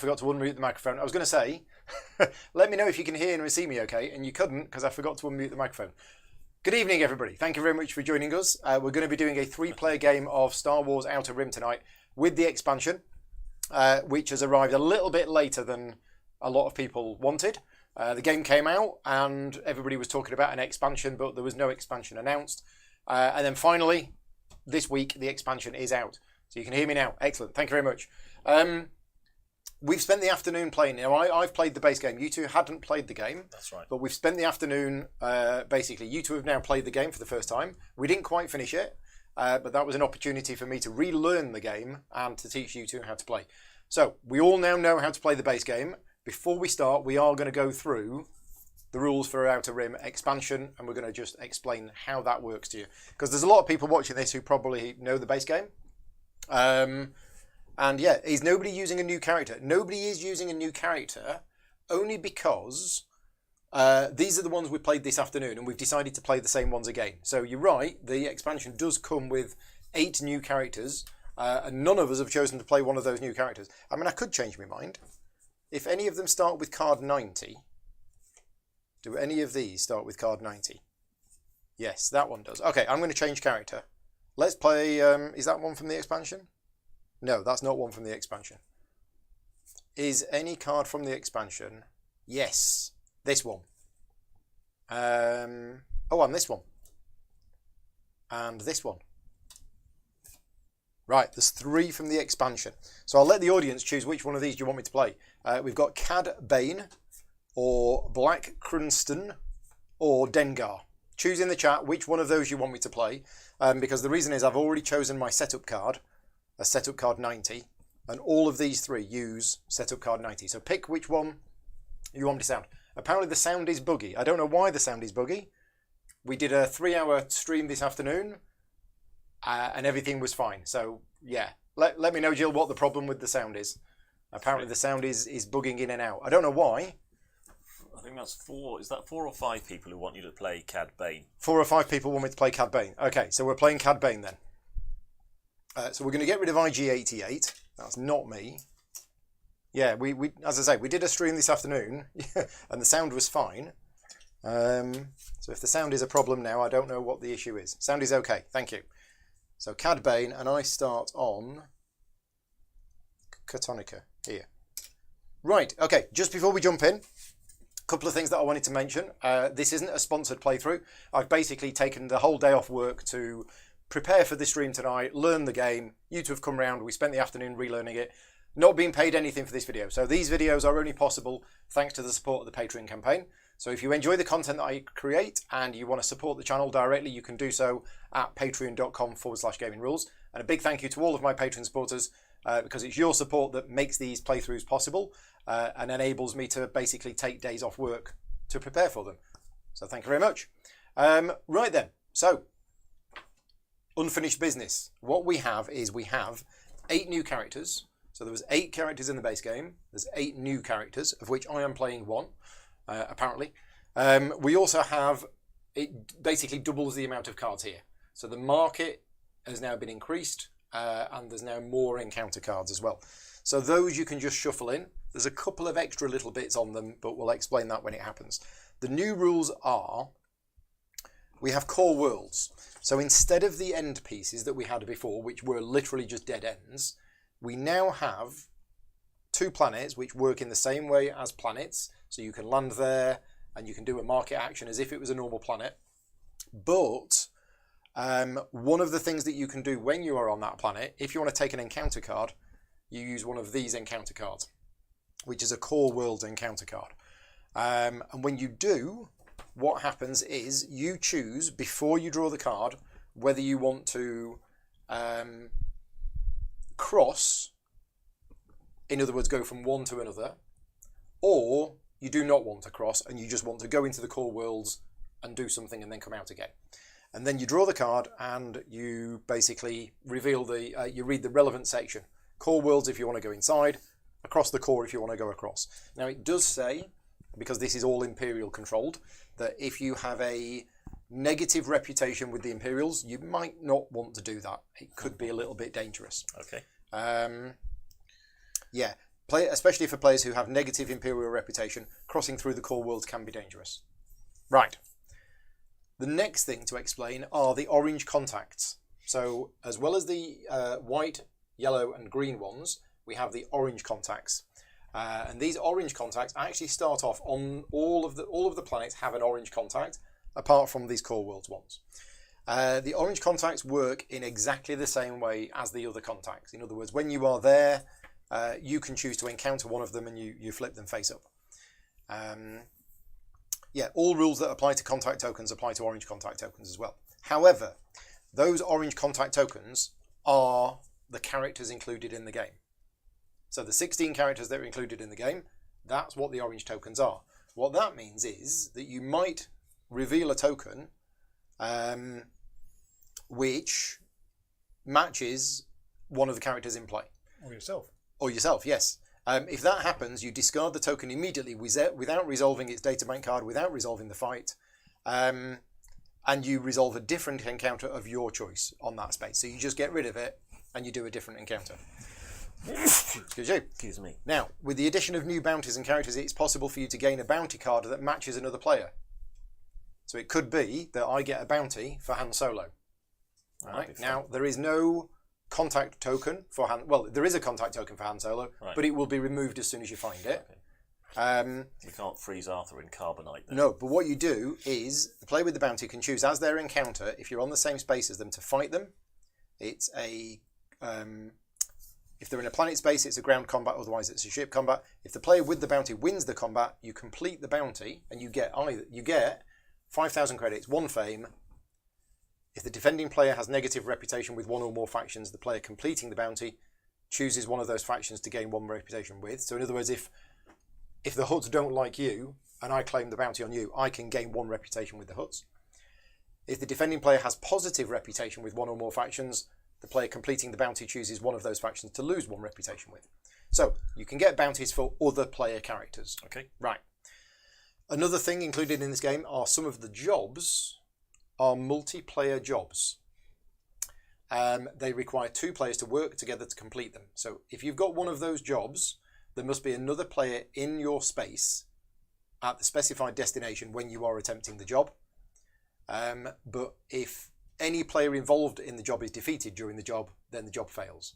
forgot to unmute the microphone. I was going to say, let me know if you can hear and see me okay, and you couldn't because I forgot to unmute the microphone. Good evening, everybody. Thank you very much for joining us. We're going to be doing a 3-player game of Star Wars Outer Rim tonight with the expansion, which has arrived a little bit later than a lot of people wanted. The game came out and everybody was talking about an expansion, but there was no expansion announced. And then finally, this week, the expansion is out. So you can hear me now. Excellent. Thank you very much. We've spent the afternoon playing. Now, I've played the base game. You two hadn't played the game. That's right. But we've spent the afternoon, basically, you two have now played the game for the first time. We didn't quite finish it, but that was an opportunity for me to relearn the game and to teach you two how to play. So we all now know how to play the base game. Before we start, we are going to go through the rules for Outer Rim expansion, and we're going to just explain how that works to you. Because there's a lot of people watching this who probably know the base game. And yeah, is nobody using a new character? Nobody is using a new character only because these are the ones we played this afternoon and we've decided to play the same ones again. So you're right, the expansion does come with 8 new characters and none of us have chosen to play one of those new characters. I mean, I could change my mind. If any of them start with card 90, do any of these start with card 90? Yes, that one does. Okay, I'm going to change character. Let's play, is that one from the expansion? No, that's not one from the expansion. Is any card from the expansion? Yes, this one. Oh, and this one. And this one. Right, there's 3 from the expansion. So I'll let the audience choose which one of these do you want me to play. We've got Cad Bane, or Black Crunston, or Dengar. Choose in the chat which one of those you want me to play. Because the reason is I've already chosen my setup card. A setup card 90, and all of these 3 use setup card 90. So pick which one you want me to sound. Apparently the sound is buggy. I don't know why the sound is buggy. We did a 3-hour stream this afternoon and everything was fine. So yeah, let me know, Jill, what the problem with the sound is. Apparently the sound is bugging in and out. I don't know why. I think that's 4. Is that 4 or 5 people who want you to play Cad Bane? 4 or 5 people want me to play Cad Bane. Okay, so we're playing Cad Bane then. So we're going to get rid of IG88. That's not me. Yeah, we as I say, we did a stream this afternoon, and the sound was fine. So if the sound is a problem now, I don't know what the issue is. Sound is okay. Thank you. So Cad Bane, and I start on Catonica here. Right. Okay. Just before we jump in, a couple of things that I wanted to mention. This isn't a sponsored playthrough. I've basically taken the whole day off work to prepare for the stream tonight, learn the game. You two have come round. We spent the afternoon relearning it. Not being paid anything for this video. So these videos are only possible thanks to the support of the Patreon campaign. So if you enjoy the content that I create and you want to support the channel directly, you can do so at patreon.com/gaming rules. And a big thank you to all of my Patreon supporters because it's your support that makes these playthroughs possible and enables me to basically take days off work to prepare for them. So thank you very much. Right then. So unfinished business. What we have is we have 8 new characters. So there was 8 characters in the base game. There's 8 new characters, of which I am playing 1, apparently. We also have, it basically doubles the amount of cards here. So the market has now been increased, and there's now more encounter cards as well. So those you can just shuffle in. There's a couple of extra little bits on them, but we'll explain that when it happens. The new rules are, we have core worlds. So instead of the end pieces that we had before, which were literally just dead ends, we now have 2 planets which work in the same way as planets. So you can land there and you can do a market action as if it was a normal planet. But one of the things that you can do when you are on that planet, if you want to take an encounter card, you use one of these encounter cards, which is a core world encounter card. And when you do, what happens is you choose before you draw the card whether you want to cross, in other words go from one to another, or you do not want to cross and you just want to go into the core worlds and do something and then come out again. And then you draw the card and you basically reveal the, you read the relevant section. Core worlds if you want to go inside, across the core if you want to go across. Now it does say, because this is all Imperial controlled, that if you have a negative reputation with the Imperials, you might not want to do that. It could be a little bit dangerous. Okay. Yeah. especially for players who have negative Imperial reputation, crossing through the core worlds can be dangerous. Right. The next thing to explain are the orange contacts. So as well as the white, yellow and green ones, we have the orange contacts. And these orange contacts actually start off on all of the planets have an orange contact, apart from these core worlds ones. The orange contacts work in exactly the same way as the other contacts. In other words, when you are there, you can choose to encounter one of them and you flip them face up. Yeah, all rules that apply to contact tokens apply to orange contact tokens as well. However, those orange contact tokens are the characters included in the game. So the 16 characters that are included in the game, that's what the orange tokens are. What that means is that you might reveal a token which matches one of the characters in play. Or yourself. Or yourself, yes. If that happens, you discard the token immediately without resolving its databank card, without resolving the fight, and you resolve a different encounter of your choice on that space. So you just get rid of it and you do a different encounter. Excuse you. Excuse me. Now, with the addition of new bounties and characters, it's possible for you to gain a bounty card that matches another player. So it could be that I get a bounty for Han Solo. Right? Now, there is no contact token for Han... Well, there is a contact token for Han Solo, right, but it will be removed as soon as you find it. Okay. You can't freeze Arthur in carbonite then. No, but what you do is the player with the bounty can choose as their encounter, if you're on the same space as them, to fight them. It's a... if they're in a planet space, it's a ground combat, otherwise it's a ship combat. If the player with the bounty wins the combat, you complete the bounty and you get 5,000 credits, 1 fame. If the defending player has negative reputation with one or more factions, the player completing the bounty chooses one of those factions to gain 1 reputation with. So in other words, if the Hutts don't like you and I claim the bounty on you, I can gain 1 reputation with the Hutts. If the defending player has positive reputation with one or more factions, the player completing the bounty chooses one of those factions to lose 1 reputation with. So you can get bounties for other player characters. Okay. Right. Another thing included in this game are some of the jobs are multiplayer jobs. They require 2 players to work together to complete them. So if you've got one of those jobs, there must be another player in your space at the specified destination when you are attempting the job. But if any player involved in the job is defeated during the job, then the job fails.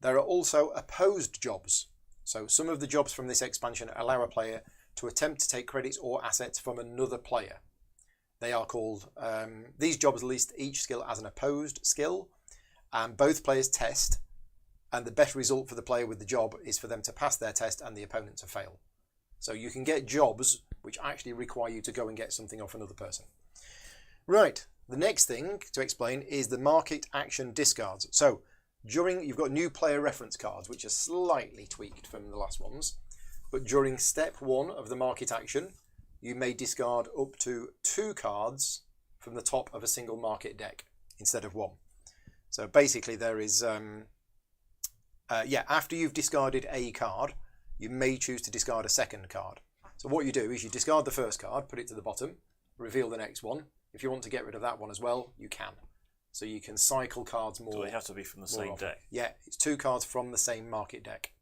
There are also opposed jobs. So some of the jobs from this expansion allow a player to attempt to take credits or assets from another player. They are called, these jobs list each skill as an opposed skill, and both players test, and the best result for the player with the job is for them to pass their test and the opponent to fail. So you can get jobs which actually require you to go and get something off another person. Right, the next thing to explain is the market action discards. So you've got new player reference cards, which are slightly tweaked from the last ones, but during step 1 of the market action, you may discard up to 2 cards from the top of a single market deck instead of 1. So basically there is, after you've discarded a card, you may choose to discard a second card. So what you do is you discard the first card, put it to the bottom, reveal the next one. If you want to get rid of that one as well, you can. So you can cycle cards more. Do they have to be from the same often. deck? Yeah, it's 2 cards from the same market deck.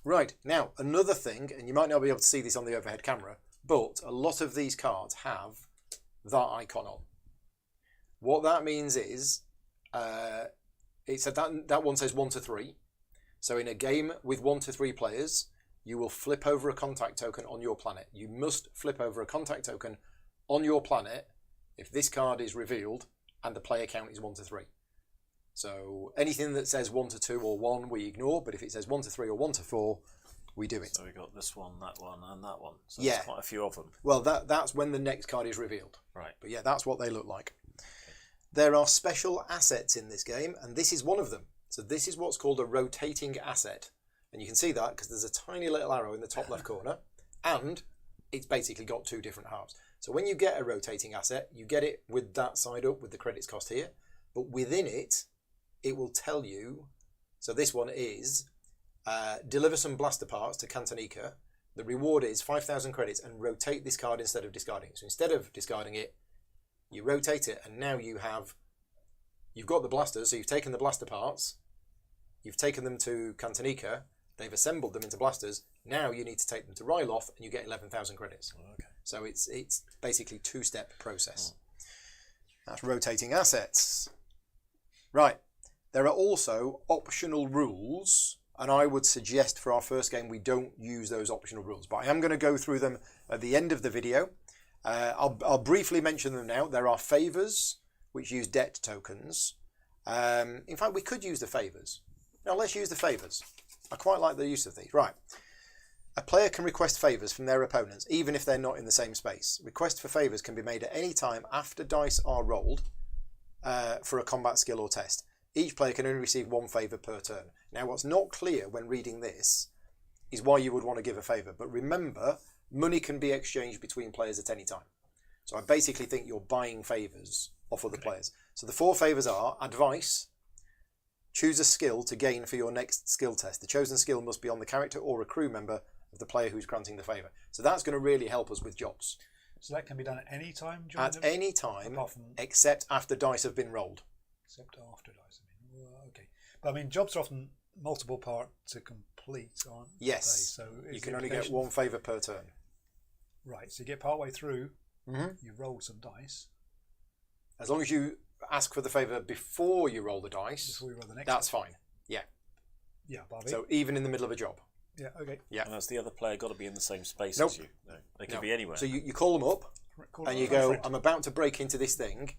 Right, now another thing, and you might not be able to see this on the overhead camera, but a lot of these cards have that icon on. What that means is, that one says 1 to 3. So in a game with 1 to 3 players, you will flip over a contact token on your planet. You must flip over a contact token on your planet if this card is revealed and the player count is 1 to 3. So anything that says 1 to 2 or 1 we ignore, but if it says 1 to 3 or 1 to 4, we do it. So we got this one, and that one. So yeah, there's quite a few of them. Well, that's when the next card is revealed. Right. But yeah, that's what they look like. There are special assets in this game, and this is one of them. So this is what's called a rotating asset. And you can see that because there's a tiny little arrow in the top left corner, and it's basically got 2 different halves. So when you get a rotating asset, you get it with that side up with the credits cost here, but within it, it will tell you, so this one is, deliver some blaster parts to Cantonica. The reward is 5,000 credits and rotate this card instead of discarding it. So instead of discarding it, you rotate it, and now you've got the blasters, so you've taken the blaster parts, You've taken them to Cantonica. They've assembled them into blasters. Now you need to take them to Ryloth, and you get 11,000 credits. Okay. So it's basically two-step process. That's rotating assets. Right. There are also optional rules, and I would suggest for our first game we don't use those optional rules. But I am going to go through them at the end of the video. I'll briefly mention them now. There are favours, which use debt tokens. In fact, we could use the favours. Now let's use the favours. I quite like the use of these. Right. A player can request favours from their opponents, even if they're not in the same space. Requests for favours can be made at any time after dice are rolled for a combat skill or test. Each player can only receive one favour per turn. Now, what's not clear when reading this is why you would want to give a favour. But remember, money can be exchanged between players at any time. So I basically think you're buying favours off other players. So the 4 favours are advice. Choose a skill to gain for your next skill test. The chosen skill must be on the character or a crew member of the player who's granting the favour. So that's going to really help us with jobs. So that can be done at any time? At any time, apart from, except after dice have been rolled. Except after dice. Okay. But I mean, jobs are often multiple part to complete, aren't yes. they? So you can only get one favour per turn. Right. So you get part way through, you've rolled some dice. As long as you ask for the favour before you roll the dice, before you roll the next that's fine. Yeah. Yeah, Barbie. So even in the middle of a job. Yeah, okay. Yeah. And has the other player got to be in the same space Nope. as you? No. They can be anywhere. So you call them up and you go, I'm about to break into this thing.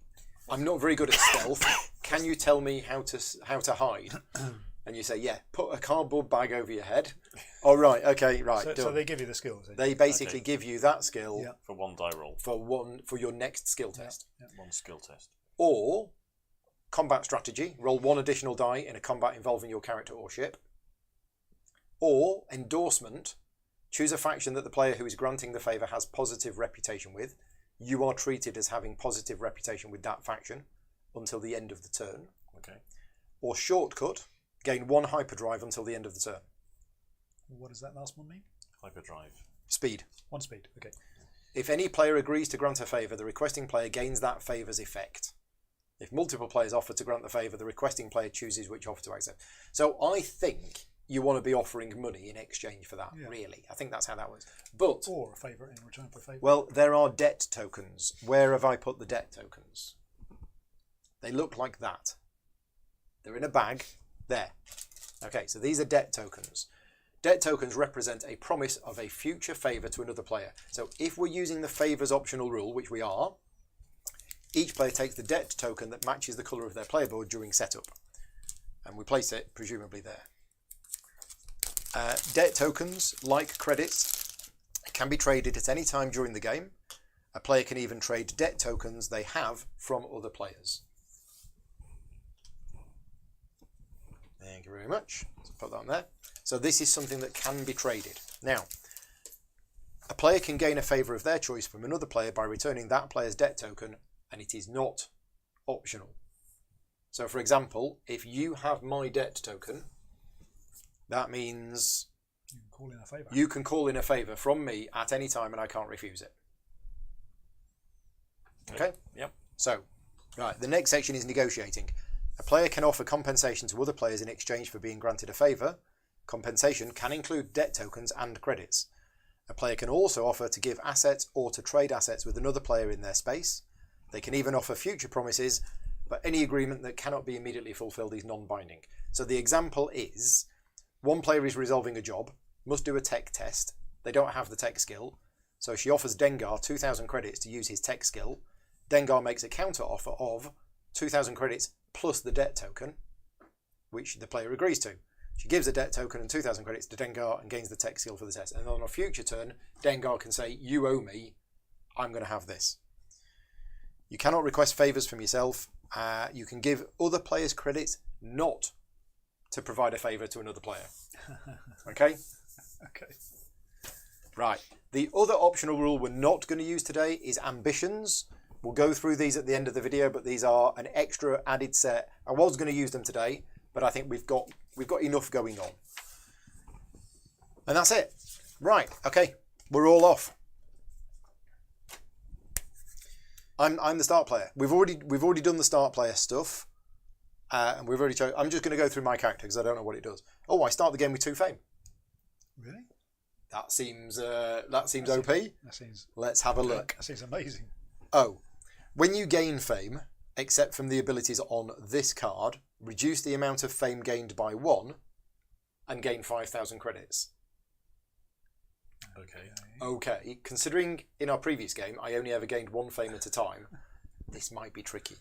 I'm not very good at stealth. Can you tell me how to hide? And you say, yeah, put a cardboard bag over your head. Oh, right, okay, right. So they give you the skills. They basically give you that skill for one die roll. For your next skill test. Yeah. One skill test. Or combat strategy, roll 1 additional die in a combat involving your character or ship. Or endorsement, choose a faction that the player who is granting the favour has positive reputation with. You are treated as having positive reputation with that faction until the end of the turn. Okay. Or shortcut, gain 1 hyperdrive until the end of the turn. What does that last one mean? Hyperdrive. Speed. 1 speed, okay. If any player agrees to grant a favour, the requesting player gains that favour's effect. If multiple players offer to grant the favour, the requesting player chooses which offer to accept. So I think you want to be offering money in exchange for that, really. I think that's how that works. But or a favour in return for a favour. Well, there are debt tokens. Where have I put the debt tokens? They look like that. They're in a bag. There. Okay, so these are debt tokens. Debt tokens represent a promise of a future favour to another player. So if we're using the favours optional rule, which we are, each player takes the debt token that matches the colour of their player board during setup. And we place it, presumably, there. Debt tokens, like credits, can be traded at any time during the game. A player can even trade debt tokens they have from other players. Thank you very much. Let's put that on there. So this is something that can be traded. Now, a player can gain a favour of their choice from another player by returning that player's debt token, and it is not optional. So, for example, if you have my debt token, that means you can call in a favour. You can call in a favour from me at any time, and I can't refuse it. Okay? Yep. So, right, the next section is negotiating. A player can offer compensation to other players in exchange for being granted a favour. Compensation can include debt tokens and credits. A player can also offer to give assets or to trade assets with another player in their space. They can even offer future promises, but any agreement that cannot be immediately fulfilled is non-binding. So the example is, one player is resolving a job, must do a tech test. They don't have the tech skill, so she offers Dengar 2,000 credits to use his tech skill. Dengar makes a counter offer of 2,000 credits plus the debt token, which the player agrees to. She gives a debt token and 2,000 credits to Dengar and gains the tech skill for the test. And on a future turn, Dengar can say, you owe me, I'm going to have this. You cannot request favours from yourself. You can give other players credits not to provide a favour to another player. Okay? Okay. Right. The other optional rule we're not going to use today is ambitions. We'll go through these at the end of the video, but these are an extra added set. I was going to use them today, but I think we've got enough going on. And that's it. Right. Okay. We're all off. I'm the start player. We've already done the start player stuff. And we've already chosen. I'm just going to go through my character because I don't know what it does. Oh, I start the game with 2 fame. Really? That seems OP. That seems. Let's have a look. That seems amazing. Oh, when you gain fame, except from the abilities on this card, reduce the amount of fame gained by 1 and gain 5,000 credits. Okay. Okay, considering in our previous game I only ever gained 1 fame at a time, this might be tricky.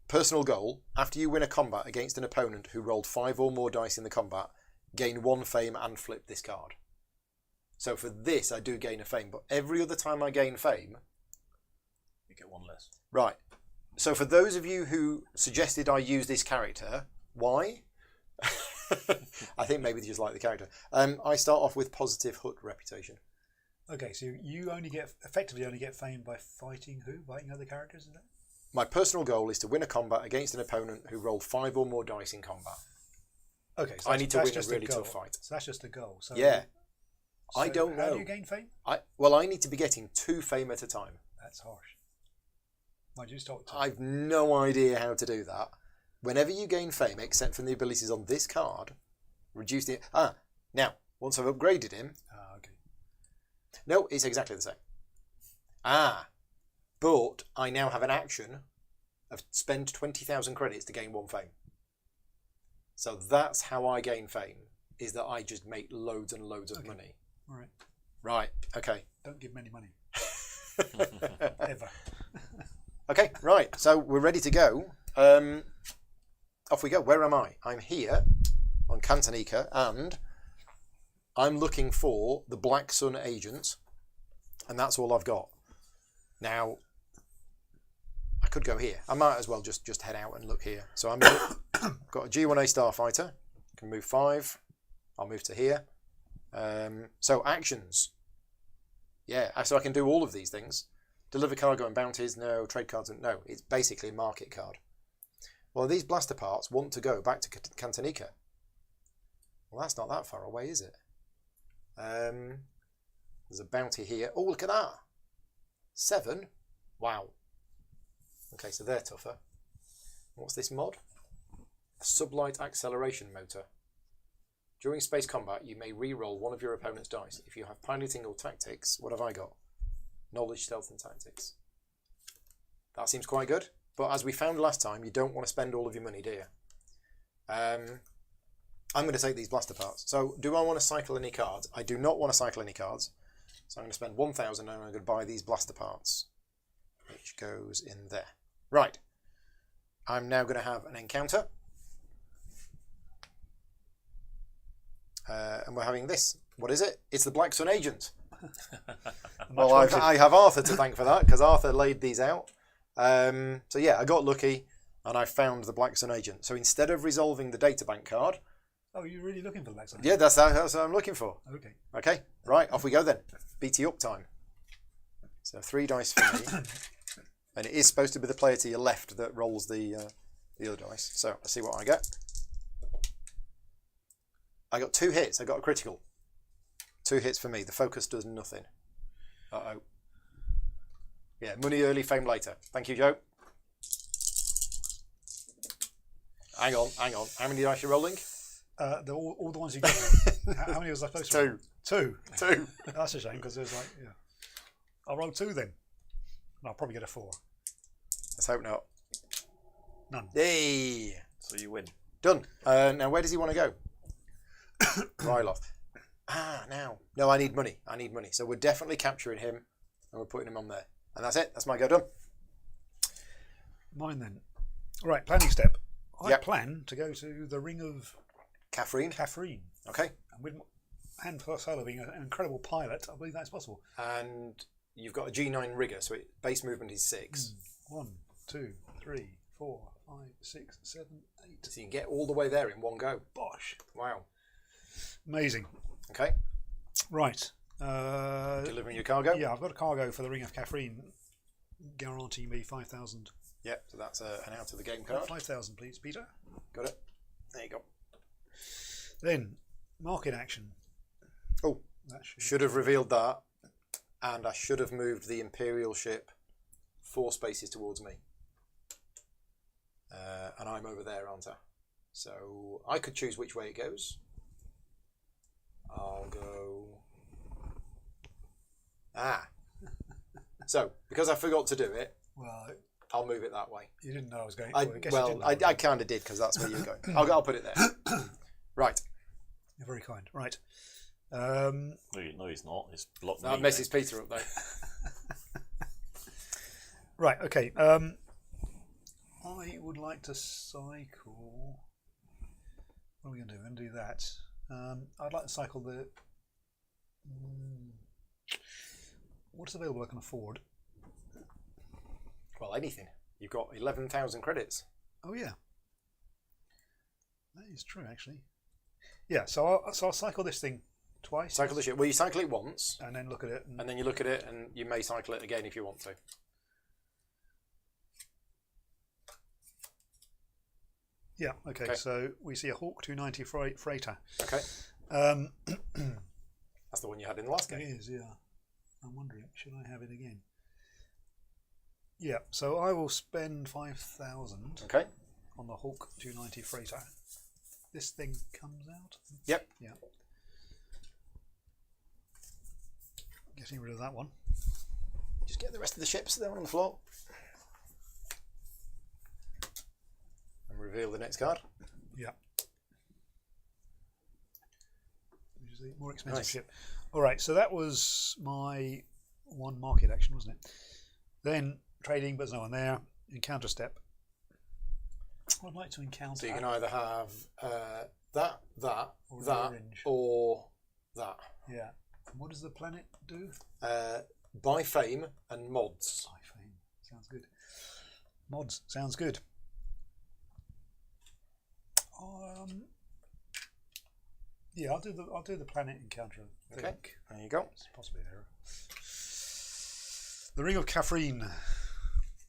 Personal goal, after you win a combat against an opponent who rolled 5 or more dice in the combat, gain 1 fame and flip this card. So for this I do gain a fame, but every other time I gain fame... You get 1 less. Right. So for those of you who suggested I use this character, why? I think maybe they just like the character. I start off with positive HUT reputation. Okay, so you effectively only get fame by fighting who? Fighting other characters, is that? My personal goal is to win a combat against an opponent who rolled 5 or more dice in combat. Okay, so I need to win a just really goal. tough fight. So that's just a goal. So, Yeah. so I don't How know. do you gain fame? I need to be getting 2 fame at a time. That's harsh. Why do you start with 2? I've no idea how to do that. Whenever you gain fame, except from the abilities on this card, reduce the... now, once I've upgraded him... Okay. No, it's exactly the same. But I now have an action of spend 20,000 credits to gain 1 fame. So that's how I gain fame, is that I just make loads and loads of money. All right. Right, okay. Don't give many money. Ever. Okay, right, so we're ready to go. Off we go. Where am I? I'm here on Cantonica, and I'm looking for the Black Sun agent, and that's all I've got. Now, I could go here. I might as well just head out and look here. So I'm got a G1A Starfighter. Can move 5. I'll move to here. So actions. Yeah, so I can do all of these things. Deliver cargo and bounties. No. Trade cards. No. It's basically a market card. Well, these blaster parts want to go back to Cantonica. Well, that's not that far away, is it? There's a bounty here. Oh, look at that. 7? Wow. Okay, so they're tougher. What's this mod? A sublight acceleration motor. During space combat, you may re-roll one of your opponent's dice. If you have piloting or tactics, what have I got? Knowledge, stealth, and tactics. That seems quite good. But as we found last time, you don't want to spend all of your money, do you? I'm going to take these blaster parts. So, do I want to cycle any cards? I do not want to cycle any cards. So I'm going to spend 1,000 and I'm going to buy these blaster parts, which goes in there. Right. I'm now going to have an encounter. And we're having this. What is it? It's the Black Sun agent. Well, I have Arthur to thank for that, because Arthur laid these out. So yeah, I got lucky and I found the Black Sun agent. So instead of resolving the databank card... Oh, you're really looking for the Black Sun? Yeah, that's what I'm looking for. Okay. Okay, right, off we go then. BT up time. So 3 dice for me. And it is supposed to be the player to your left that rolls the other dice. So let's see what I get. I got 2 hits. I got a critical. 2 hits for me. The focus does nothing. Uh-oh. Yeah, money early, fame later. Thank you, Joe. Hang on. How many dice are you rolling? All the ones you get. How many was I supposed to roll? 2. 2. That's a shame, because there's like, yeah. I'll roll 2 then. And I'll probably get a 4. Let's hope not. None. Hey! So you win. Done. Now, where does he want to go? Ryloth. Now. No, I need money. So we're definitely capturing him and we're putting him on there. And that's it. That's my go done. Mine then. Right, planning step. I Yep. plan to go to the Ring of Catherine. Okay. And with Han Solo being an incredible pilot, I believe that's possible. And you've got a G9 rigger, so base movement is 6. 1, 2, 3, 4, 5, 6, 7, 8. So you can get all the way there in one go. Bosh. Wow. Amazing. Okay. Right. Delivering your cargo? Yeah, I've got a cargo for the Ring of Catherine. Guarantee me 5,000. Yep, so that's an out of the game card. 5,000, please, Peter. Got it. There you go. Then, market action. Oh, That should have revealed that. And I should have moved the Imperial ship 4 spaces towards me. And I'm over there, aren't I? So I could choose which way it goes. I'll go... So, because I forgot to do it, Well, I'll move it that way. you didn't know I was going. I you didn't know I kind of did, because that's where you're going. I'll put it there. Right. You're very kind. Right. No, he's not. He's blocked That me. messes Peter up, though. Right. Okay. I would like to cycle. What are we going to do? We're going to do that. I'd like to cycle the. What's available I can afford? Well, anything. You've got 11,000 credits. Oh yeah, that is true actually. Yeah, so I'll cycle this thing twice. Cycle the ship. Well, you cycle it once, and then look at it. and then you look at it, and you may cycle it again if you want to. Yeah. Okay. So we see a Hawk 290 freighter. Okay. Um, That's the one you had in the last it game. is. Yeah. I'm wondering, should I have it again? Yeah. So I will spend 5,000 Okay. on the Hawk 290 freighter. This thing comes out. Yep. Yeah. Getting rid of that one. Just get the rest of the ships there on the floor. And reveal the next card. Yeah. Which is a more expensive Nice. ship. All right, so that was my one market action, wasn't it? Then trading, but there's no one there. Encounter step. I'd like to encounter. So you can either have that, Or that, orange. or that. Yeah. And what does the planet do? Buy fame and mods. Buy fame. Sounds good. Mods. Sounds good. Yeah, I'll do the planet encounter. I Okay. think. There you go. It's possibly an error. The Ring of Catherine.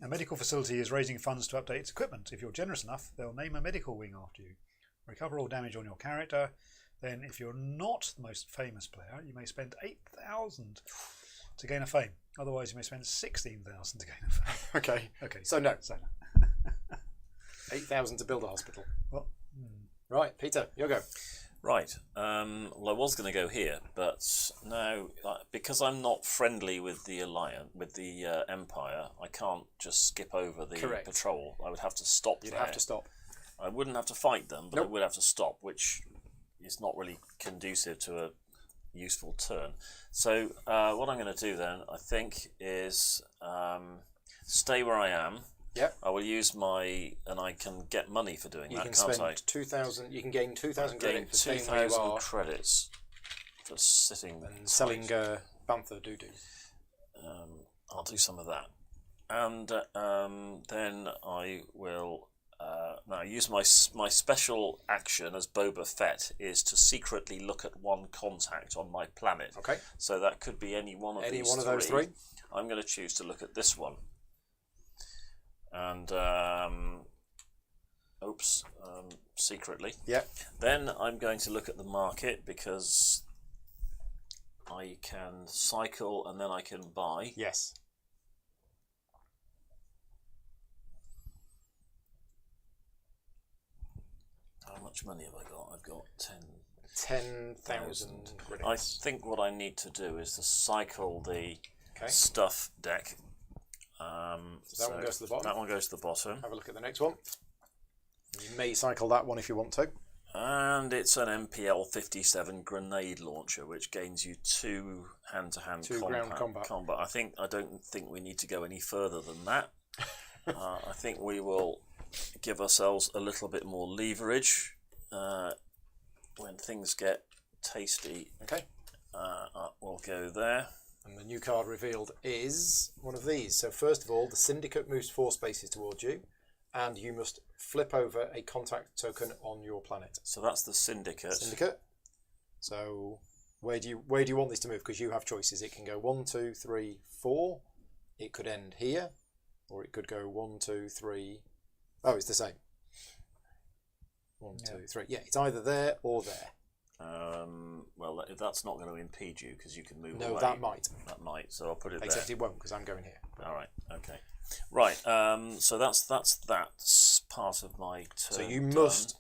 A medical facility is raising funds to update its equipment. If you're generous enough, they'll name a medical wing after you. Recover all damage on your character. Then, if you're not the most famous player, you may spend 8,000 to gain a fame. Otherwise, you may spend 16,000 to gain a fame. Okay. Okay. So no. So, 8,000 to build a hospital. well, Right, Peter, your go. Right. Well, I was going to go here, but now because I'm not friendly with the Alliance, with the Empire, I can't just skip over the Correct. patrol. I would have to stop You'd there. have to stop. I wouldn't have to fight them, but Nope. I would have to stop, which is not really conducive to a useful turn. So what I'm going to do then, I think, is stay where I am. Yep. I will use and I can get money for doing You that, can can't I? spend 2,000. You can gain 2,000 Gain credit for staying where you 2,000 are credits for sitting and selling Bantha Doo Doo. I'll do some of that, and then I will now use my special action as Boba Fett is to secretly look at one contact on my planet. Okay. So that could be any one of these those three. I'm going to choose to look at this one, and secretly. Yep. Then I'm going to look at the market because I can cycle and then I can buy. Yes. How much money have I got? I've got 10,000 I credits. think what I need to do is to cycle the Okay. stuff deck. So that one goes to the bottom. That one goes to the bottom. Have a look at the next one. You may cycle that one if you want to. And it's an MPL 57 grenade launcher, which gains you 2 hand-to-hand ground combat. I don't think we need to go any further than that. I think we will give ourselves a little bit more leverage when things get tasty. Okay. We'll go there. And the new card revealed is one of these. So first of all, the Syndicate moves 4 spaces towards you, and you must flip over a contact token on your planet. So that's the Syndicate. Syndicate. So where do you want this to move? Because you have choices. It can go 1, 2, 3, 4. It could end here, or it could go 1, 2, 3. Oh, it's the same. 1, 2, 3. Yeah, it's either there or there. well, if that's not going to impede you because you can move No, away. that might. That might. So I'll put it Except there. it won't because I'm going here. All right. Okay. Right. So that's part of my turn. So you done. must.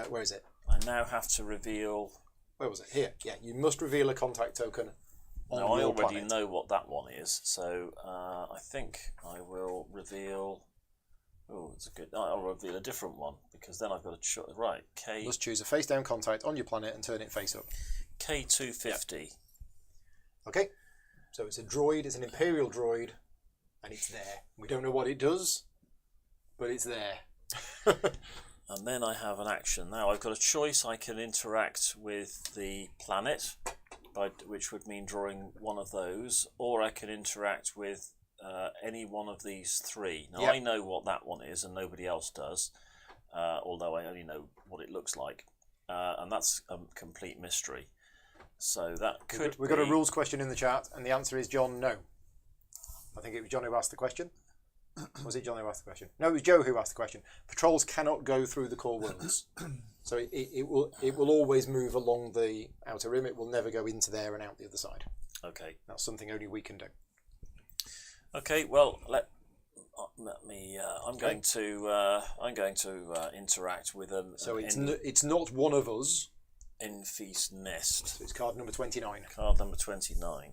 Where is it? I now have to reveal. Where was it? Here. Yeah, you must reveal a contact token on Now I your already planet. know what that one is, so I think I will reveal. Oh, it's a good. I'll reveal a different one because then I've got a choice. Right, You must choose a face-down contact on your planet and turn it face up. K250. Okay. So it's a droid. It's an Imperial droid, and it's there. We don't know what it does, but it's there. And then I have an action. Now I've got a choice. I can interact with the planet, which would mean drawing one of those, or I can interact with any one of these three. Now Yep. I know what that one is, and nobody else does, although I only know what it looks like, and that's a complete mystery. So that could. We've got a rules question in the chat, and the answer is John. No. I think it was John who asked the question. Was it John who asked the question? No, it was Joe who asked the question. Patrols cannot go through the core worlds, so it will always move along the outer rim. It will never go into there and out the other side. Okay. That's something only we can do. Okay. Well, let me. I'm going to interact with an. So it's not one of us. Enfeast Nest. So it's card number 29. Card number 29.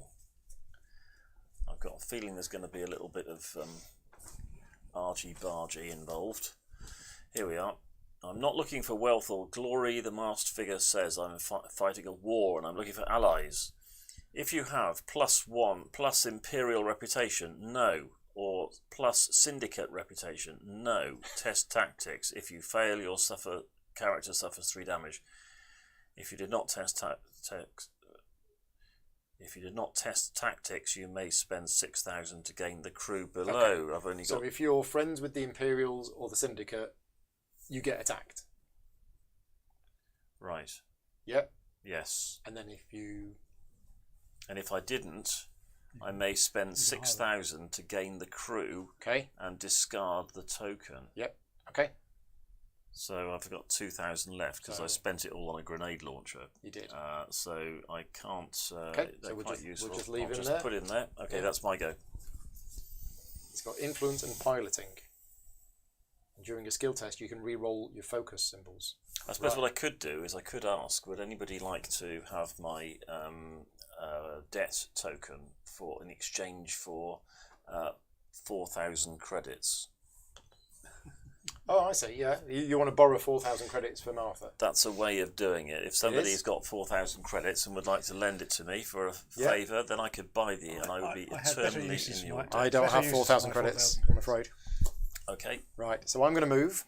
I've got a feeling there's going to be a little bit of argy-bargy involved. Here we are. I'm not looking for wealth or glory. The masked figure says I'm fighting a war and I'm looking for allies. If you have +1, plus imperial reputation, no. Or plus syndicate reputation, no. Test tactics. If you fail, your character suffers 3 damage. If you did not test tactics, you may spend 6,000 to gain the crew below. Okay. I've only got. So if you're friends with the Imperials or the Syndicate, you get attacked. Right. Yep. Yes. And then if I didn't, I may spend 6,000 to gain the crew okay. and discard the token. Yep. Okay. So I've got 2,000 left because I spent it all on a grenade launcher. You did. So I can't. Okay. So we'll just leave him there. Put it in there. Okay, Yeah. that's my go. It's got influence and piloting. And during a skill test, you can re-roll your focus symbols. I suppose Right. what I could do is I could ask, would anybody like to have my debt token in exchange for 4,000 credits? Oh, I see. Yeah, you want to borrow 4,000 credits for Martha. That's a way of doing it. If somebody's got 4,000 credits and would like to lend it to me for a Yeah. favour, then I could buy the, and I would be I had better eternally uses in for your my- debt. I don't Better have use 4,000 my credits, 4,000 I'm afraid. Okay. Right, so I'm going to move,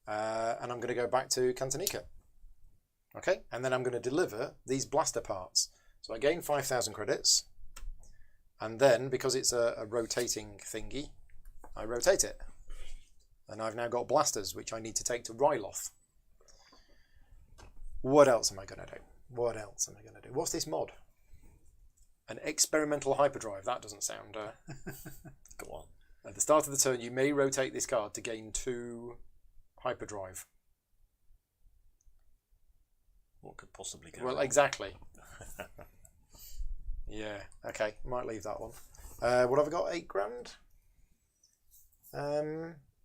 and I'm going to go back to Cantonica. Okay, and then I'm going to deliver these blaster parts. So I gain 5,000 credits, and then, because it's a rotating thingy, I rotate it. And I've now got blasters, which I need to take to Ryloth. What else am I going to do? What's this mod? An experimental hyperdrive. That doesn't sound... Go on. At the start of the turn, you may rotate this card to gain 2 hyperdrive. What could possibly go Well, wrong? exactly. Yeah, okay, might leave that one. What have I got? 8 grand?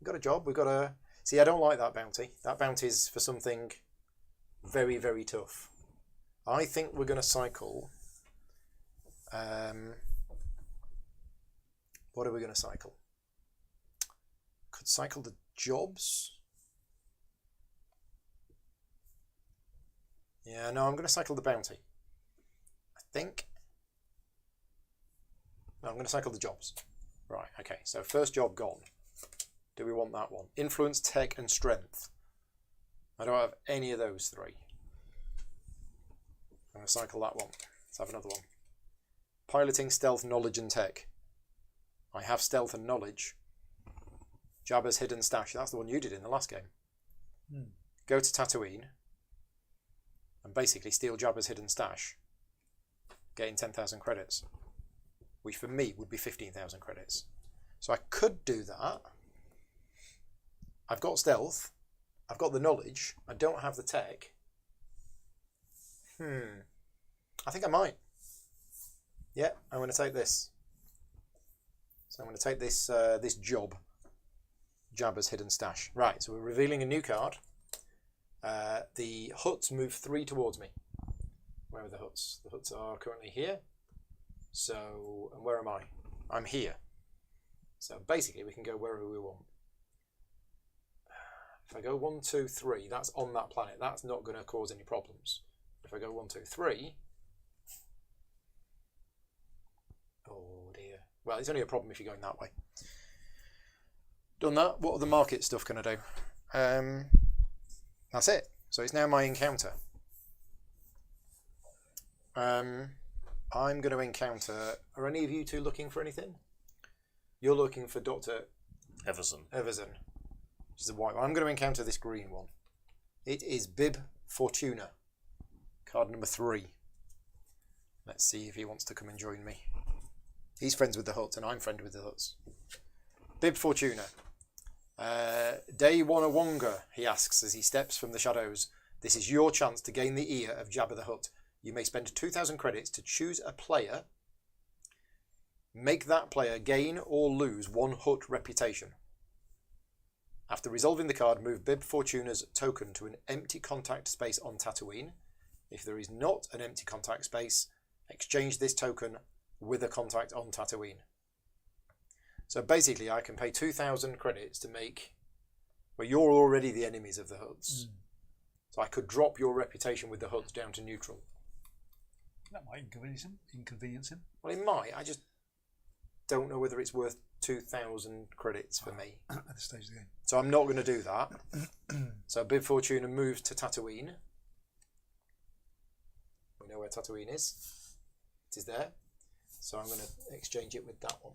We've got a job, we've got a... See, I don't like that bounty. That bounty's for something very, very tough. I think we're going to cycle... what are we going to cycle? Could cycle the jobs? Yeah, no, I'm going to cycle the bounty. I think. No, I'm going to cycle the jobs. Right, okay, so first job gone. Do we want that one? Influence, tech, and strength. I don't have any of those 3. I'm going to cycle that one. Let's have another one. Piloting, stealth, knowledge, and tech. I have stealth and knowledge. Jabba's hidden stash. That's the one you did in the last game. Go to Tatooine and basically steal Jabba's hidden stash, getting 10,000 credits, which for me would be 15,000 credits. So I could do that. I've got stealth. I've got the knowledge. I don't have the tech. I think I might. Yeah, I'm going to take this. So I'm going to take this this job. Jabba's Hidden Stash. Right, so we're revealing a new card. The huts move 3 towards me. Where are the huts? The huts are currently here. So, and where am I? I'm here. So basically we can go wherever we want. If I go 1, 2, 3, that's on that planet. That's not going to cause any problems. If I go 1, 2, 3... Oh dear. Well, it's only a problem if you're going that way. Done that. What other market stuff can I do? That's it. So it's now my encounter. I'm going to encounter... Are any of you two looking for anything? You're looking for Dr. Everson. Which is a white one. I'm going to encounter this green one. It is Bib Fortuna. Card number 3. Let's see if he wants to come and join me. He's friends with the huts and I'm friend with the huts. Bib Fortuna. Day Wanawonga, he asks as he steps from the shadows. This is your chance to gain the ear of Jabba the Hutt. You may spend 2,000 credits to choose a player. Make that player gain or lose 1 Hutt reputation. After resolving the card, move Bib Fortuna's token to an empty contact space on Tatooine. If there is not an empty contact space, exchange this token with a contact on Tatooine. So basically I can pay 2,000 credits to make... Well, you're already the enemies of the Hutts. So I could drop your reputation with the Hutts down to neutral. That might inconvenience him. Well, it might. I just don't know whether it's worth 2,000 credits for me. At this stage of the game. So I'm not going to do that. So Bib Fortuna moves to Tatooine. We know where Tatooine is. It is there. So I'm going to exchange it with that one.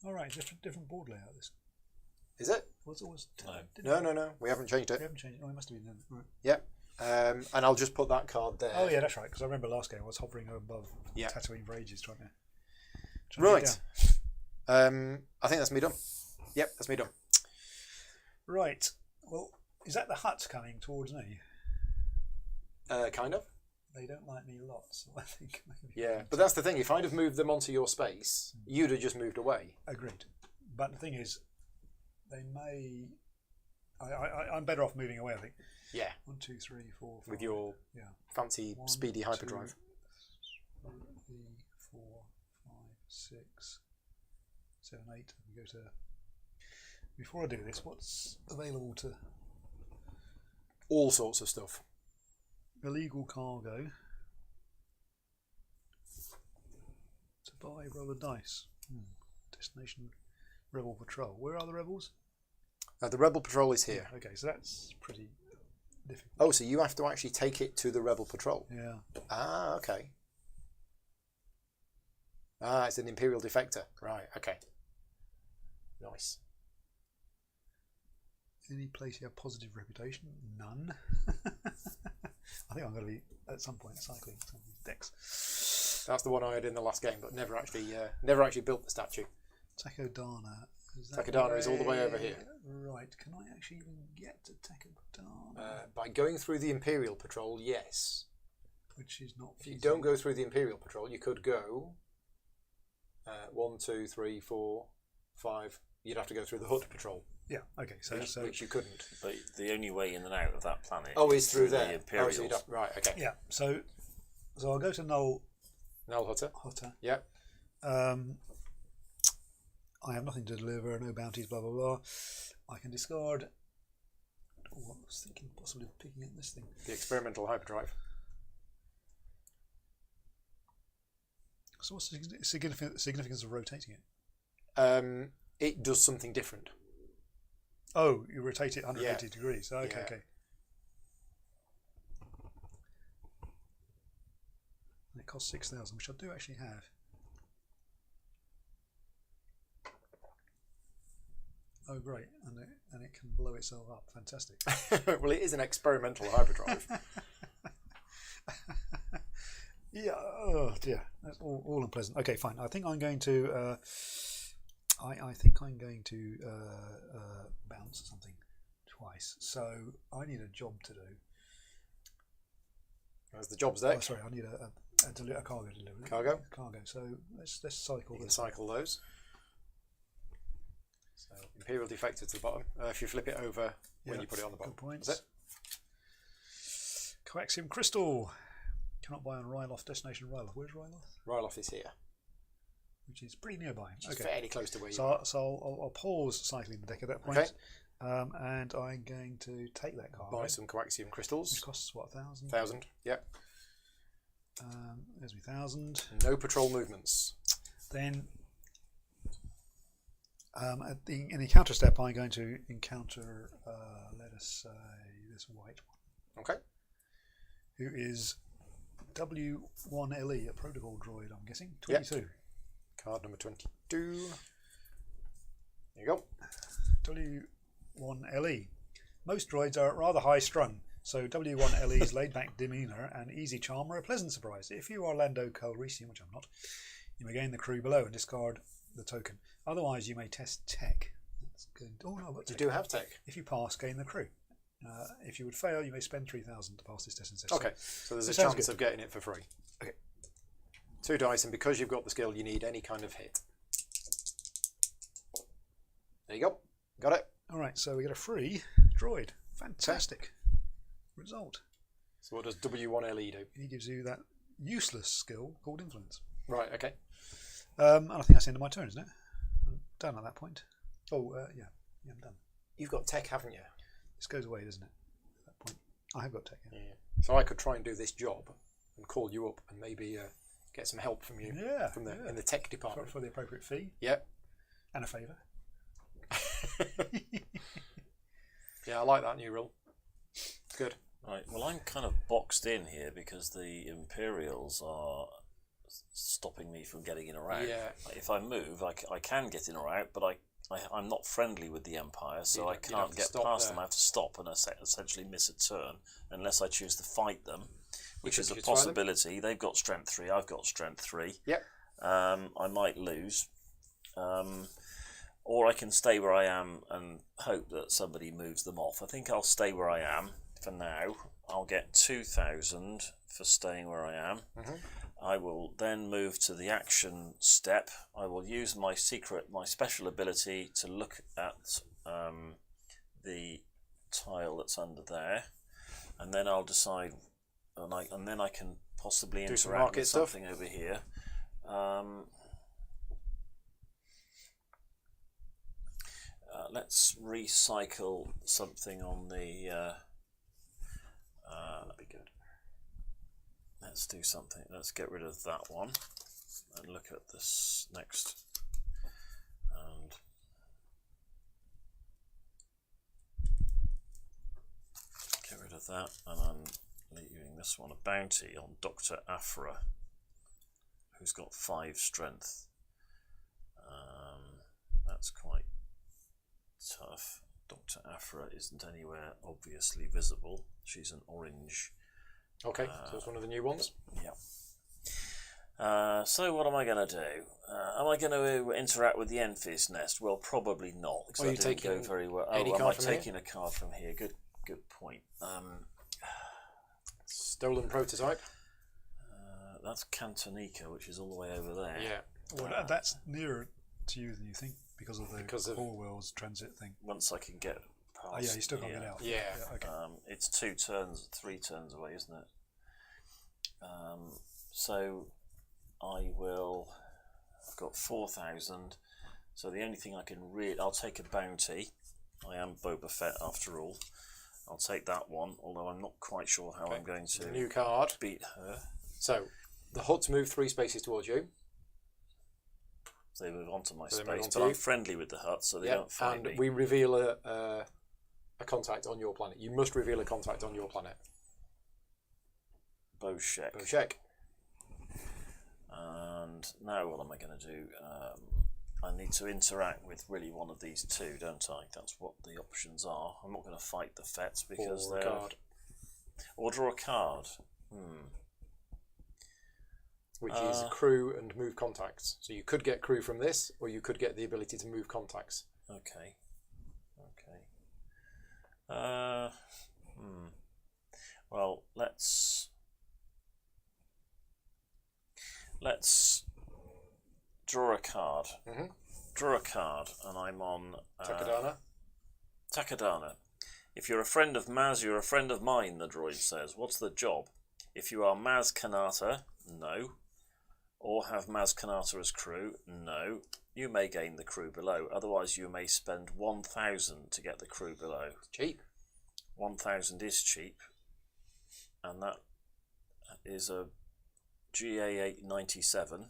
All right, different board layout. This Is it? was always No. We haven't changed We it. haven't changed it. Oh, it must have been then. Right. Yep. And I'll just put that card there. Oh yeah, that's right. Because I remember last game I was hovering above Yeah. Tatooine for ages trying to get Right. down. I think that's me done. Yep, that's me done. Right. Well, is that the hut coming towards me? Kind of. They don't like me lots, so I think maybe. Yeah, but that's the thing. If I'd have moved them onto your space, you'd have just moved away. Agreed. But the thing is, they may. I'm better off moving away. I think. Yeah. 1, 2, 3, 4, 5. With your fancy 1, speedy 2, hyperdrive. 3, 4, 5, 6, 7, 8. We go to. Before I do this, what's available to All sorts of stuff. illegal cargo? To buy, roll a dice. Destination Rebel Patrol. Where are the rebels? The Rebel Patrol is here. Okay, so that's pretty difficult. Oh, so you have to actually take it to the Rebel Patrol. Yeah. Ah, okay. Ah, it's an Imperial defector. Right, okay. Nice. Any place you have positive reputation? None. I think I'm going to be at some point cycling some of these decks. That's the one I had in the last game, but never actually built the statue. Takodana. Takodana is all the way over here. Right. Can I actually even get to Takodana? By going through the Imperial Patrol, yes. Which is not. If you don't go through the Imperial Patrol, you could go 1, 2, 3, 4, 5. You'd have to go through the Hutt Patrol. Yeah. Okay. So Which you couldn't. But the only way in and out of that planet Is through there. the Imperials. So you'd have, right. Okay. yeah. So I'll go to Null Null Hutter. Hutter. Yep. I have nothing to deliver, no bounties, blah blah blah. I can discard. Oh, I was thinking possibly of picking up this thing. The experimental hyperdrive. So what's the significance of rotating it? It does something different. Oh, you rotate it 180 degrees. Okay, Yeah. okay. And it costs 6,000, which I do actually have. Oh, great! And it can blow itself up. Fantastic. Well, it is an experimental hyperdrive. Yeah. Oh dear. That's all unpleasant. Okay, fine. I think I'm going to. I think I'm going to bounce something twice. So I need a job to do. As the jobs Oh, deck. sorry, I need a cargo delivery. Cargo. Cargo. So let's cycle You can this. cycle those. So Imperial Defector to the bottom. If you flip it over when Yeah, you put it on the bottom. Good points. That's it. Coaxium Crystal. Cannot buy on Ryloth. Destination Ryloth. Where's Ryloth? Ryloth is here. Which is pretty nearby. Which is Okay. fairly close to where you So, are. I'll pause cycling the deck at that point. Okay. And I'm going to take that card. Buy some Coaxium Crystals. Which costs what, 1,000? 1,000. Yep. There's me 1,000. No patrol movements. Then in the counter step, I'm going to encounter, let us say, this white one, Okay. who is W1LE, a protocol droid, I'm guessing. 22. Card number 22. There you go. W1LE. Most droids are rather high strung, so W1LE's laid back demeanour and easy charm are a pleasant surprise. If you are Lando Calrissian, which I'm not, you may gain the crew below and discard the token. Otherwise, you may test tech. That's good. Oh no, I've got You tech. do have tech. If you pass, gain the crew. If you would fail, you may spend 3,000 to pass this test and test. Okay. So there's a Sounds chance good. of getting it for free. Okay. 2 dice, and because you've got the skill, you need any kind of hit. There you go. Got it. All right, so we get a free droid. Fantastic result. So what does W1LE do? He gives you that useless skill called influence. Right, okay. And I think that's the end of my turn, isn't it? I'm done at that point. Oh, yeah, I'm done. You've got tech, haven't you? This goes away, doesn't it? At that point, I have got tech. Yeah, So I could try and do this job and call you up and maybe get some help from you from the in the tech department. for the appropriate fee Yep. and a favour. Yeah, I like that new rule. Good. Right. Well, I'm kind of boxed in here because the Imperials are stopping me from getting in or out. Yeah. If I move, I can get in or out, but I'm not friendly with the Empire, so I You'd have can't to get stop past there. them. I have to stop and essentially miss a turn unless I choose to fight them, which could is a choose to fight them. possibility. They've got strength 3, I've got strength 3. Yep. I might lose. Or I can stay where I am and hope that somebody moves them off. I think I'll stay where I am for now. I'll get 2,000 for staying where I am. I will then move to the action step. I will use my special ability to look at the tile that's under there, and then I'll decide, and then I can possibly Do some interact market with stuff. something over here. Let's recycle something on the. That'd be good. Let's do something. Let's get rid of that one and look at this next. And get rid of that, and I'm leaving this one, a bounty on Dr. Afra, who's got 5 strength. That's quite tough. Dr. Afra isn't anywhere obviously visible. She's an orange. Okay, so it's one of the new ones. Yeah. So what am I going to do? Am I going to interact with the Enfys nest? Well, probably not. Because Are you that didn't go taking very well. any Oh, am I card from here? taking a card from here? Good point. Stolen prototype. That's Cantonica, which is all the way over there. Yeah. Well, that's nearer to you than you think because of the Because of- Core Worlds transit thing. Once I can get past. Oh yeah, you still can't here. get out. Yeah. Okay. It's 3 turns away, isn't it? So I will. I've got 4,000. So the only thing I can I'll take a bounty. I am Boba Fett after all. I'll take that one, although I'm not quite sure how I'm going to The new card. beat her. So the Huts move 3 spaces towards you. So they move onto my So they move space, onto but you. I'm friendly with the Hutt, so they Yeah, don't fight and me. we reveal a contact on your planet. You must reveal a contact on your planet. Boshek. Boshek. And now what am I going to do? I need to interact with really one of these 2, don't I? That's what the options are. I'm not going to fight the Fets because Or a they're... card. Or draw a card. Which is crew and move contacts. So you could get crew from this, or you could get the ability to move contacts. Okay. Well, let's let's draw a card. Mhm. Draw a card, and I'm on Takadana. Takadana. If you're a friend of Maz, you're a friend of mine, the droid says. What's the job? If you are Maz Kanata, no. Or have Maz Kanata as crew, no. You may gain the crew below. Otherwise, you may spend 1,000 to get the crew below. Cheap. 1,000 is cheap. And that is a GA897.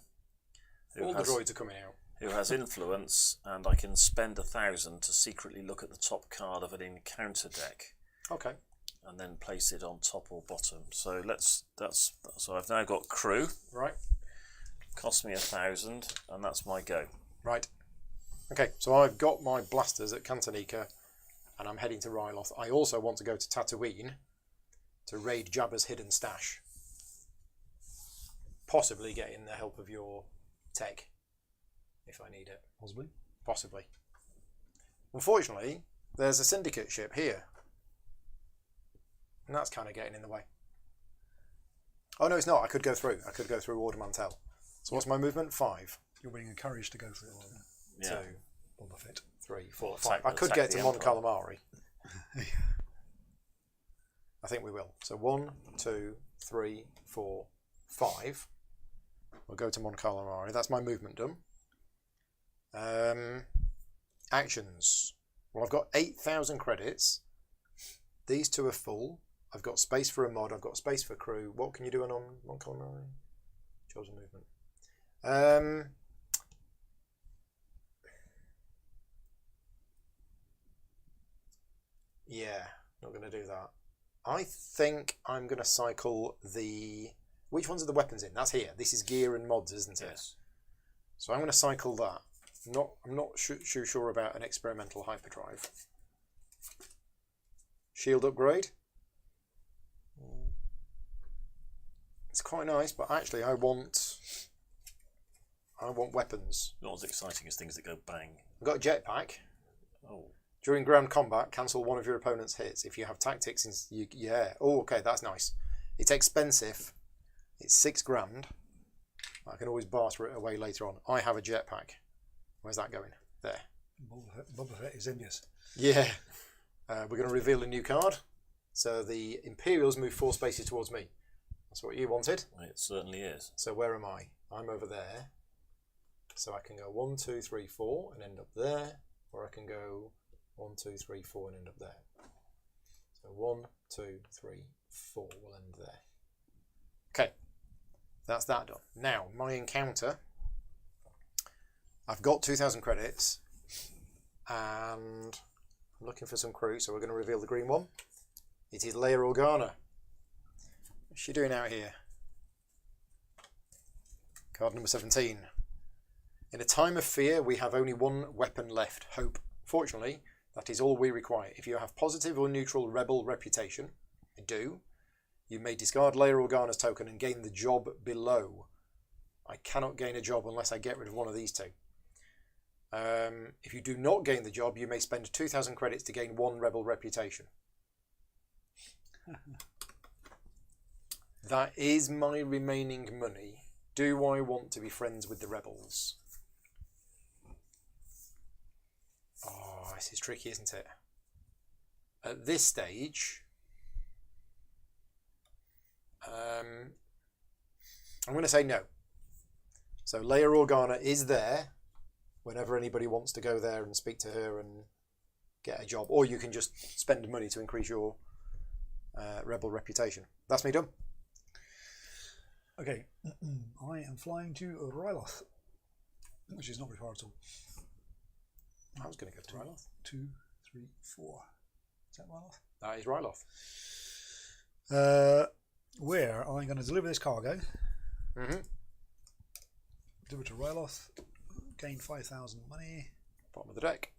All the droids are coming out. Who has influence, and I can spend 1,000 to secretly look at the top card of an encounter deck, Okay. and then place it on top or bottom. So so I've now got crew. Right. Cost me 1,000, and that's my go. Right. Okay, so I've got my blasters at Cantonica, and I'm heading to Ryloth. I also want to go to Tatooine to raid Jabba's hidden stash. Possibly getting the help of your tech, if I need it. Possibly. Possibly. Unfortunately, there's a syndicate ship here. And that's kind of getting in the way. Oh, no, it's not. I could go through. I could go through Order Mantell. So what's my movement? 5. You're being encouraged to go for it. Yeah. 2, Boba Fett. 3, 4, Attack- 5. I could attack get the to Mon Empire. Calamari. I think we will. So 1, 2, 3, 4, 5. We'll go to Mon Calamari. That's my movement done. Actions. Well, I've got 8,000 credits. These two are full. I've got space for a mod. I've got space for crew. What can you do on Mon Calamari? Chosen movement. Yeah, not going to do that. I think I'm going to cycle the... Which ones are the weapons in? That's here. This is gear and mods, isn't it? Yes. So I'm going to cycle that. I'm not sure about an experimental hyperdrive. Shield upgrade. It's quite nice, but actually I want weapons. Not as exciting as things that go bang. I've got a jetpack. Oh. During ground combat, cancel one of your opponent's hits. If you have tactics, yeah. Oh, okay, that's nice. It's expensive. It's $6,000. I can always barter it away later on. I have a jetpack. Where's that going? There. Boba Fett is envious. Yeah. We're going to reveal a new card. So the Imperials move 4 spaces towards me. That's what you wanted. It certainly is. So where am I? I'm over there. So I can go 1, 2, 3, 4 and end up there. Or I can go 1, 2, 3, 4 and end up there. So 1, 2, 3, 4 will end there. Okay. That's that done. Now, my encounter. I've got 2,000 credits. And I'm looking for some crew, so we're going to reveal the green one. It is Leia Organa. What's she doing out here? Card number 17. In a time of fear, we have only one weapon left, hope. Fortunately, that is all we require. If you have positive or neutral rebel reputation, I do, you may discard Leia Organa's token and gain the job below. I cannot gain a job unless I get rid of one of these two. If you do not gain the job, you may spend 2,000 credits to gain 1 rebel reputation. That is my remaining money. Do I want to be friends with the rebels? Oh, this is tricky, isn't it? At this stage, I'm going to say no. So Leia Organa is there whenever anybody wants to go there and speak to her and get a job. Or you can just spend money to increase your rebel reputation. That's me done. Okay, I am flying to Ryloth, which is not very far at all. I was going to go to Ryloth. 2, 3, 4. Is that Ryloth? That is Ryloth. Where I'm going to deliver this cargo. Mm-hmm. Deliver to Ryloth. Gain 5,000 money. Bottom of the deck.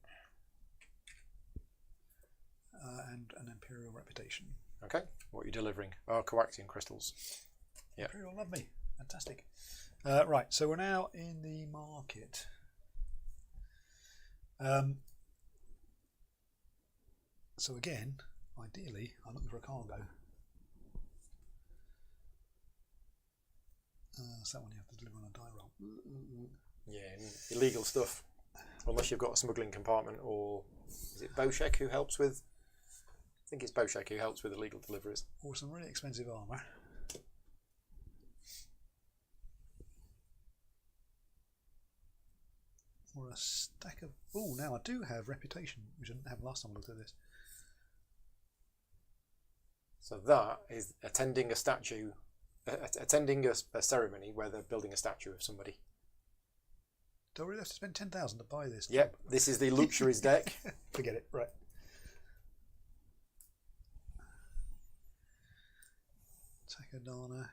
And an Imperial reputation. Okay. What are you delivering? Oh, coaxium crystals. Yeah. Imperial love me. Fantastic. Right, so we're now in the market. So again, ideally, I'm looking for a cargo. What's that one you have to deliver on a die roll? Yeah, illegal stuff. Unless you've got a smuggling compartment, or is it Boshek who helps with? I think it's Boshek who helps with illegal deliveries. Or some really expensive armour. Or a stack of... Oh, now I do have reputation, which I didn't have last time I looked at this. So that is attending a statue, attending a ceremony where they're building a statue of somebody. Do I really have to spend 10,000 to buy this? Yep, this is the luxuries deck. Forget it, right. Takodana.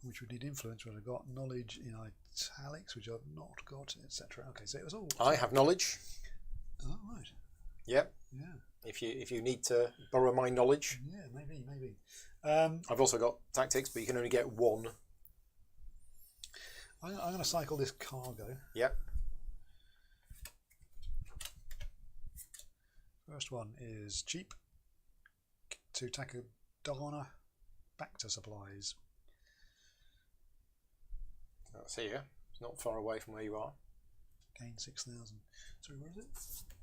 Which would need influence, which I've got. Knowledge in italics, which I've not got, etc. Okay, so it was all... I have knowledge. Oh, right. Yep. Yeah. If you need to borrow my knowledge. Yeah, maybe. I've also got tactics, but you can only get one. I'm going to cycle this cargo. Yep. First one is cheap. To Takodana. Back to supplies. That's here. It's not far away from where you are. Gain 6,000. Sorry, where is it?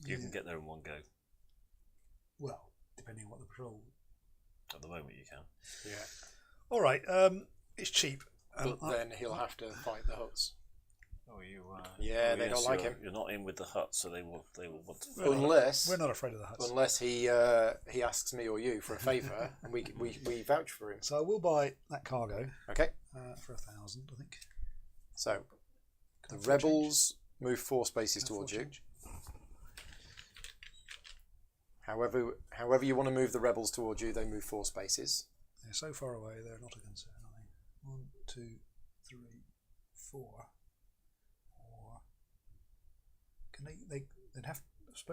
You can get there in one go. Well, depending on what the patrol... At the moment you can. Yeah. All right, it's cheap. But then he'll have to fight the huts. Oh, you. Yeah, they don't like him. You're not in with the hut, so they will want to. We're not afraid of the huts. Unless he asks me or you for a favour, and we vouch for him. So I will buy that cargo. Okay. For 1,000, I think. So the rebels move 4 spaces towards you. However you want to move the rebels towards you, they move 4 spaces. They're so far away, they're not a concern, are they? 1, 2, 3, 4. Or can they'd have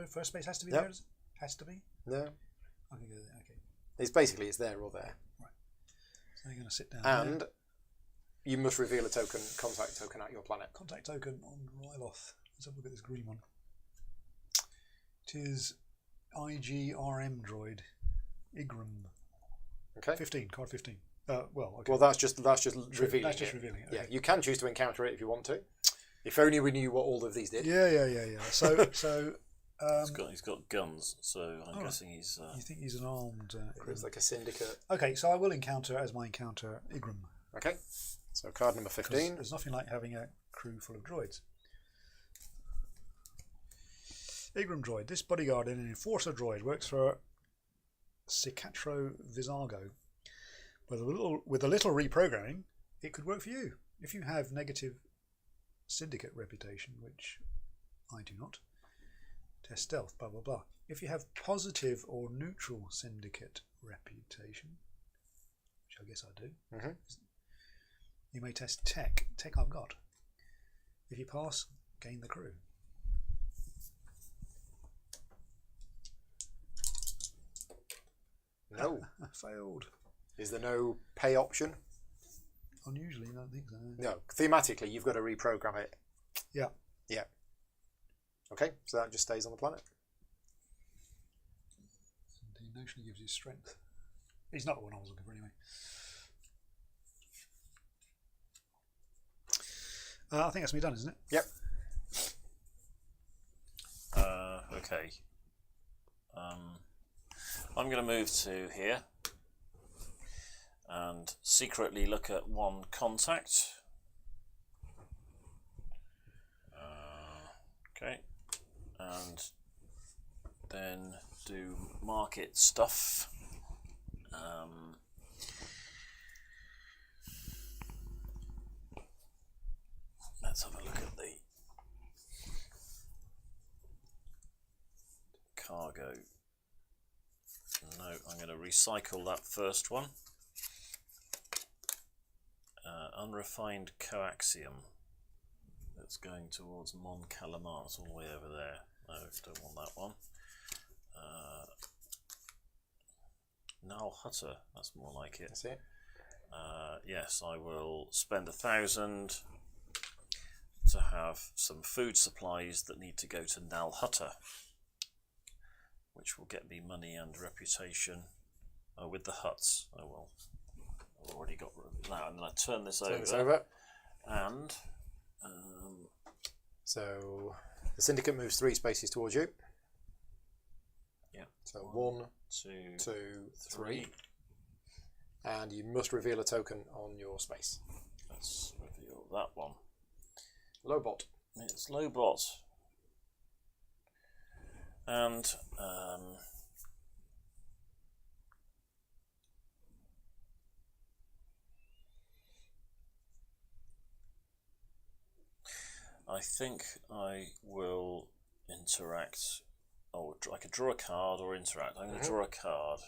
first space has to be Yep. there? Has to be? No. I can go there, okay. It's there or there. Right. So they're going to sit down And there. you must reveal a contact token at your planet. Contact token on Ryloth. Let's have a look at this green one. It is IGRM droid. Igram. Okay. 15, card 15. Well, okay. Well, that's just revealing. That's just it. revealing it. Yeah, Okay. you can choose to encounter it if you want to. If only we knew what all of these did. Yeah. So He's got guns, so I'm guessing he's. you think he's an armed crew? It's like a syndicate. Okay, so I will encounter as my encounter Igram. Okay. So card number 15. There's nothing like having a crew full of droids. Igram droid. This bodyguard and an enforcer droid works for Cicatro Visago. With a little reprogramming, it could work for you. If you have negative syndicate reputation, which I do not, test stealth, blah blah blah. If you have positive or neutral syndicate reputation, which I guess I do, you may test tech. Tech I've got. If you pass, gain the crew. No. I failed. Is there no pay option? Unusually, I don't think so. No. Thematically, you've got to reprogram it. Yeah. Yeah. Okay, so that just stays on the planet. And he notionally gives you strength. He's not the one I was looking for anyway. I think that's me done, isn't it? Yep. Okay. I'm going to move to here and secretly look at one contact. Okay. And then do market stuff. Let's have a look at the cargo. No, I'm going to recycle that first one. Unrefined coaxium. That's going towards Mon Calamar. It's all the way over there. No, don't want that one. Nal Hutter. That's more like it. That's it. Yes, I will spend 1,000 to have some food supplies that need to go to Nal Hutter, which will get me money and reputation. Oh, with the huts. Oh well, I've already got that. And then I turn this Turn over. this over. And so the syndicate moves 3 spaces towards you. yeah. So 1, 2, 2, 3. And you must reveal a token on your space. Let's reveal that one. Lobot. It's Lobot. And I think I will interact. Oh, I could draw a card or interact. I'm going to draw a card.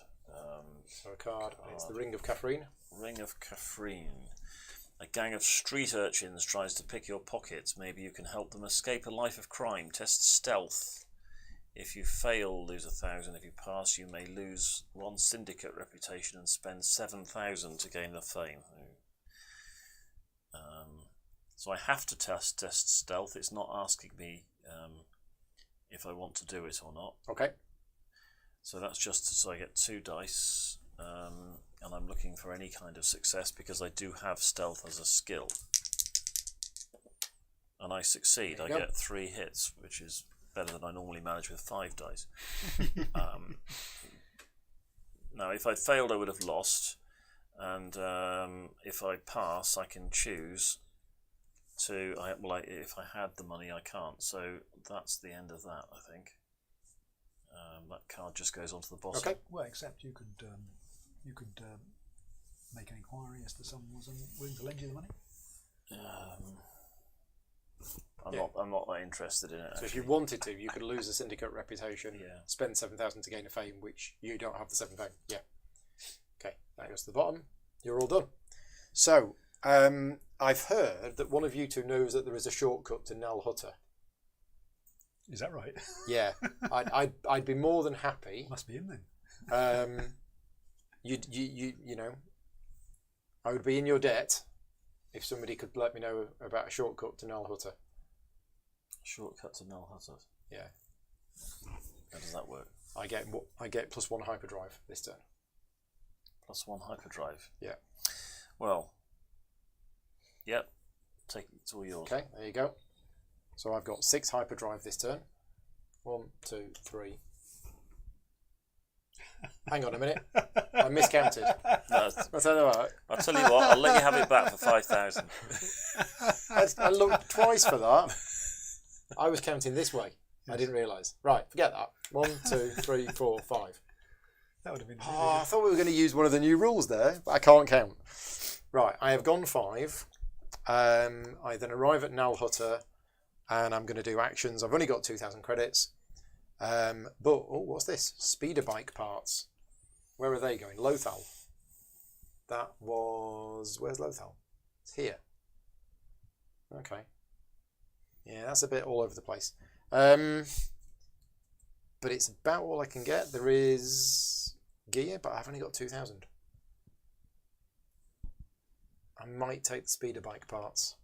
So a card. It's the Ring of Catherine. Ring of Catherine. A gang of street urchins tries to pick your pockets. Maybe you can help them escape a life of crime. Test stealth. If you fail, lose 1,000. If you pass, you may lose 1 syndicate reputation and spend 7,000 to gain the fame. So I have to test stealth. It's not asking me if I want to do it or not. Okay. So that's just so I get 2 dice, and I'm looking for any kind of success because I do have stealth as a skill. And I succeed. I get 3 hits, which is better than I normally manage with 5 dice. Now, if I'd failed, I would have lost, and if I pass, I can choose to. If I had the money, I can't. So that's the end of that, I think. That card just goes onto the bottom. Okay. Well, except you could make an inquiry as to someone was willing to lend you the money. I'm not that interested in it. So if you wanted to, you could lose a syndicate reputation, Yeah. spend 7,000 to gain a fame, which you don't have the 7,000. Yeah. Okay, that goes to the bottom. You're all done. So, I've heard that one of you two knows that there is a shortcut to Nal Hutter. Is that right? Yeah, I'd be more than happy. Must be him then. You know, I would be in your debt if somebody could let me know about a shortcut to Nal Hutter. Shortcut to Nal Hutter. Yeah. How does that work? I get +1 hyperdrive this turn. +1 hyperdrive. Yeah. Well. Yep. It's all yours. Okay, there you go. So I've got 6 hyperdrive this turn. 1, 2, 3. Hang on a minute. I miscounted. No, I'll tell you what. I'll tell you what. I'll let you have it back for 5,000. I looked twice for that. I was counting this way. Yes. I didn't realise. Right, forget that. 1, 2, 3, 4, 5. That would have been. Oh, I thought we were going to use one of the new rules there, but I can't count. Right, I have gone 5. I then arrive at Nal Hutter, and I'm going to do actions. I've only got 2,000 credits. But what's this? Speeder bike parts. Where are they going? Lothal. That was... Where's Lothal? It's here. Okay. Yeah, that's a bit all over the place. But it's about all I can get. There is gear, but I've only got 2,000. I might take the speeder bike parts.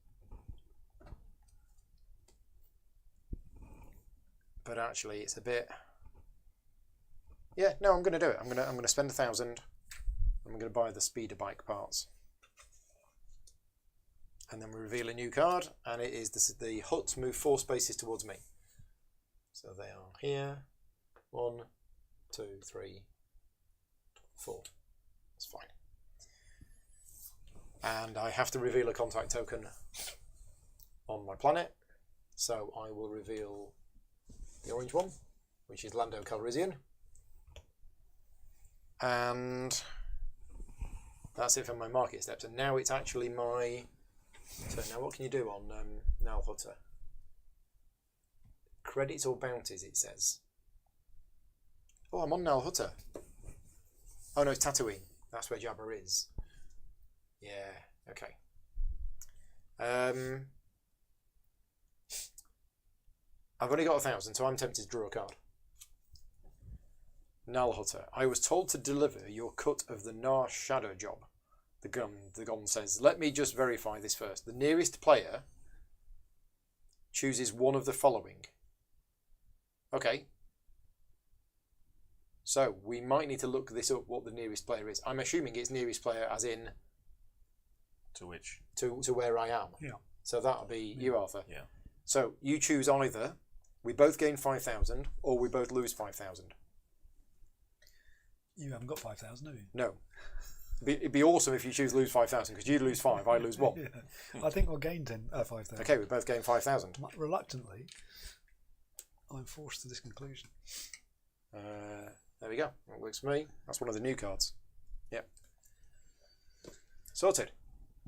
But actually, it's a bit. Yeah, no, I'm going to do it. I'm going to spend 1,000. I'm going to buy the speeder bike parts, and then we reveal a new card, and it is the huts move 4 spaces towards me. So they are here. 1, 2, 3, 4. That's fine. And I have to reveal a contact token on my planet, so I will reveal the orange one, which is Lando Calrissian. And that's it for my market steps. And now it's actually my turn. Now what can you do on Nal Hutter? Credits or bounties, it says. Oh, I'm on Nal Hutter. Oh no, it's Tatooine. That's where Jabba is. Yeah, okay. I've only got 1,000, so I'm tempted to draw a card. Nal Hutter. I was told to deliver your cut of the Nar Shadow job. The gun says, let me just verify this first. The nearest player chooses one of the following. Okay. So we might need to look this up, what the nearest player is. I'm assuming it's nearest player as in To which? to where I am. Yeah. So that'll be you, Arthur. Yeah. So you choose either we both gain 5,000 or we both lose 5,000. You haven't got 5,000, have you? No. It'd be awesome if you choose lose 5,000 because you lose 5, I lose 1. Yeah. I think we'll gain 5,000. Okay, we both gain 5,000. Reluctantly, I'm forced to this conclusion. There we go. That works for me. That's one of the new cards. Yep. Sorted.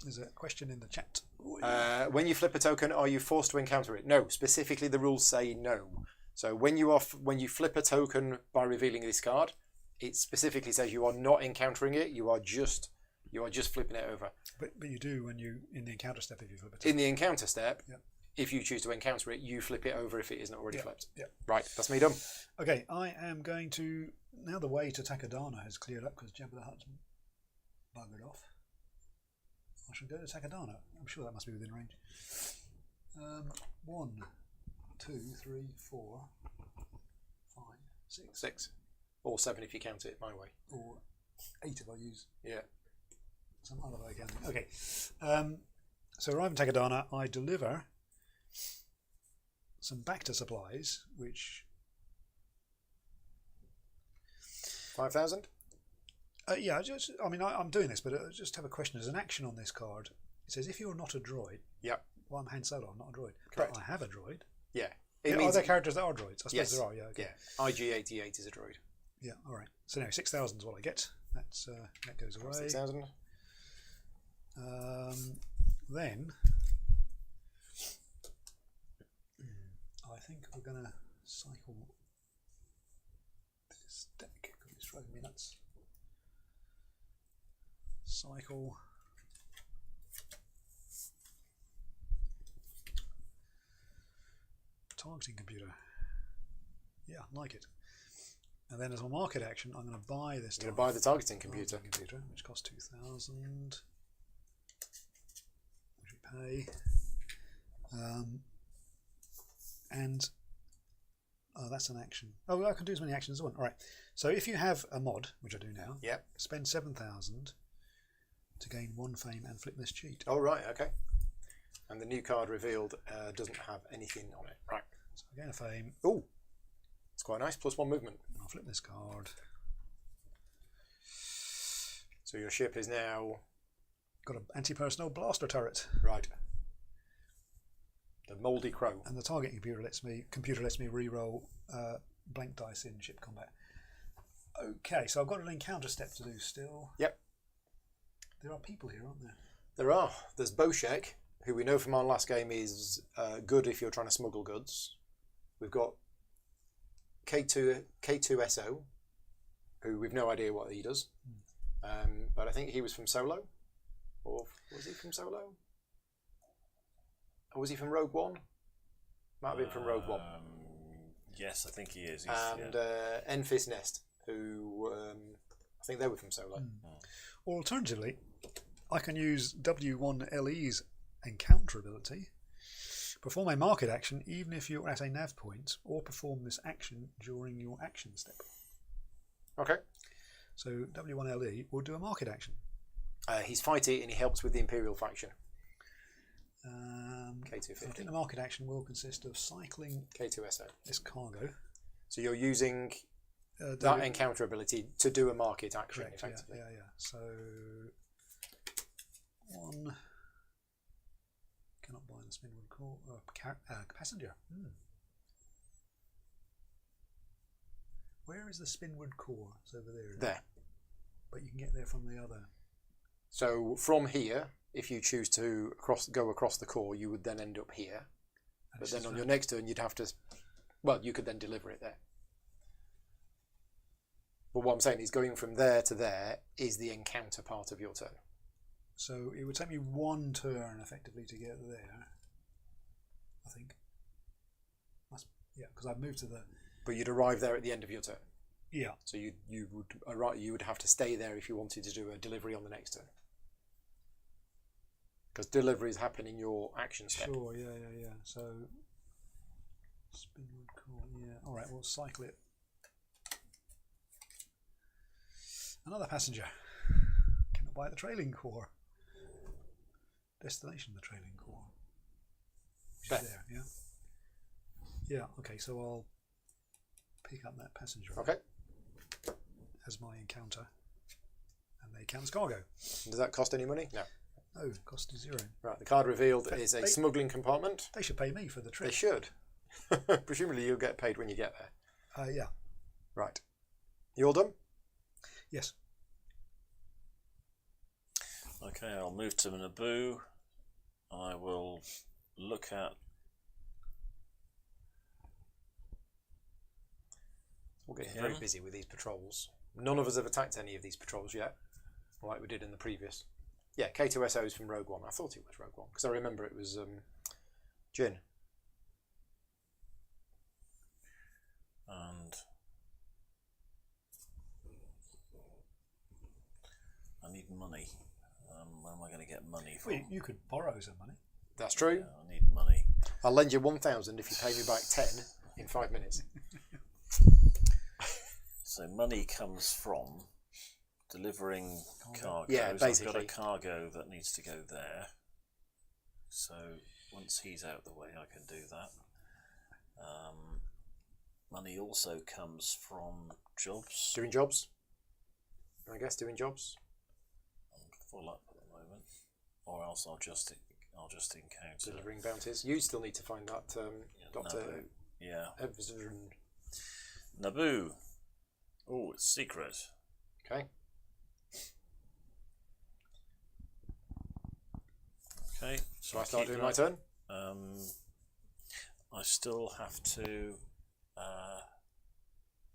There's a question in the chat. When you flip a token, are you forced to encounter it? No. Specifically, the rules say no. So when you flip a token by revealing this card, it specifically says you are not encountering it. You are just flipping it over. But you do when you in the encounter step if you flip it. In the encounter step, Yep. if you choose to encounter it, you flip it over if it isn't already Yep. flipped. Yep. Right, that's me done. Okay, I am going to now the way to Takadana has cleared up because Jabba the Hutt's buggered off. I shall go to Takadana. I'm sure that must be within range. 1, 2, 3, 4, 5, 6, 6. Or 7 if you count it my way. or 8 if I use Yeah. some other way of counting. Okay, so arrive in Takadana, I deliver some Bacta supplies, which 5,000? yeah, I'm doing this, but I just have a question. There's an action on this card. It says if you're not a droid. Yep. Well, I'm Han Solo. I'm not a droid. Correct. But I have a droid. Yeah. Are there characters that are droids? I suppose Yes. there are. Yeah. Okay. Yeah. IG-88 is a droid. Yeah. All right. So anyway, 6,000 is what I get. That's that goes away. 6,000. Then I think we're gonna cycle this deck because it's driving me nuts. Cycle. Targeting computer. Yeah, like it. And then as a market action, I'm going to buy this. You're going to buy the targeting computer. Which costs 2,000. Which we pay. And that's an action. Oh, I can do as many actions as I want. All right. So if you have a mod, which I do now, Yep. spend 7,000 to gain 1 fame and flip this cheat. Oh, right. Okay. And the new card revealed doesn't have anything on it. Right. So I gain a fame. Oh, it's quite nice. +1 movement. And I'll flip this card. So your ship is now Got an anti-personnel blaster turret. right. The Mouldy Crow. And the target computer lets me re-roll blank dice in ship combat. Okay, so I've got an encounter step to do still. Yep. There are people here, aren't there? There are. There's Boshek, who we know from our last game is good if you're trying to smuggle goods. We've got K2SO, who we've no idea what he does. But I think he was from Solo. Or was he from Solo? Or was he from Rogue One? Might have been from Rogue One. Yes, I think he is. And Enfys Nest, who I think they were from Solo. Or alternatively, I can use W1LE's encounter ability. Perform a market action even if you're at a nav point, or perform this action during your action step. Okay. So W1LE will do a market action. He's fighty and he helps with the Imperial faction. I think K250. the market action will consist of cycling K2SO. this cargo. So you're using that do- encounter ability to do a market action, Correct, effectively. yeah. So 1 cannot buy the Spinwood core passenger. Where is the Spinwood core? It's over there. There. But you can get there from the other. So from here, if you choose to go across the core, you would then end up here. And But it's then just on your that- next turn, you'd have to. Well, you could then deliver it there. But what I'm saying is going from there to there is the encounter part of your turn. So it would take me 1 turn effectively to get there. I think. Because I've moved to the. But you'd arrive there at the end of your turn. Yeah. So you would have to stay there if you wanted to do a delivery on the next turn. Because deliveries happen in your action step. Sure. Yeah. So Spinwood core. Yeah. All right. We'll cycle it. Another passenger. Cannot buy the trailing core. Destination the trailing core. Which is there, yeah? Yeah, okay, so I'll pick up that passenger Okay. as my encounter. And they count as cargo. Does that cost any money? No. No, cost is 0. Right, the card revealed They- is a they- smuggling compartment. They should pay me for the They trip. should. Presumably you'll get paid when you get there. Yeah. Right. You all done? Yes. Okay, I'll move to Naboo. I will look at. We're getting Yeah. very busy with these patrols. None of us have attacked any of these patrols yet, like we did in the previous. Yeah, K2SO is from Rogue One. I thought it was Rogue One because I remember it was Jin. And I need money. Where am I going to get money from? Well, you could borrow some money. That's true. Yeah, I need money. I'll lend you 1,000 if you pay me back 10 in 5 minutes. So money comes from delivering cargoes. Yeah, I've got basically. a cargo that needs to go there. So once he's out the way, I can do that. Money also comes from jobs. Doing jobs. I guess doing jobs. I'm full up at the moment, or else I'll just encounter. Delivering bounties. You still need to find that Dr. Naboo. Yeah, Evzrun. Naboo. Oh, it's secret. Okay. Okay, So I start keep doing my that. turn. I still have to.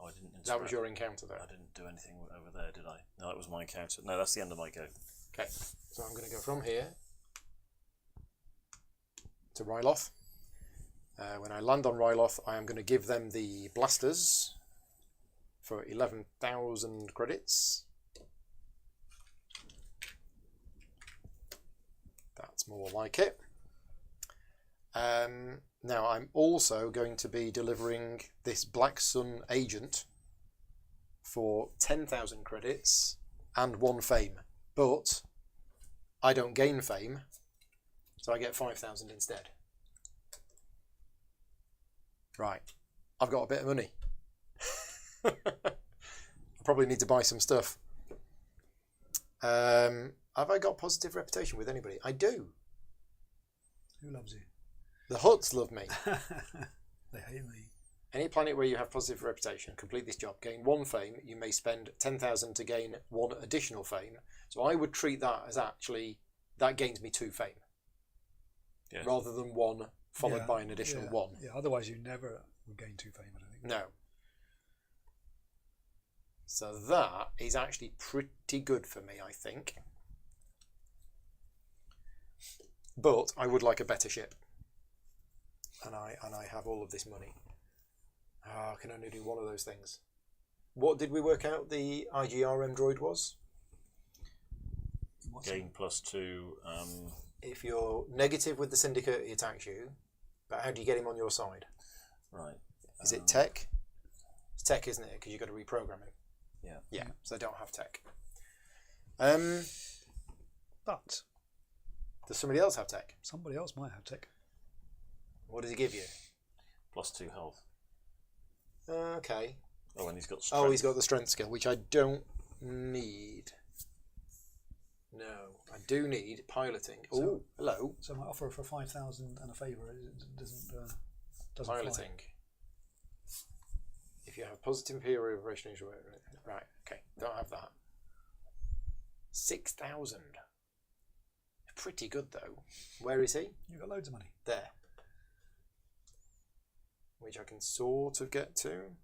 I didn't. That was interact. your encounter I there. didn't do anything over there, did I? No, that was my encounter. No, that's the end of my go. Okay. So I'm going to go from here to Ryloth. When I land on Ryloth, I am going to give them the blasters for 11,000 credits. That's more like it. Now I'm also going to be delivering this Black Sun agent for 10,000 credits and 1 fame, but I don't gain fame, so I get 5,000 instead. Right, I've got a bit of money. I probably need to buy some stuff. Have I got positive reputation with anybody? I do. Who loves you? The Huts love me. They hate me. Any planet where you have positive reputation, complete this job, gain 1 fame, you may spend 10,000 to gain 1 additional fame. So I would treat that as actually, that gains me 2 fame. Yeah. Rather than 1 followed Yeah, by an additional yeah, 1. Yeah, otherwise you never would gain 2 fame, I don't think. No. So that is actually pretty good for me, I think. But I would like a better ship. And I have all of this money. I can only do one of those things. What did we work out the IGRM droid was? What's Gain +2. If you're negative with the Syndicate, he attacks you. But how do you get him on your side? Right. Is it tech? It's tech, isn't it? Because you've got to reprogram him. Yeah. Yeah, so they don't have tech. But Does somebody else have tech? somebody else might have tech. What does he give you? +2 health. Okay. Oh, and he's got. Oh, he's strength. got the strength skill, which I don't need. No, I do need piloting. So- Oh, hello. So my offer for 5,000 and a favour doesn't Piloting. fly. If you have positive imperial operation, right? Okay, don't have that. 6,000. Pretty good though. Where is he? You've got loads of money. There. Which I can sort of get to.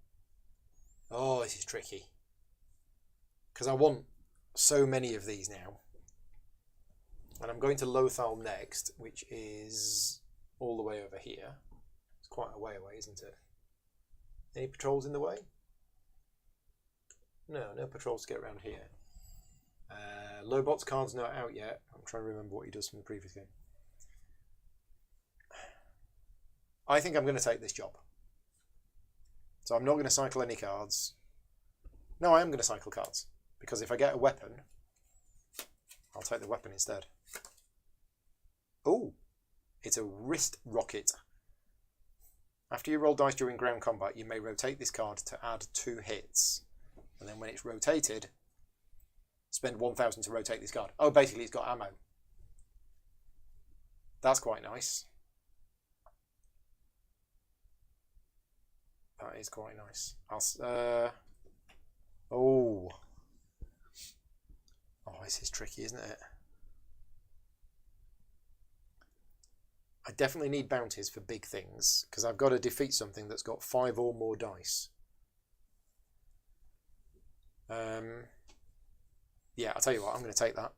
Oh, this is tricky. Because I want so many of these now. And I'm going to Lothal next, which is all the way over here. It's quite a way away, isn't it? Any patrols in the way? No, no patrols to get around here. Lobot's card's not out yet. I'm trying to remember what he does from the previous game. I think I'm going to take this job. So I'm not going to cycle any cards. No, I am going to cycle cards. because if I get a weapon, I'll take the weapon instead. Oh, it's a wrist rocket. After you roll dice during ground combat, you may rotate this card to add 2 hits. And then when it's rotated, spend 1,000 to rotate this card. Oh, basically it's got ammo. That's quite nice. That is quite nice. Oh, this is tricky, isn't it? I definitely need bounties for big things, because I've got to defeat something that's got 5 or more dice. Yeah, I'll tell you what, I'm going to take that.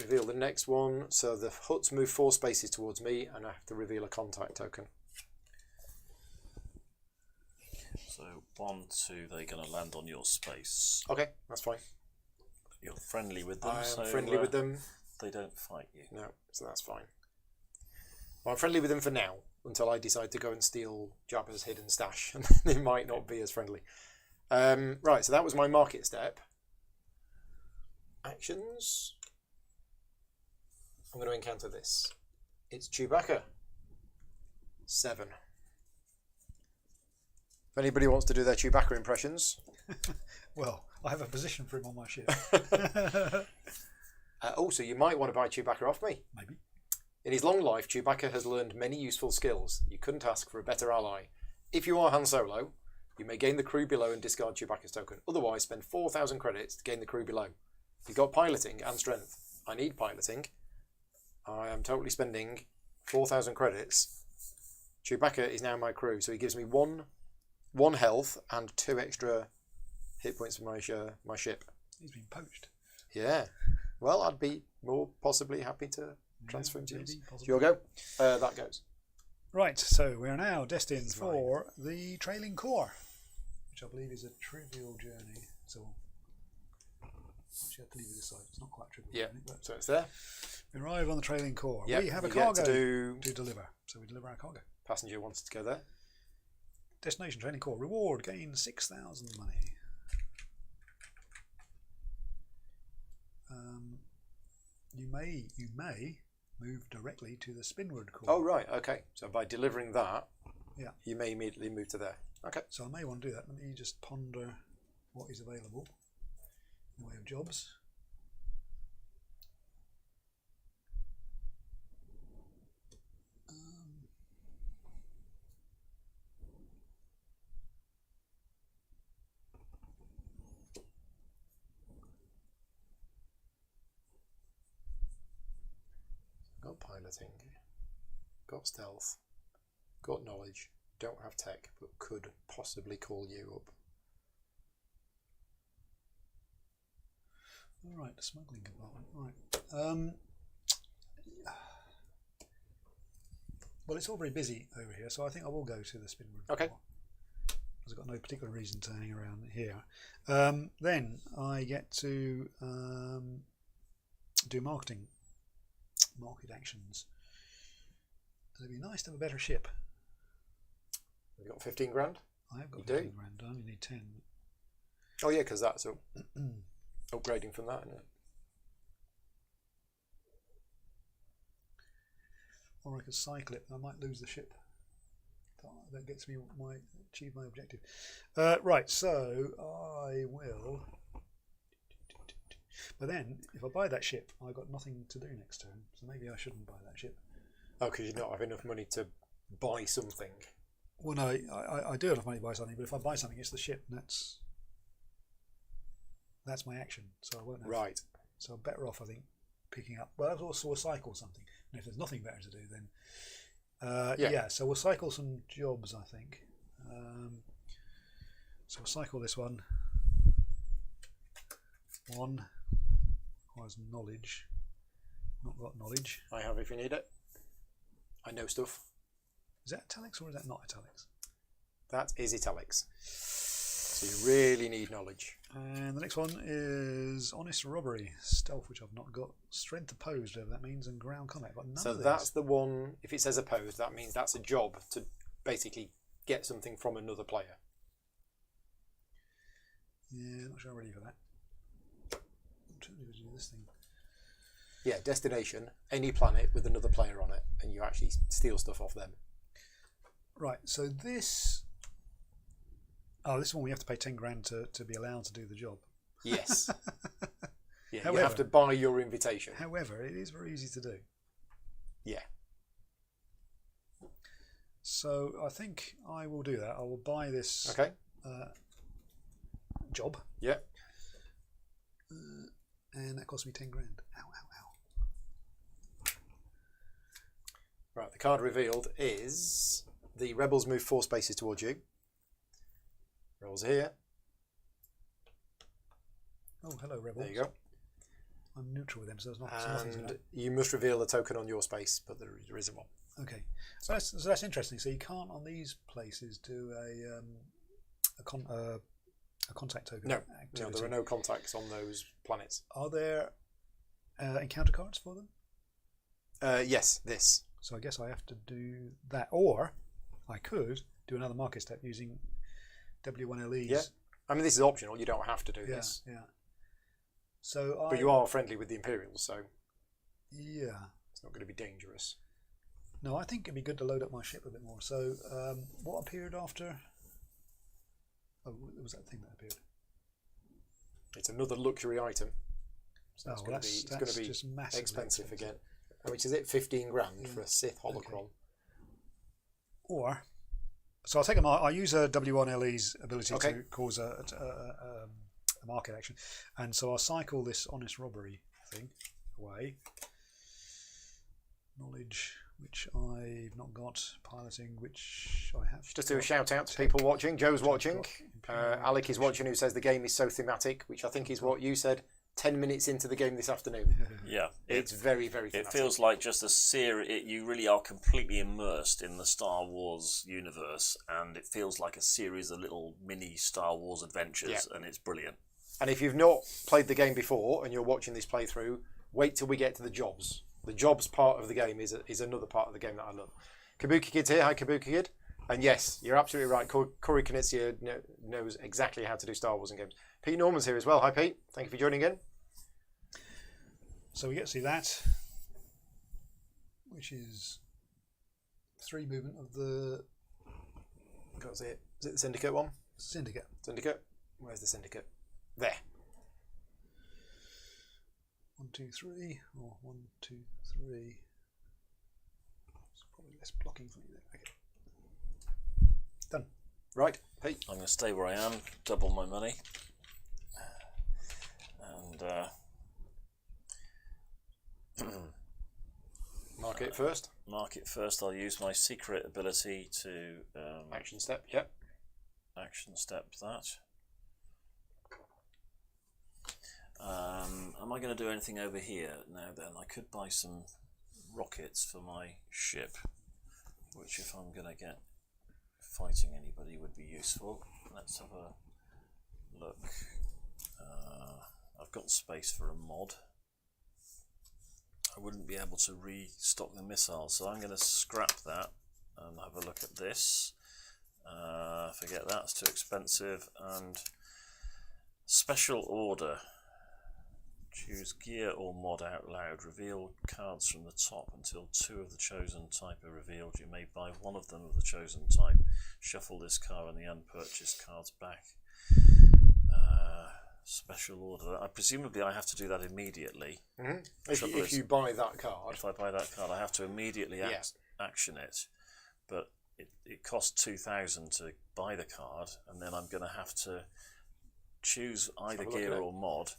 Reveal the next one. So the huts move 4 spaces towards me, and I have to reveal a contact token. So 1, 2, they're going to land on your space. Okay, that's fine. You're friendly with them. I'm friendly with them. They don't fight you. No, so that's fine. Well, I'm friendly with them for now, until I decide to go and steal Jabba's hidden stash, and they might not be as friendly. Right, so that was my market step. Actions. I'm going to encounter this. It's Chewbacca. 7. If anybody wants to do their Chewbacca impressions. Well, I have a position for him on my ship. Also, you might want to buy Chewbacca off me. Maybe. In his long life, Chewbacca has learned many useful skills. You couldn't ask for a better ally. If you are Han Solo, you may gain the crew below and discard Chewbacca's token. Otherwise, spend 4,000 credits to gain the crew below. You've got piloting and strength. I need piloting. I am totally spending 4,000 credits. Chewbacca is now my crew, so he gives me one health and 2 extra hit points for my ship. He's been poached. Yeah. Well, I'd be more possibly happy to transfer him to yours. Possibly. Your go. That goes. Right, so we are now destined for the Trailing Core, which I believe is a trivial journey. So actually, I have to leave it aside. It's not quite trivial. Yeah. Journey, but So it's there. we arrive on the Trailing Core. Yep, We have a you get cargo to to deliver. So we deliver our cargo. Passenger wanted to go there. Destination Training Core. Reward, gain 6,000 money. You may move directly to the Spinward Core. Oh, right. Okay. So by delivering that, Yeah. you may immediately move to there. Okay. So I may want to do that. Let me just ponder what is available in the way of jobs. Got piloting. Got stealth. Got knowledge. Don't have tech, but could possibly call you up. All right, the smuggling compartment. Right. Well, it's all very busy over here, so I think I will go to the Spinward. Okay. Because I've got no particular reason to hang around here. Then I get to do market actions. It'd be nice to have a better ship. Have you got 15 grand? I have got You do? 15 grand. I only need 10. Oh, yeah, because that's upgrading from that, isn't it? Or I could cycle it. I might lose the ship. That gets me achieve my objective. Right, so I will. But then, if I buy that ship, I've got nothing to do next turn. So maybe I shouldn't buy that ship. Oh, because you don't have enough money to buy something. Well, no, I do have enough money to buy something, but if I buy something, it's the ship, and that's my action. So I won't have. Right. So I'm better off, I think, picking up. Well, also we'll cycle something, and if there's nothing better to do, then yeah. So we'll cycle some jobs, I think. So we'll cycle this one. One requires knowledge. Not got knowledge. I have if you need it. I know stuff. Is that italics or is that not italics? That is italics. So you really need knowledge. And the next one is honest robbery, stealth, which I've not got, strength opposed, whatever that means, and ground combat. But none So of that's these. the one. If it says opposed, that means that's a job to basically get something from another player. Yeah, not sure I'm ready for that. do this thing. Yeah, destination, any planet with another player on it, and you actually steal stuff off them. Right, so this... Oh, this one we have to pay 10 grand to be allowed to do the job. Yes. Yeah, However, you have to buy your invitation. However, it is very easy to do. Yeah. So I think I will do that. I will buy this Okay. job. Yeah. And that cost me 10 grand. Ow, ow, ow. Right, the card revealed is the rebels move 4 spaces towards you. Rolls here. Oh, hello, rebels. There you go. I'm neutral with them, so there's not. So nothing's And gonna... you must reveal a token on your space, but there isn't one. Okay, so that's interesting. So you can't on these places do a contact token. No, activity. there are no contacts on those planets. Are there encounter cards for them? Yes, this. So I guess I have to do that, or I could do another market step using W1LEs. Yeah. I mean, this is optional. You don't have to do Yeah, this. yeah. So But you are friendly with the Imperials, so Yeah. it's not going to be dangerous. No, I think it'd be good to load up my ship a bit more. So what appeared after? Oh, it was that thing that appeared. It's another luxury item. So it's going to be just massively expensive again. How much is it? 15 grand for a Sith holocron. Okay. Or, so I'll take I'll use a W1LE's ability Okay. to cause a market action, and so I'll cycle this honest robbery thing away. Knowledge, which I've not got. Piloting, which I have. Just do a shout out to people watching. Joe's watching. Alec is watching, who says the game is so thematic, which I think is what you said 10 minutes into the game this afternoon. Yeah, It's very, very it thematic. feels like just a series. You really are completely immersed in the Star Wars universe, and it feels like a series of little mini Star Wars adventures, and it's brilliant. And if you've not played the game before and you're watching this playthrough, wait till we get to the jobs. The jobs part of the game is another part of the game that I love. Kabuki Kid's here. Hi, Kabuki Kid. And yes, you're absolutely right. Corey Knizia knows exactly how to do Star Wars in games. Pete Norman's here as well. Hi, Pete. Thank you for joining in. So we get to see that, which is 3 movement of the Got to see it. Is it the Syndicate one? Syndicate. Syndicate? Where's the Syndicate? There. 1, 2, 3, or 1, 2, 3. It's probably less blocking for you there. Okay. Done. Right, Pete. I'm going to stay where I am, double my money, and Mark it first. mark it first. I'll use my secret ability to Action step. Yep. action step that. Am I going to do anything over here now then? I could buy some rockets for my ship, which if I'm going to get fighting anybody would be useful. Let's have a look. I've got space for a mod. I wouldn't be able to restock the missiles, so I'm going to scrap that and have a look at this. Forget that, it's too expensive. And special order. Choose gear or mod out loud. Reveal cards from the top until 2 of the chosen type are revealed. You may buy 1 of them of the chosen type. Shuffle this card and the unpurchased cards back. Special order. Presumably I have to do that immediately. Mm-hmm. If you buy that card. If I buy that card, I have to immediately action it. But it costs 2,000 to buy the card, and then I'm going to have to choose either gear or mod,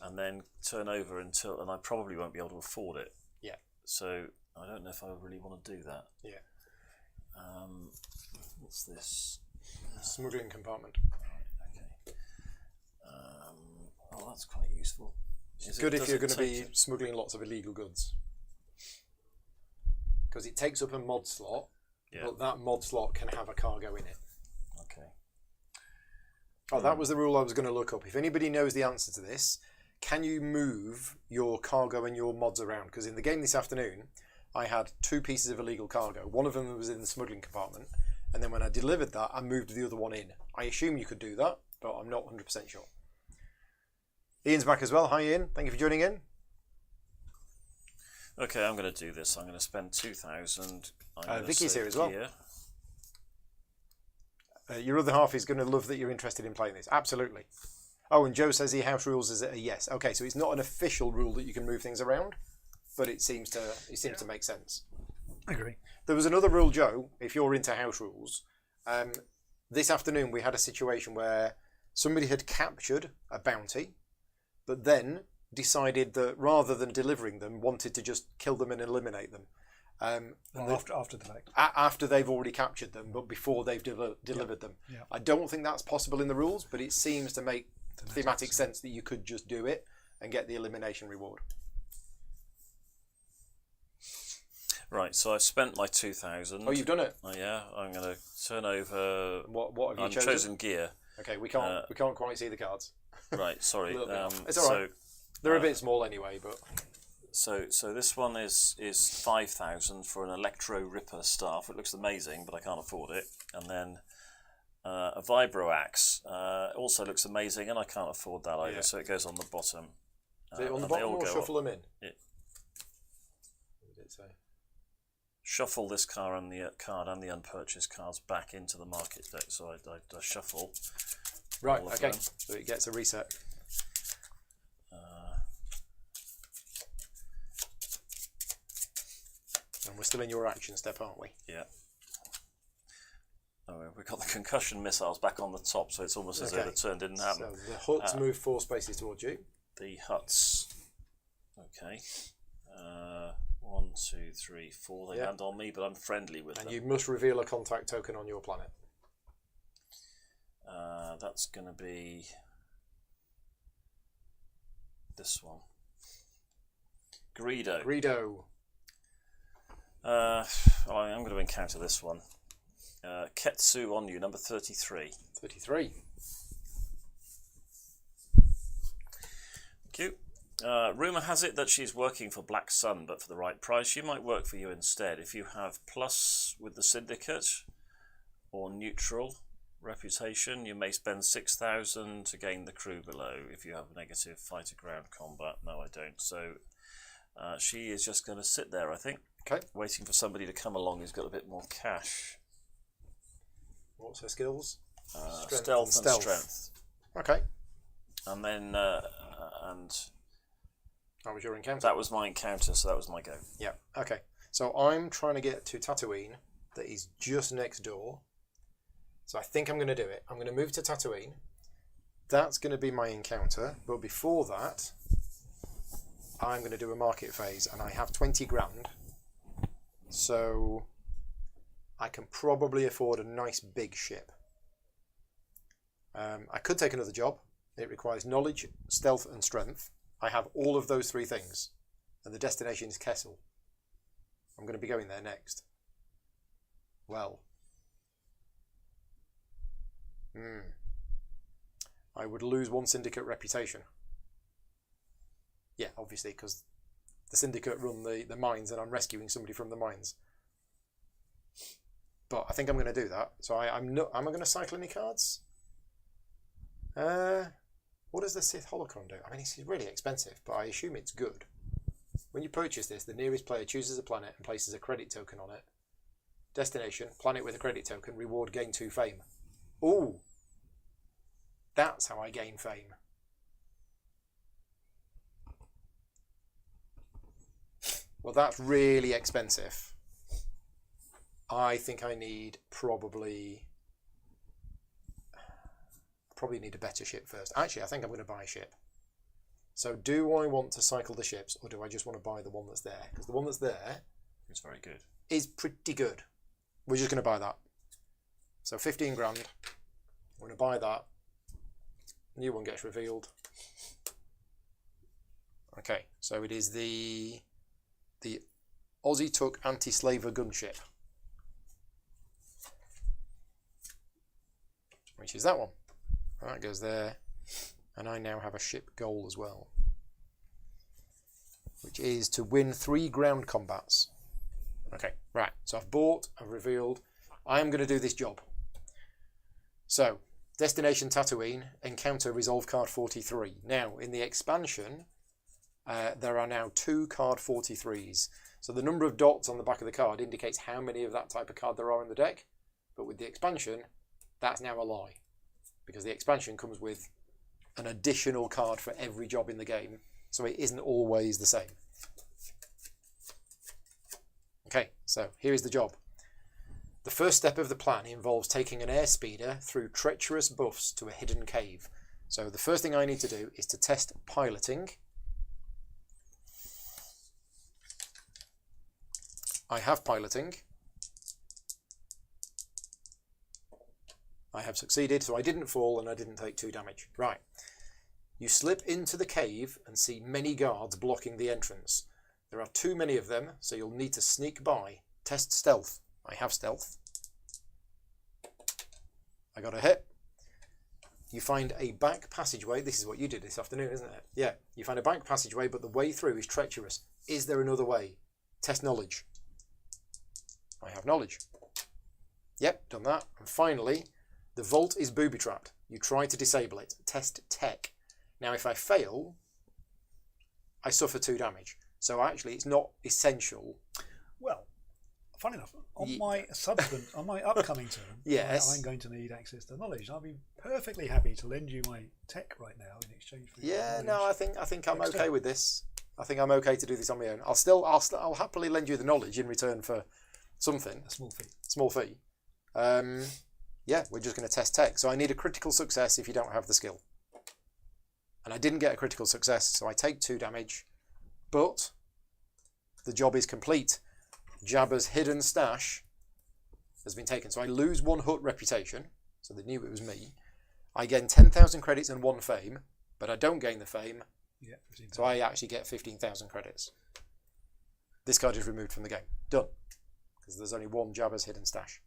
and then turn over and I probably won't be able to afford it. Yeah. So I don't know if I really want to do that. Yeah. What's this? Smuggling compartment. Okay. Oh, that's quite useful. It's good if you're going to be smuggling lots of illegal goods. Because it takes up a mod slot, but that mod slot can have a cargo in it. Okay. Oh, that was the rule I was going to look up. If anybody knows the answer to this, can you move your cargo and your mods around? Because in the game this afternoon, I had 2 pieces of illegal cargo. One of them was in the smuggling compartment, and then when I delivered that, I moved the other one in. I assume you could do that, but I'm not 100% sure. Ian's back as well. Hi, Ian. Thank you for joining in. Okay, I'm going to do this. I'm going to spend 2,000. Vicky's here as well. Your other half is going to love that you're interested in playing this. Absolutely. Oh, and Joe says the house rules is a yes. Okay, so it's not an official rule that you can move things around, but it seems to make sense. I agree. There was another rule, Joe, if you're into house rules. This afternoon we had a situation where somebody had captured a bounty, but then decided that rather than delivering them, wanted to just kill them and eliminate them. After the fact. After they've already captured them, but before they've delivered them. Yeah. I don't think that's possible in the rules, but it seems to make thematic sense that you could just do it and get the elimination reward. Right, so I've spent my 2,000. Oh, you've done it? Oh, yeah, I'm going to turn over. What have you I've chosen gear. Okay, we can't quite see the cards. Right, sorry. It's all right. They're a bit small anyway, but. So this one is 5,000 for an Electro Ripper staff. It looks amazing, but I can't afford it. And then a Vibro Axe also looks amazing, and I can't afford that either. Yeah. So it goes on the bottom. Is it on the bottom or shuffle them in? What did it say? Shuffle this card and the unpurchased cards back into the market deck. So I shuffle. Right. Okay. So it gets a reset. And we're still in your action step, aren't we? Yeah. Oh, we've got the concussion missiles back on the top, so it's almost as though the turn didn't happen. So the huts move 4 spaces towards you. The huts. Okay. 1, 2, 3, 4. They land on me, but I'm friendly with them. And you must reveal a contact token on your planet. That's going to be this one. Greedo. I'm going to encounter this one. Ketsu Onyu, number 33. 33. Thank you. Rumour has it that she's working for Black Sun, but for the right price, she might work for you instead. If you have plus with the Syndicate or neutral reputation, you may spend 6,000 to gain the crew below. If you have negative fighter ground combat, no, I don't. So she is just going to sit there, I think. Okay. Waiting for somebody to come along who's got a bit more cash. What's her skills? Stealth and strength. Okay. And then that was your encounter? That was my encounter, so that was my go. Yeah, okay. So I'm trying to get to Tatooine, that is just next door. So I think I'm going to do it. I'm going to move to Tatooine. That's going to be my encounter. But before that, I'm going to do a market phase, and I have 20 grand. So I can probably afford a nice big ship. I could take another job. It requires knowledge, stealth, and strength. I have all of those 3 things, and the destination is Kessel. I'm going to be going there next. Well. I would lose 1 syndicate reputation. Yeah, obviously, because the syndicate run the mines, and I'm rescuing somebody from the mines. But I think I'm going to do that. So I'm not. Am I going to cycle any cards? What does the Sith Holocron do? I mean, it's really expensive, but I assume it's good. When you purchase this, the nearest player chooses a planet and places a credit token on it. Destination, planet with a credit token, reward, gain 2 fame. Ooh! That's how I gain fame. Well, that's really expensive. I think I need probably need a better ship first. Actually, I think I'm going to buy a ship. So do I want to cycle the ships, or do I just want to buy the one that's there? Because the one that's there is very good. Is pretty good. We're just going to buy that. So 15 grand. I'm going to buy that. New one gets revealed. Okay, so it is the Aussie Tuck Anti-Slaver gunship, which is that one. That goes there, and I now have a ship goal as well, which is to win 3 ground combats. Okay, right, so I've bought, I've revealed, I am going to do this job. So, Destination Tatooine, encounter resolve card 43. Now, in the expansion, there are now 2 card 43s. So the number of dots on the back of the card indicates how many of that type of card there are in the deck. But with the expansion, that's now a lie. Because the expansion comes with an additional card for every job in the game. So it isn't always the same. Okay, so here is the job. The first step of the plan involves taking an airspeeder through treacherous buffs to a hidden cave. So the first thing I need to do is to test piloting. I have piloting. I have succeeded, so I didn't fall and I didn't take 2 damage. Right. You slip into the cave and see many guards blocking the entrance. There are too many of them, so you'll need to sneak by. Test stealth. I have stealth. I got a hit. You find a back passageway. This is what you did this afternoon, isn't it? Yeah. You find a back passageway, but the way through is treacherous. Is there another way? Test knowledge. I have knowledge. Yep, done that. And finally, the vault is booby-trapped. You try to disable it. Test tech. Now, if I fail, I suffer 2 damage. So actually, it's not essential. Well, funny enough, on my upcoming turn, yes, I'm going to need access to knowledge. I'll be perfectly happy to lend you my tech right now in exchange for your knowledge. No, I think I'm okay with this. I think I'm okay to do this on my own. I'll happily lend you the knowledge in return for something. A small fee. Small fee. Yeah, we're just going to test tech. So I need a critical success if you don't have the skill. And I didn't get a critical success, so I take 2 damage. But the job is complete. Jabba's hidden stash has been taken. So I lose 1 Hutt reputation, so they knew it was me. I gain 10,000 credits and 1 fame, but I don't gain the fame. Yeah, so I actually get 15,000 credits. This card is removed from the game. Done. Because there's only 1 Jabba's hidden stash.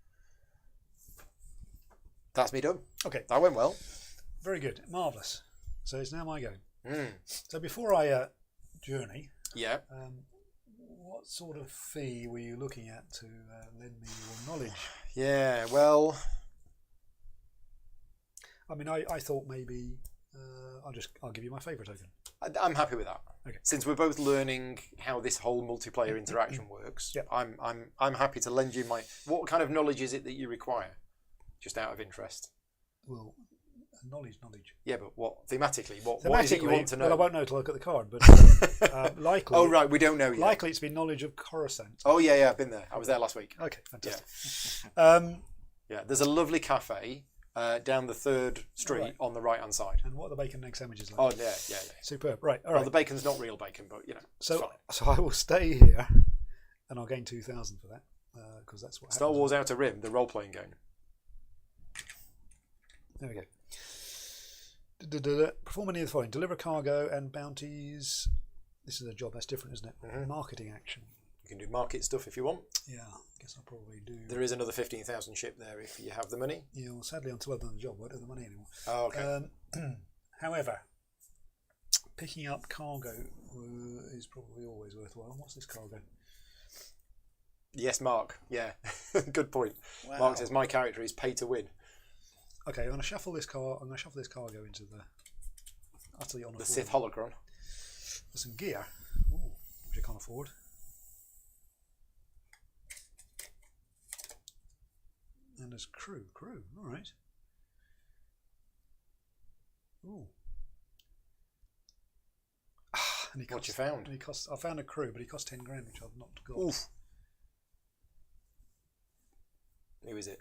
That's me done. Okay. That went well. Very good. Marvellous. So it's now my go. So before I journey, yeah, what sort of fee were you looking at to lend me your knowledge? Yeah, well, I mean, I thought maybe I'll give you my favourite token. I'm happy with that. Okay. Since we're both learning how this whole multiplayer interaction works, yep. I'm happy to lend you my. What kind of knowledge is it that you require? Just out of interest. Well, knowledge. Yeah, but what thematically? What is it you want to know? Well, I won't know till I look at the card, but likely. Oh right, we don't know yet. Likely, it's been knowledge of Coruscant. Oh yeah, I've been there. I was there last week. Okay, fantastic. Yeah, yeah. There's a lovely cafe down the 3rd street on the right-hand side. And what are the bacon and egg sandwiches like? Oh yeah. Superb. Right, all right. Well, the bacon's not real bacon, but you know. So I will stay here, and I'll gain 2,000 for that because that's what. Star Wars Outer Rim, the role-playing game. There we go. Perform any of the following: deliver cargo and bounties. This is a job that's different, isn't it? Mm-hmm. Marketing action. You can do market stuff if you want. Yeah, I guess I'll probably do. There is another 15,000 ship there if you have the money. Yeah, well, sadly, until I've done the job, I won't have the money anymore. Oh, okay. However, picking up cargo is probably always worthwhile. What's this cargo? Yes, Mark. Yeah, good point. Wow. Mark says my character is pay to win. Okay, I'm going to shuffle this cargo into the utterly unaffordable. The Sith Holocron. There's some gear, which I can't afford. And there's crew. All right. Ooh. And he What you found? I found a crew, but he cost 10 grand, which I've not got. Oof. Who is it?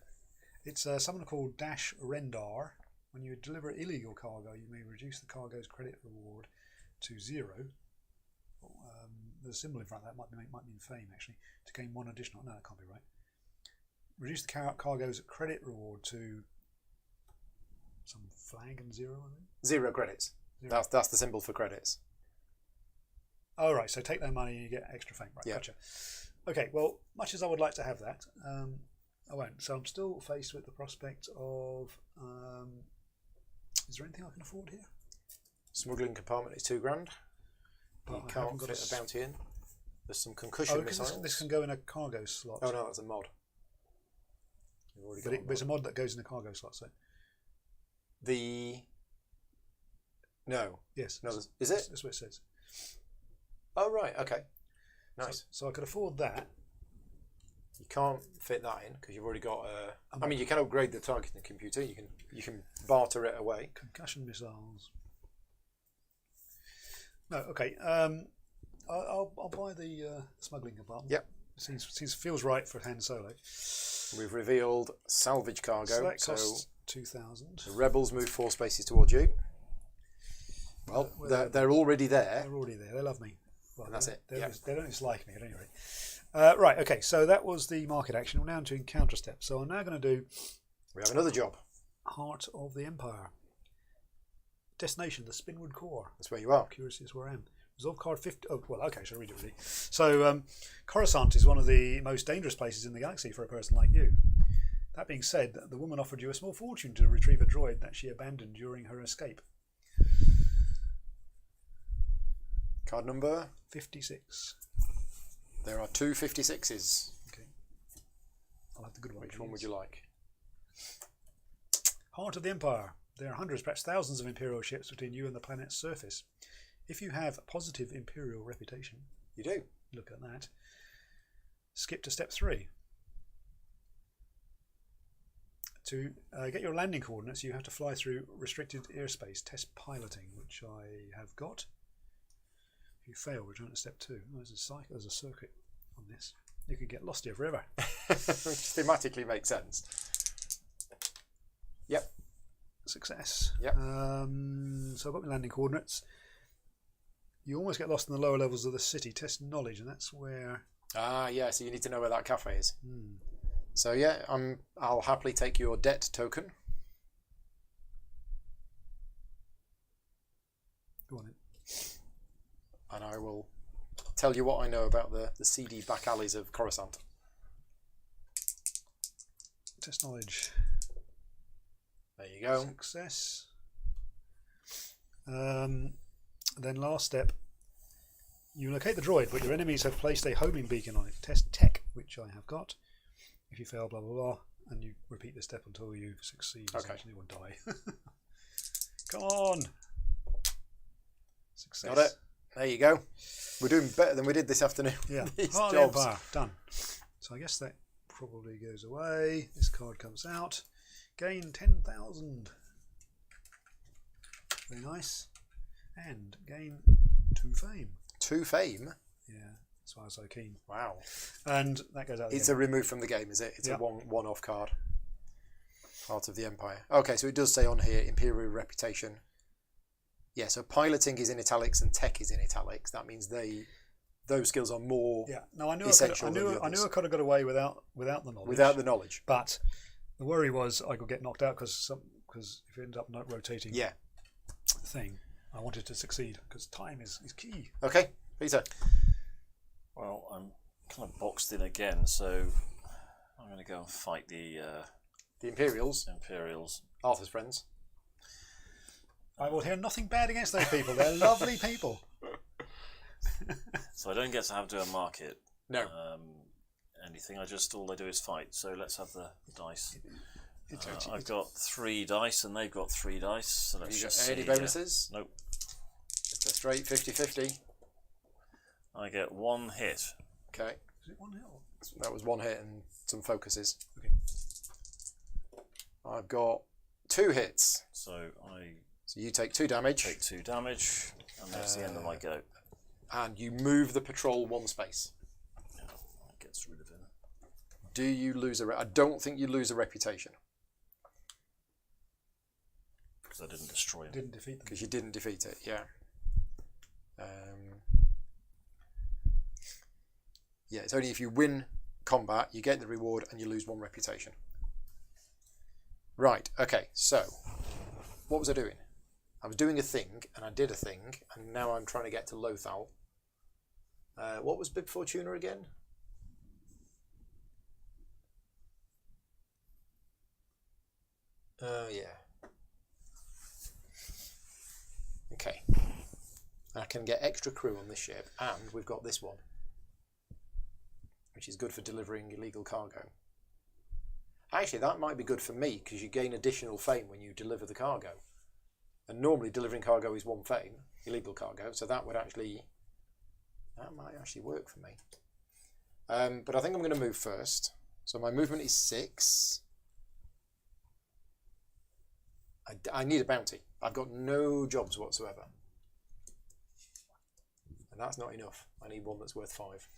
It's someone called Dash Rendar. When you deliver illegal cargo, you may reduce the cargo's credit reward to 0. There's a symbol in front of that. Might mean fame, actually. To gain 1 additional. No, that can't be right. Reduce the cargo's credit reward to some flag and 0, I think. 0 credits. 0. That's the symbol for credits. Oh, right. So take their money and you get extra fame. Right, yeah. Gotcha. Okay, well, much as I would like to have that, I won't. So I'm still faced with the prospect of... is there anything I can afford here? Smuggling compartment is 2 grand. But you can't fit a bounty in. There's some concussion missiles. This can go in a cargo slot. Oh no, that's a mod. But it's a mod that goes in the cargo slot. So No. Yes. No. Is it? That's what it says. Oh, right. Okay. Nice. So I could afford that. You can't fit that in because you've already got I mean, you can upgrade the targeting computer. You can barter it away. Concussion missiles. No, okay. I'll buy the smuggling compartment. Yep. Feels right for Han Solo. We've revealed salvage cargo. So that costs 2,000. The rebels move 4 spaces towards you. Well, they're already there. They're already there. They love me. Well, And that's it. They Yep. don't dislike me at any rate. Right, okay, so that was the market action. We're now to encounter step. So I'm now going to do We have another job. Heart of the Empire. Destination, the Spinwood Core. That's where you are. Curious as where I am. Resolve card 50. Oh, well, okay, so I'll read it really. So, Coruscant is one of the most dangerous places in the galaxy for a person like you. That being said, the woman offered you a small fortune to retrieve a droid that she abandoned during her escape. Card number. 56. There are 2 56s. Okay. I'll have the good one. Which one would you like? Heart of the Empire. There are hundreds, perhaps thousands of Imperial ships between you and the planet's surface. If you have positive Imperial reputation, You do. look at that. Skip to step 3. To get your landing coordinates, you have to fly through restricted airspace test piloting, which I have got. If you fail, return to step 2. Oh, there's a circuit on this. You could get lost here forever. Which thematically makes sense. Yep. Success. Yep. So I've got my landing coordinates. You almost get lost in the lower levels of the city. Test knowledge, and that's where. Ah, yeah. So you need to know where that cafe is. So yeah, I'll happily take your debt token. Go on in. And I will tell you what I know about the seedy back alleys of Coruscant. Test knowledge. There you go. Success. Then last step. You locate the droid, but your enemies have placed a homing beacon on it. Test tech, which I have got. If you fail, blah blah blah, and you repeat this step until you succeed. Okay. Essentially, or die. Come on. Success. Got it. There you go. We're doing better than we did this afternoon. Yeah. These Heart of the jobs. Empire. Done. So I guess that probably goes away. This card comes out. Gain 10,000. Very nice. And gain 2 fame. 2 fame. Yeah, that's why I was so keen. Wow. And that goes out. It's a remove from the game, is it? It's Yeah. a one-off card. Heart of the Empire. Okay, so it does say on here Imperial reputation. Yeah, so piloting is in italics and tech is in italics. That means those skills are more Yeah. No, I knew essential I than the knew I others. could have got away without the knowledge. without the knowledge. But the worry was I could get knocked out because if it ended up not rotating Yeah. thing, I wanted to succeed because time is key. Okay, Peter. Well, I'm kind of boxed in again, so I'm going to go and fight the The Imperials, Imperials. Arthur's friends. I will hear nothing bad against those people. They're lovely people. So I don't get to have to do a market. No. Anything. All they do is fight. So let's have the dice. It's I've got 3 dice and they've got 3 dice. So Have let's you got just any see. bonuses? Nope. Just a straight 50-50. I get 1 hit. Okay. Is it 1 hill? That was 1 hit and some focuses. Okay. I've got 2 hits. So So you take 2 damage. take 2 damage, and that's the end of my go. And you move the patrol 1 space. Yeah, that gets rid of him. Do you lose I don't think you lose a reputation. Because I didn't destroy him. Didn't defeat them. Because you didn't defeat it, yeah. Yeah, it's only if you win combat, you get the reward, and you lose 1 reputation. Right, okay, so what was I doing? I was doing a thing, and I did a thing, and now I'm trying to get to Lothal. What was Bib Fortuna again? Yeah. Okay. I can get extra crew on this ship, and we've got this one, which is good for delivering illegal cargo. Actually, that might be good for me because you gain additional fame when you deliver the cargo. And normally delivering cargo is 1 fame, illegal cargo, so that might actually work for me. But I think I'm going to move first. So my movement is 6. I need a bounty. I've got no jobs whatsoever. And that's not enough. I need one that's worth 5.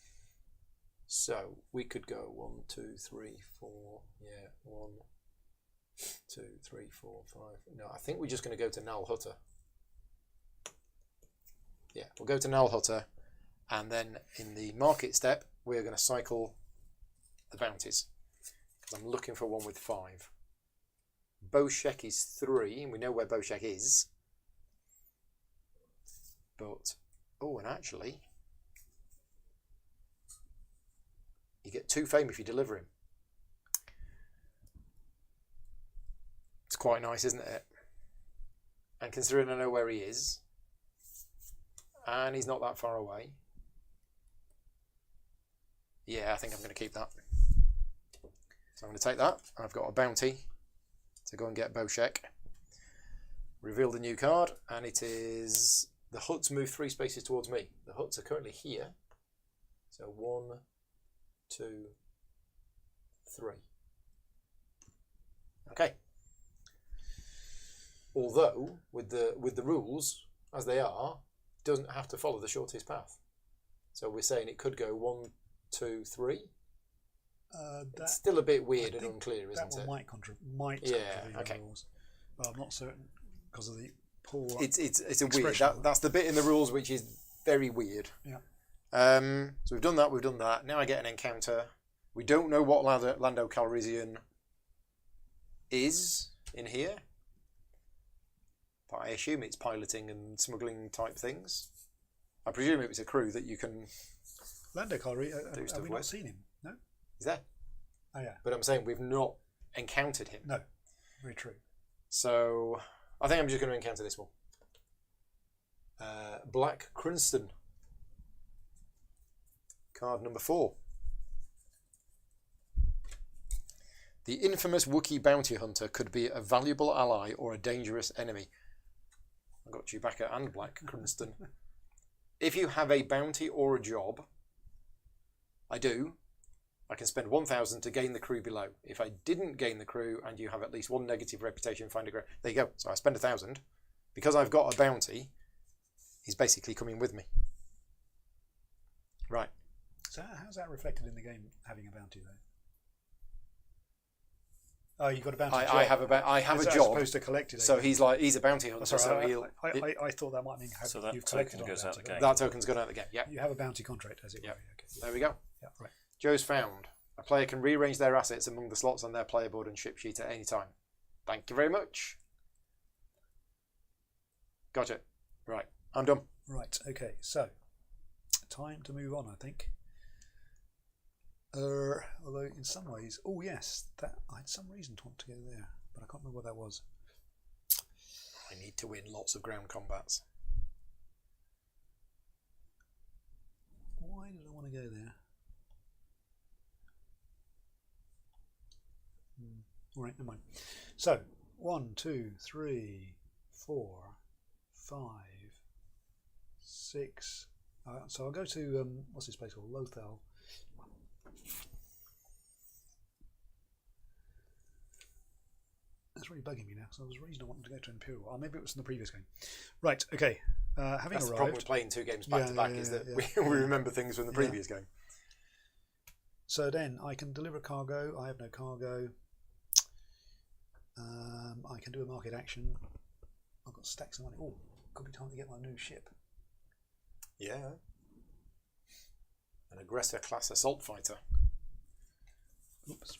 So we could go 1, 2, 3, 4. Yeah, 1, 2, 3, 4, 5. No, I think we're just going to go to Nal Hutter. Yeah, we'll go to Nal Hutter, and then in the market step, we're going to cycle the bounties because I'm looking for one with 5. Boshek is 3, and we know where Boshek is. But oh, and actually, you get 2 fame if you deliver him. It's quite nice, isn't it? And considering I know where he is, and he's not that far away, yeah, I think I'm going to keep that. So I'm going to take that. I've got a bounty to go and get Boshek. Reveal the new card, and it is the huts move 3 spaces towards me. The huts are currently here. So 1, 2, 3. Okay. Although with the rules as they are, it doesn't have to follow the shortest path. So we're saying it could go 1, 2, 3. It's still a bit weird and unclear, isn't it? That one might contravene the rules, but I'm not certain because of the poor. It's a weird. That's the bit in the rules which is very weird. Yeah. So we've done that. We've done that. Now I get an encounter. We don't know what Lando Calrissian is in here, but I assume it's piloting and smuggling type things. I presume it was a crew that you can. Lando Calrissian. Have we not seen him? No. Is there? Oh yeah. But I'm saying we've not encountered him. No. Very true. So I think I'm just going to encounter this one. Black Crunston. Card number 4. The infamous Wookiee bounty hunter could be a valuable ally or a dangerous enemy. I got Chewbacca and Black Crunston. If you have a bounty or a job, I can spend 1,000 to gain the crew below. If I didn't gain the crew and you have at least 1 negative reputation, find a ground. There you go. So I spend 1,000. Because I've got a bounty, he's basically coming with me. Right. So how's that reflected in the game, having a bounty though? Oh, you've got a bounty job. I have a job. As opposed to collected. So he's a bounty hunter. Oh, sorry, so I thought that might mean you've collected on goes out the game. That token's gone out the game. Yeah. You have a bounty contract, as it were. Yeah. Okay. There we go. Yeah, right. Joe's found. A player can rearrange their assets among the slots on their player board and ship sheet at any time. Thank you very much. Gotcha. Right. I'm done. Right. Okay. So, time to move on, I think. Although in some ways, oh yes, that I had some reason to want to go there, but I can't remember what that was. I need to win lots of ground combats. Why did I want to go there? All right, never mind. So 1, 2, 3, 4, 5, 6. So I'll go to what's this place called? Lothal. That's really bugging me now. So I was reason I wanted to go to Imperial. Oh, maybe it was in the previous game. Right. Okay. Having That's arrived. the problem with playing 2 games back to back is that we remember things from the previous game. So then I can deliver cargo. I have no cargo. I can do a market action. I've got stacks of money. Oh, could be time to get my new ship. Yeah. An aggressor class assault fighter. Oops.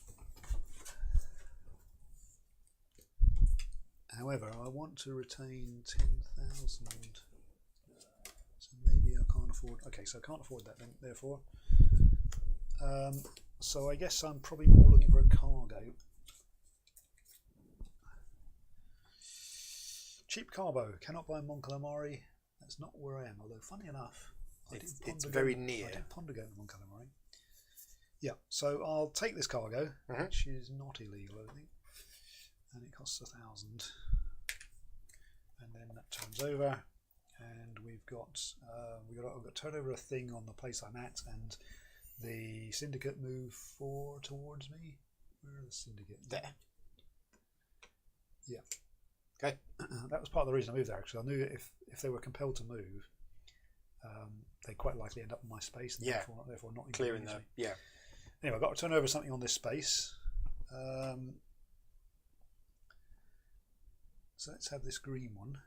However, I want to retain 10,000. So maybe I can't afford. Okay, so I can't afford that then. Therefore, so I guess I'm probably more looking for a cargo. Cheap carbo. Cannot buy Mon Calamari. That's not where I am. Although, funny enough, It's very near. I did ponder going to Mon Calamari. Yeah, so I'll take this cargo, Mhm. which is not illegal, I think, and it costs 1,000. And then that turns over, and we've got I've got to turn over a thing on the place I'm at, and the syndicate move 4 towards me. Where are the syndicate? There. Yeah. Okay. That was part of the reason I moved there. Actually, I knew if they were compelled to move, they'd quite likely end up in my space, and Yeah. therefore not Clearing inconvenience the me. Anyway, I've got to turn over something on this space. So let's have this green one.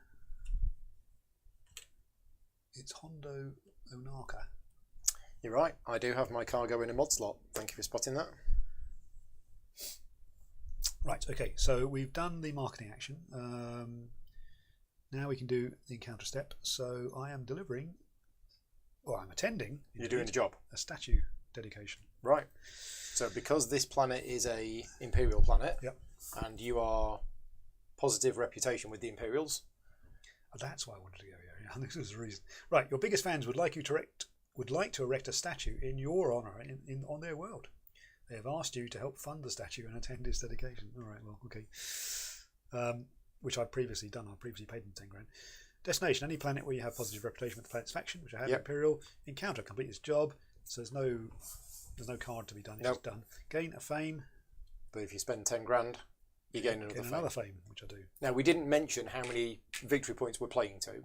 It's Hondo Onaka. You're right. I do have my cargo in a mod slot. Thank you for spotting that. Right, okay, so we've done the marketing action. Now we can do the encounter step. So I am delivering, or I'm attending, You're doing the job. a statue dedication. Right. So because this planet is a Imperial planet, Yep. and you are positive reputation with the Imperials, That's why I wanted to go here. Yeah, this was the reason. Right, your biggest fans would like to erect a statue in your honour on their world. They have asked you to help fund the statue and attend its dedication. All right, well, okay. Which I've previously done. I previously paid them 10 grand. Destination: any planet where you have positive reputation with the planet's faction, which I have. Yep. Imperial. Encounter: complete this job. So there's no card to be done. It's Nope. just done. Gain a fame. but if you spend 10 grand, you gain Gain another another fame. fame, which I do. Now, we didn't mention how many victory points we're playing to,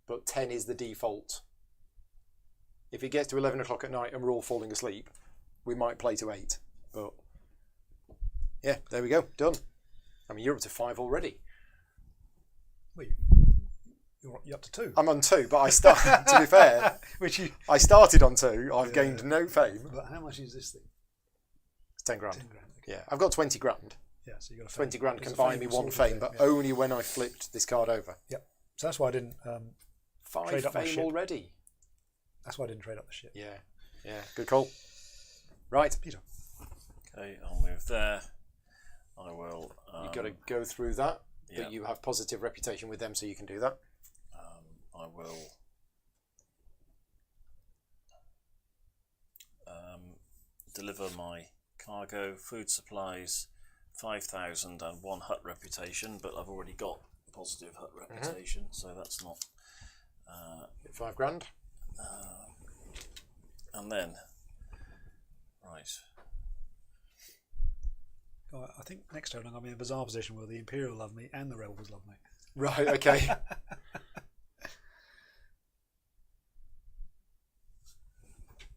but 10 is the default. If it gets to 11 o'clock at night and we're all falling asleep, we might play to 8. But yeah, there we go, done. I mean, you're up to 5 already. Well, you're up to 2. I'm on 2, but I start. To be fair, Which you. I started on 2. I've Yeah. gained no fame. But how much is this thing? It's 10 grand. 10 grand. Okay. Yeah, I've got 20 grand. Yeah, so you got a 20 fame. grand There's can a buy me fame 1 sorted fame, there, but yeah. only when I flipped this card over. Yep. So that's why I didn't 5 Trade up my fame ship. already. That's why I didn't trade up the ship. Yeah, good call. Right, Peter. Okay, I'll move there. I will. you've got to go through that, yeah. but you have positive reputation with them, so you can do that. I will deliver my cargo, food supplies, 5,000 and 1 hut reputation, but I've already got positive hut reputation, so that's not. Get 5 grand. And then, right, Oh, I think next turn I'm going to be in a bizarre position where the Imperial love me and the Rebels love me. Right, okay.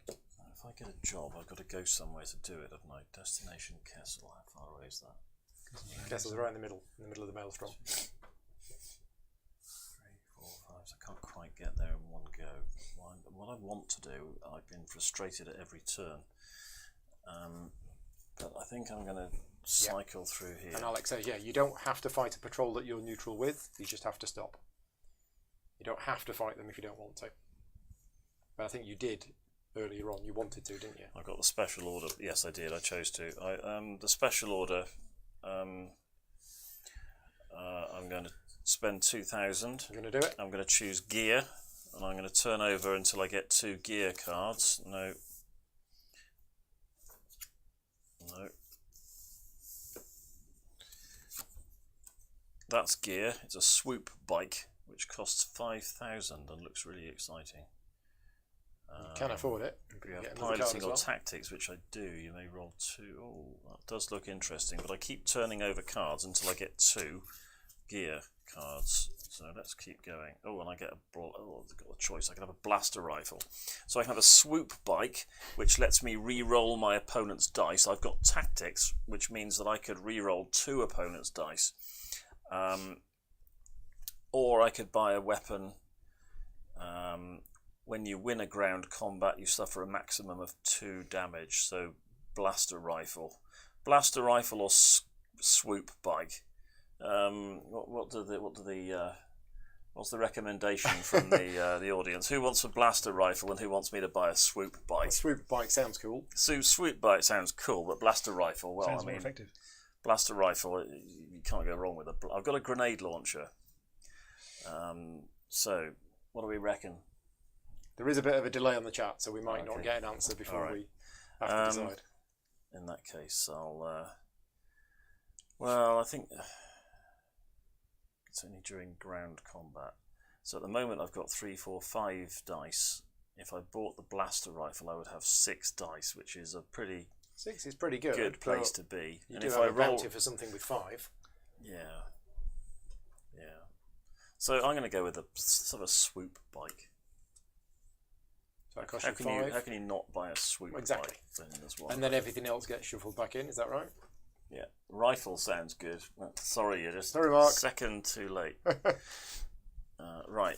if I get a job, I've got to go somewhere to do it, haven't I? Destination Kessel, how far away is that? Kessel's right in the middle of the maelstrom. 3, 4, 5. So I can't quite get there in one go. What I want to do, I've been frustrated at every turn, but I think I'm going to cycle through here. And Alex says, yeah, you don't have to fight a patrol that you're neutral with, you just have to stop. You don't have to fight them if you don't want to. But I think you did earlier on, you wanted to, didn't you? I got the special order. Yes, I did. I chose to. The special order. I'm going to spend 2,000. I'm going to do it. I'm going to choose gear, and I'm going to turn over until I get 2 gear cards. No. That's gear. It's a swoop bike, which costs 5,000 and looks really exciting. You can afford it. If you have Get another card piloting as or well. tactics, which I do, you may roll 2. Oh, that does look interesting, but I keep turning over cards until I get 2 gear cards. So let's keep going. Oh, and I get I've got a choice. I can have a blaster rifle. So I can have a swoop bike, which lets me re-roll my opponent's dice. I've got tactics, which means that I could re-roll 2 opponent's dice. Or I could buy a weapon. When you win a ground combat, you suffer a maximum of 2 damage. So blaster rifle or swoop bike. What's the recommendation from the audience? Who wants a blaster rifle and who wants me to buy a swoop bike? A swoop bike sounds cool. So swoop bike sounds cool, but blaster rifle, well, Sounds I more mean, effective. blaster rifle, you can't go wrong with it. I've got a grenade launcher. So what do we reckon? There is a bit of a delay on the chat, so we might not Okay. get an answer before All right. we... Have to decide. In that case, I'll. Well, I think it's only during ground combat. So at the moment, I've got 3, 4, 5 dice. If I bought the blaster rifle, I would have 6 dice, which is a pretty 6 is pretty good. good place but to be. You And do if have I a roll, bounty for something with 5. yeah. So I'm going to go with a sort of swoop bike. So that costs How you can 5. you not buy a swoop Exactly. bike then as well? And then everything else gets shuffled back in. Is that right? Yeah, rifle sounds good. Sorry, you're just Sorry, Mark. second too late. Right,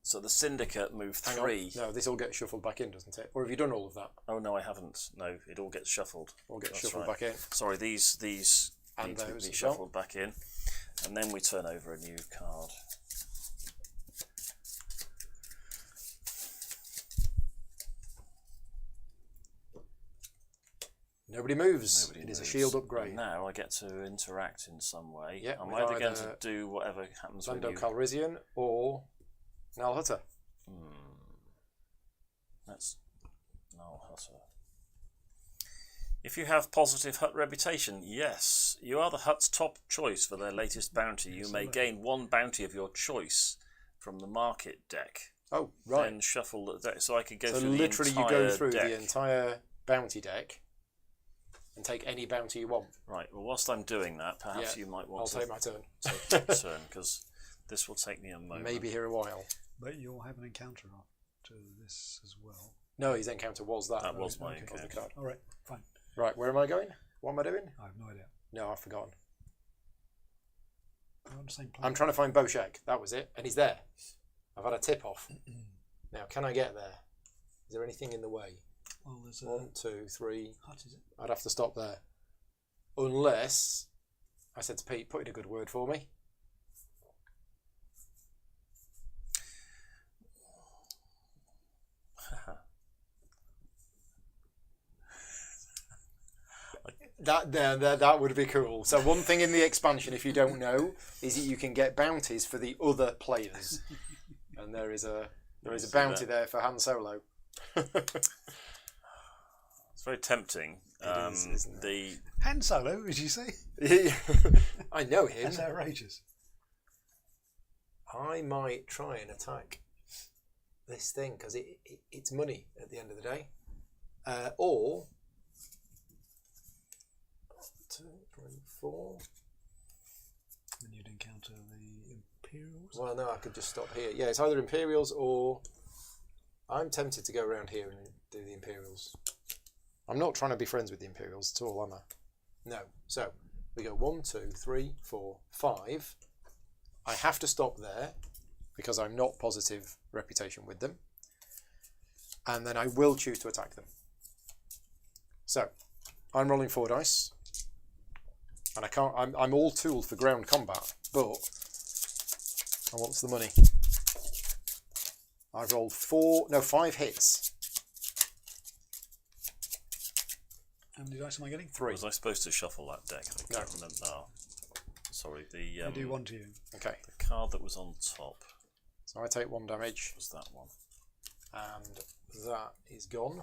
so the syndicate move Hang 3. on. No, this all gets shuffled back in, doesn't it? Or have you done all of that? Oh no, I haven't. No, it all gets shuffled. All gets That's shuffled right. back in. Sorry, these And need to those be as well. shuffled back in, and then we turn over a new card. Nobody moves. Nobody It is a moves. shield upgrade. And now I get to interact in some way. Yeah, I'm with either going either to do whatever happens when Lando you. Calrissian or Nal Hutter. That's Null Hutter. If you have positive Hut reputation, yes, you are the Hut's top choice for their latest bounty. You may gain 1 bounty of your choice from the market deck. Oh, right. Then shuffle the deck, so I could go So through literally the you entire go through deck. the entire bounty deck and take any bounty you want. Right. Well, whilst I'm doing that, perhaps Yeah, you might I'll want take to my turn. take your turn, because this will take me a moment. Maybe here a while. But you'll have an encounter after this as well. No, his encounter was that. That was my Okay. Of the encounter. card. All right, fine. Right, where am I going? What am I doing? I have no idea. No, I've forgotten. We're on the same I'm planet. trying to find Boshek. That was it. And he's there. I've had a tip off. Now, can I get there? Is there anything in the way? Well, there's a 1, 2, 3. hut, is it? I'd have to stop there. Unless I said to Pete, put in a good word for me. That would be cool. So one thing in the expansion, if you don't know, is that you can get bounties for the other players, and there is a bounty there for Han Solo. It's very tempting. It is, isn't it? The Han Solo, as you say? I know him. That's outrageous. I might try and attack this thing because it's money at the end of the day, or 2, 3, 4. Then you'd encounter the Imperials. Well, no, I could just stop here. Yeah, it's either Imperials or I'm tempted to go around here and do the Imperials. I'm not trying to be friends with the Imperials at all, am I? No. So we go 1, 2, 3, 4, 5. I have to stop there because I'm not positive reputation with them, and then I will choose to attack them. So I'm rolling 4 dice, and I can't. I'm all tooled for ground combat, but I want the money. I've rolled 5 hits. How many dice am I getting? 3. was I supposed to shuffle that deck? I can't remember. Oh, sorry. I do 1 to you. Okay, The card that was on top so I take 1 damage, was that one. and that is gone.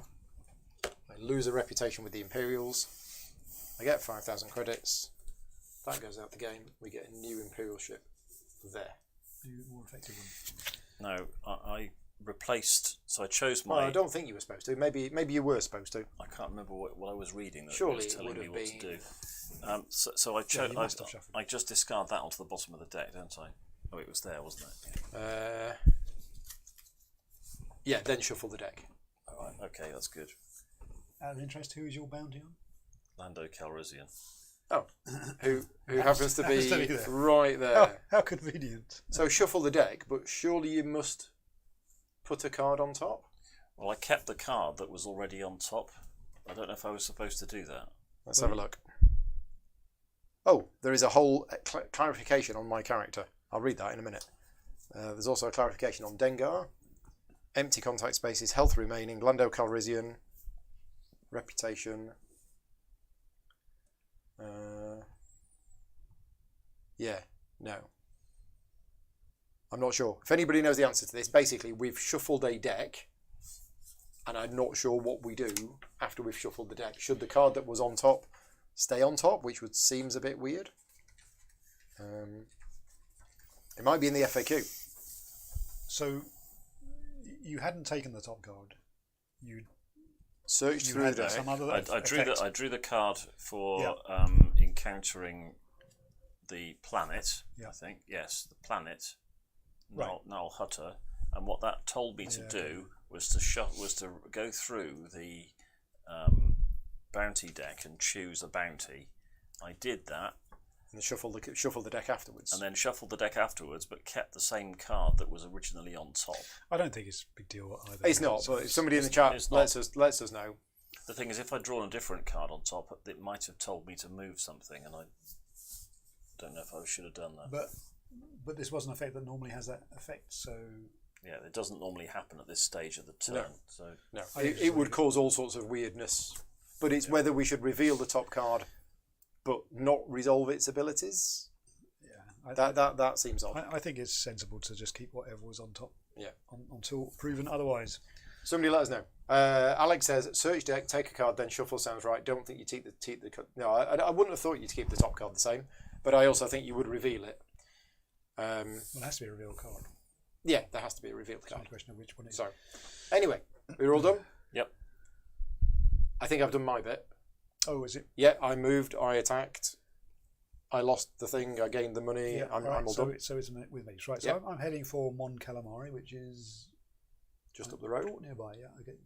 I lose a reputation with the Imperials. I get 5,000 credits. That goes out the game. We get a new Imperial ship there. New, more effective one. No, I replaced. So I chose Well, my. I don't think you were supposed to. Maybe you were supposed to. I can't remember what I was reading that Surely was it telling would me have what to been- do. So I chose. you must have shuffled. I just discard that onto the bottom of the deck, don't I? Oh, it was there, wasn't it? Yeah, then shuffle the deck. All right. Okay, that's good. Out of interest, who is your bounty on? Lando Calrissian. Oh, who happens to be Happens to be there. right there. How convenient. So shuffle the deck, but surely you must put a card on top? Well, I kept the card that was already on top. I don't know if I was supposed to do that. Let's have a look. Oh, there is a whole clarification on my character. I'll read that in a minute. There's also a clarification on Dengar. Empty contact spaces, health remaining, Lando Calrissian, reputation. Yeah, no. I'm not sure. If anybody knows the answer to this, basically we've shuffled a deck and I'm not sure what we do after we've shuffled the deck. Should the card that was on top stay on top, which would seems a bit weird. It might be in the FAQ. So you hadn't taken the top card. Searched You through had the deck. some other I drew the card for Yeah. encountering the planet. Yeah. I think yes, the planet. Right. Null Hutter, and what that told me to do was to go through the bounty deck and choose a bounty. I did that. And shuffle the deck afterwards. And then shuffled the deck afterwards, but kept the same card that was originally on top. I don't think it's a big deal either. It's not, but if somebody in the chat it's lets us know. The thing is, if I'd drawn a different card on top, it might have told me to move something, and I don't know if I should have done that. But this was an effect that normally has that effect, so... Yeah, it doesn't normally happen at this stage of the turn. No. So No, it would cause all sorts of weirdness. But it's whether we should reveal the top card but not resolve its abilities. Yeah, That seems odd. I think it's sensible to just keep whatever was on top. Yeah. Until proven otherwise. Somebody let us know. Alex says, search deck, take a card, then shuffle sounds right. Don't think you keep the no, I wouldn't have thought you'd keep the top card the same, but I also think you would reveal it. Well, it has to be a revealed card. Yeah, there has to be a revealed It's not card. a question of which one it is. So, anyway, we're all done? Yep. I think I've done my bit. Oh, is it? Yeah, I moved, I attacked, I lost the thing, I gained the money, I'm all so done. so it's with me. Right, so Yep. I'm heading for Mon Calamari, which is... Just up the road. Nearby, yeah. Okay.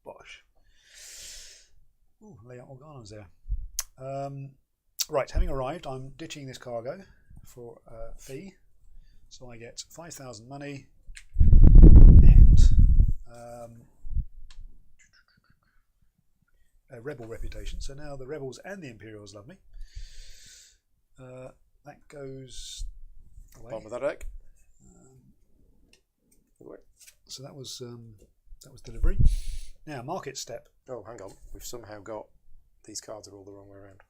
Bosh. Ooh, layout organos there. Right, having arrived, I'm ditching this cargo for a fee. So I get 5,000 money and a rebel reputation. So now the rebels and the Imperials love me. That goes away. Bottom of that deck. So that was delivery. Now market step. Oh, hang on. We've somehow got these cards are all the wrong way around.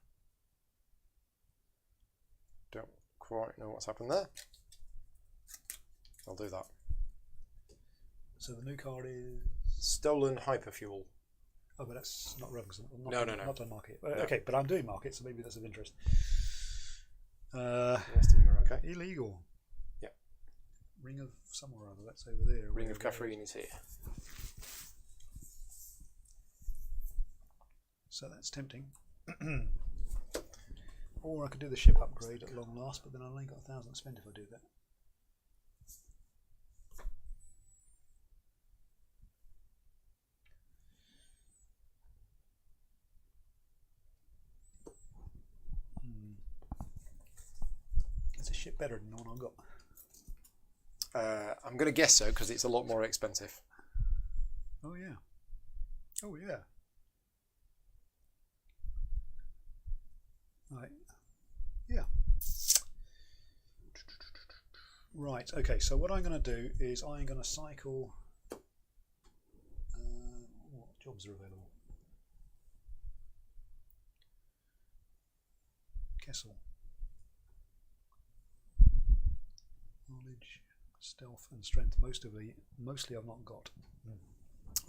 Don't quite know what's happened there. I'll do that. So the new card is... Stolen hyperfuel. Oh, but that's not relevant. No. Not done market. No. Okay, but I'm doing market, so maybe that's of interest. The rest of them are okay. Illegal. Yeah. Ring of somewhere or other. That's over there. Ring of Catherine is here. So that's tempting. Or I could do the ship upgrade at long last, but then I've only got 1,000 to spend if I do that. Is a ship better than the one I've got? I'm going to guess so because it's a lot more expensive. Oh yeah. Oh yeah. Right. Yeah. Right. Okay. So what I'm going to do is I'm going to cycle. What jobs are available? Kessel. Knowledge, stealth, and strength. Mostly I've not got.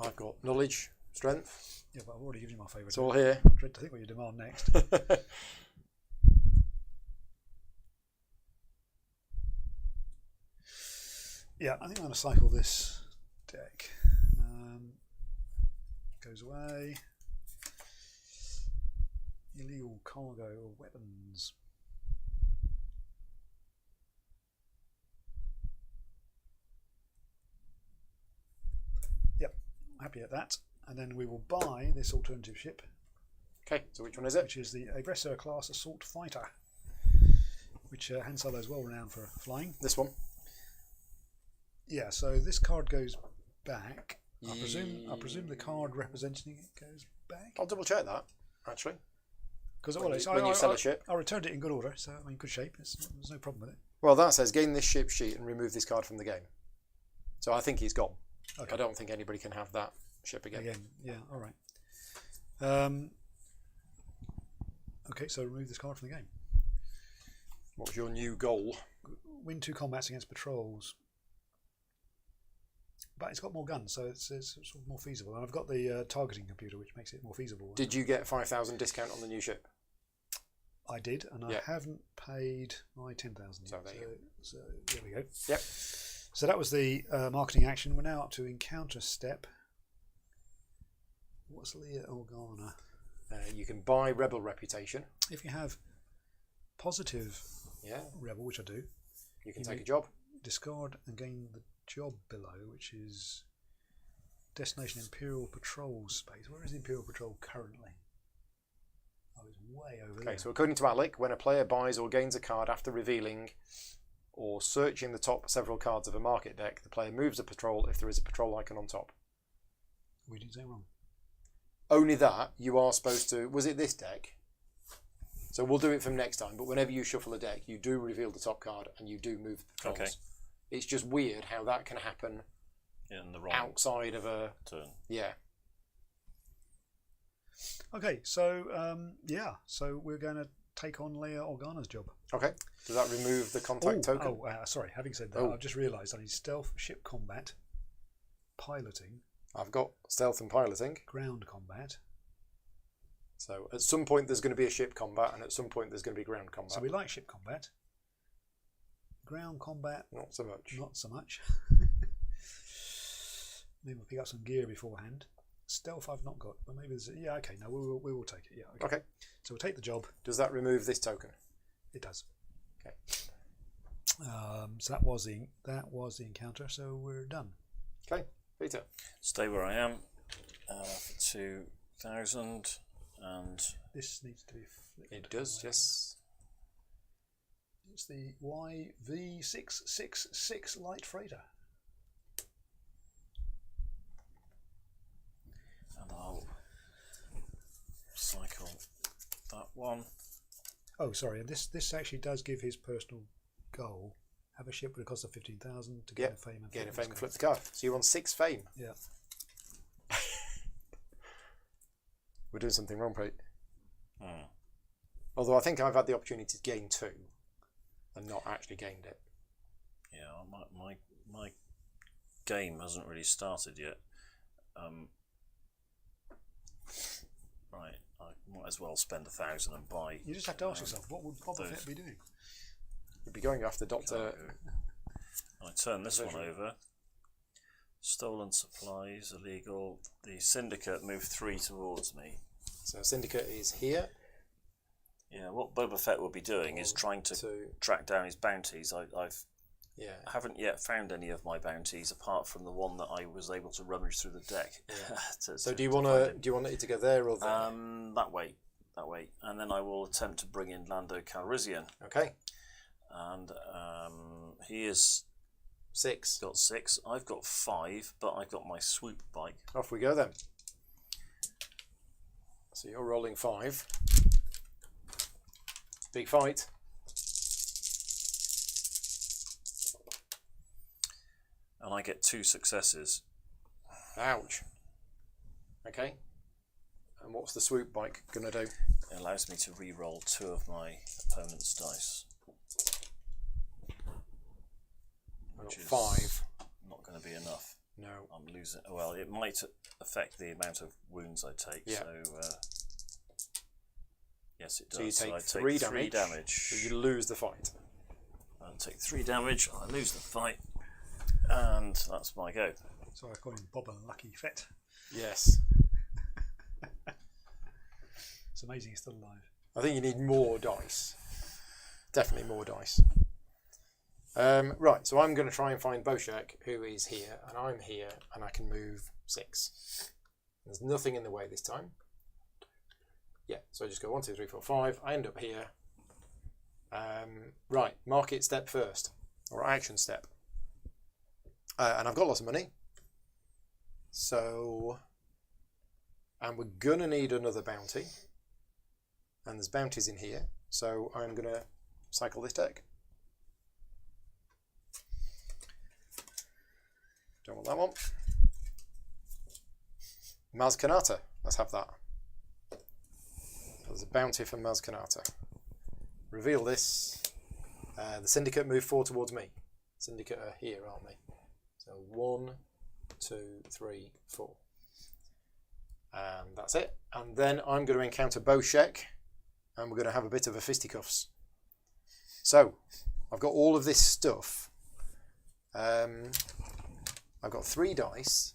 I've got knowledge, strength. Yeah, but I've already given you my favourite. It's all here. I dread to think what you demand next. Yeah, I think I'm going to cycle this deck. Goes away. Illegal cargo or weapons. Yep, happy at that. And then we will buy this alternative ship, Okay, so which one is it? which is the Aggressor class assault fighter, which Han Solo is well renowned for flying. This one. Yeah, so this card goes back. I presume the card representing it goes back. I'll double check that, actually. Because when you sell a ship. I returned it in good order, so I mean, good shape. There's no problem with it. Well, that says gain this ship sheet and remove this card from the game. So I think he's gone. Okay. I don't think anybody can have that ship again. Yeah, all right. Okay, so remove this card from the game. What's your new goal? Win 2 combats against patrols. but it's got more guns, so it's sort of more feasible. And I've got the targeting computer, which makes it more feasible. Did you get 5,000 discount on the new ship? I did, and Yeah. I haven't paid my 10,000 So yet. there you So there we go. Yep. So that was the marketing action. We're now up to encounter step. What's Leia Organa? You can buy Rebel Reputation. If you have positive Yeah. rebel, which I do, You can You take may- a job. discard and gain the job below, which is destination Imperial Patrol space. Where is the Imperial Patrol currently? Oh, it's way over Okay, there. so according to Alec, when a player buys or gains a card after revealing or searching the top several cards of a market deck, the player moves a patrol if there is a patrol icon on top. We did say wrong. Only that, you are supposed to... Was it this deck? So we'll do it from next time, but whenever you shuffle a deck, you do reveal the top card and you do move the patrols. Okay. It's just weird how that can happen In the wrong outside of a... turn. Yeah. Okay, so so we're going to take on Leia Organa's job. Okay. Does that remove the contact token? Sorry. Having said that, Oh. I've just realised I need stealth, ship combat, piloting, I've got stealth and piloting. ground combat. So at some point there's going to be a ship combat, and at some point there's going to be ground combat. So we like ship combat. Ground combat, Not so much. not so much. Maybe we'll pick up some gear beforehand. Stealth I've not got, but maybe there's... Yeah, okay, no, we will take it. Yeah, Okay. So we'll take the job. Does that remove this token? It does. Okay. So that was the encounter. So we're done. Okay. Peter. Stay where I am for 2,000, and This needs to be flipped. It does, yes. It's the YV666 light freighter. and I'll cycle that one. Oh, sorry. And this actually does give his personal goal. Have a ship with a cost of 15,000 to gain Yeah, a fame and Gain a flip fame and this flip the card. So you're on 6 fame. Yeah. We're doing something wrong, Pete. Hmm. Although I think I've had the opportunity to gain 2 and not actually gained it. Yeah, my game hasn't really started yet. Right, I might as well spend 1,000 and buy. You just have to ask yourself, what would Boba Fett be doing? You'd be going after Dr. I turn this one Treasury. over. Stolen supplies, illegal. The syndicate move 3 towards me. So Syndicate is here. Yeah, what Boba Fett will be doing is trying to 2. track down his bounties. I Yeah. haven't yet found any of my bounties apart from the one that I was able to rummage through the deck. So do you want it to go there or there? That way, and then I will attempt to bring in Lando Calrissian, Okay. and he has 6. got 6. I've got 5, but I've got my swoop bike. Off we go then. So you're rolling 5. Big fight. And I get 2 successes. Ouch. Okay. And what's the swoop bike going to do? It allows me to re-roll 2 of my opponent's dice, I've which got is 5. not going to be enough. No. I'm losing. Well, it might affect the amount of wounds I take. Yeah. So yes, it does. So you take I 3 take 3 damage. damage. So you lose the fight. I take 3 damage. I lose the fight, and that's my go. So I call him Boba Lucky Fett. Yes. It's amazing he's still alive. I think you need more dice. Definitely more dice. Right, so I'm going to try and find Boshek, who is here, and I'm here, and I can move 6. There's nothing in the way this time. Yeah, so I just go 1, 2, 3, 4, 5. I end up here. Right, market step first, or action step. And I've got lots of money. So, and we're going to need another bounty. And there's bounties in here. So I'm going to cycle this deck. Don't want that one. Maz Kanata. Let's have that. There's a bounty from Maz Kanata. Reveal this. The Syndicate move 4 towards me. Syndicate are here, aren't they? So 1, 2, 3, 4. And that's it. And then I'm going to encounter Boshek, and we're going to have a bit of a fisticuffs. So, I've got all of this stuff. I've got 3 dice,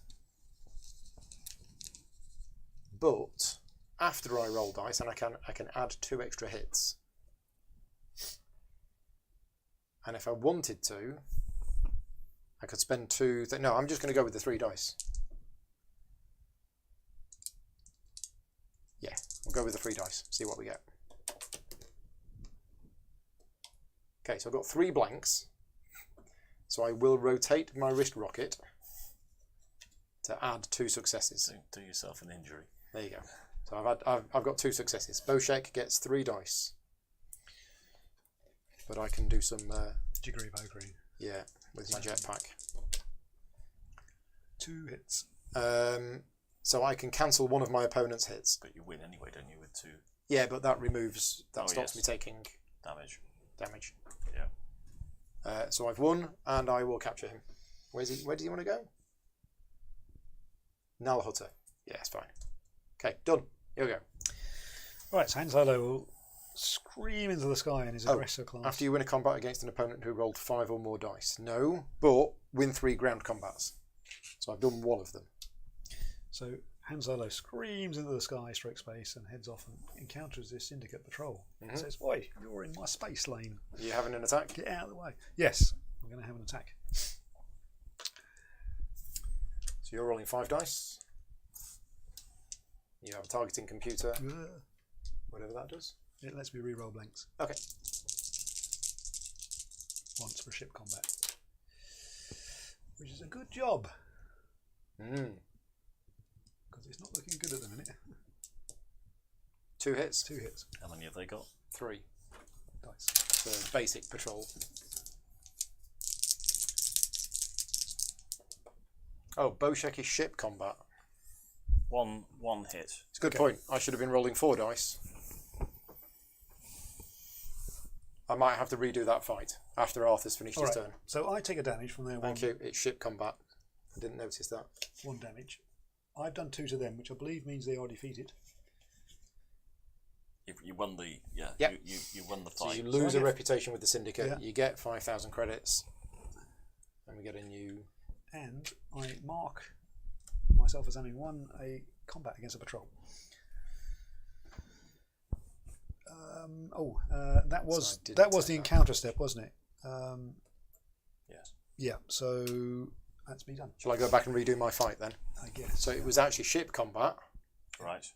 but after I roll dice, and I can add 2 extra hits. And if I wanted to, I could spend 2. No, I'm just going to go with the 3 dice. Yeah, we'll go with the 3 dice. See what we get. Okay, so I've got 3 blanks. So I will rotate my wrist rocket to add 2 successes. Do yourself an injury. There you go. So I've got 2 successes. Boshek gets 3 dice, but I can do some Jiggery pokery. yeah with my jetpack. 2 hits. So I can cancel one of my opponent's hits. But you win anyway, don't you, with 2 Yeah, but that stops yes. me taking damage. damage. Yeah. So I've won, and I will capture him. Where does he want to go? Nalhutter. Yeah, it's fine. Okay, done. Here we go. Right, so Han Solo will scream into the sky in his aggressor class. After you win a combat against an opponent who rolled 5 or more dice. No, but win 3 ground combats. So I've done 1 of them. So Han Solo screams into the sky, stroke space, and heads off and encounters this syndicate patrol. Mm-hmm. And says, "Oi, you're in my space lane. Are you having an attack? Get out of the way." Yes, I'm going to have an attack. So you're rolling 5 dice. You have a targeting computer, whatever that does. It lets me re-roll blanks Okay. once for ship combat, which is a good job Mm. because it's not looking good at the minute. 2 hits. 2 hits. How many have they got? 3. Dice. So basic patrol. Oh, Boshek is ship combat. One hit. It's a good point. I should have been rolling 4 dice. I might have to redo that fight after Arthur's finished his turn. So I take a damage from their Thank you. It's ship combat. I didn't notice that. 1 damage. I've done 2 to them, which I believe means they are defeated. You won the Yep. you won the So fight. you lose So I a get- reputation with the syndicate. Yeah. You get 5,000 credits, and we get a new. And I mark myself as having won a combat against a patrol. That was So I didn't that was take the that. encounter step, wasn't it? Yes. Yeah. So that's me done, Shall I go back and redo my fight then? I guess. So it was actually ship combat. Right.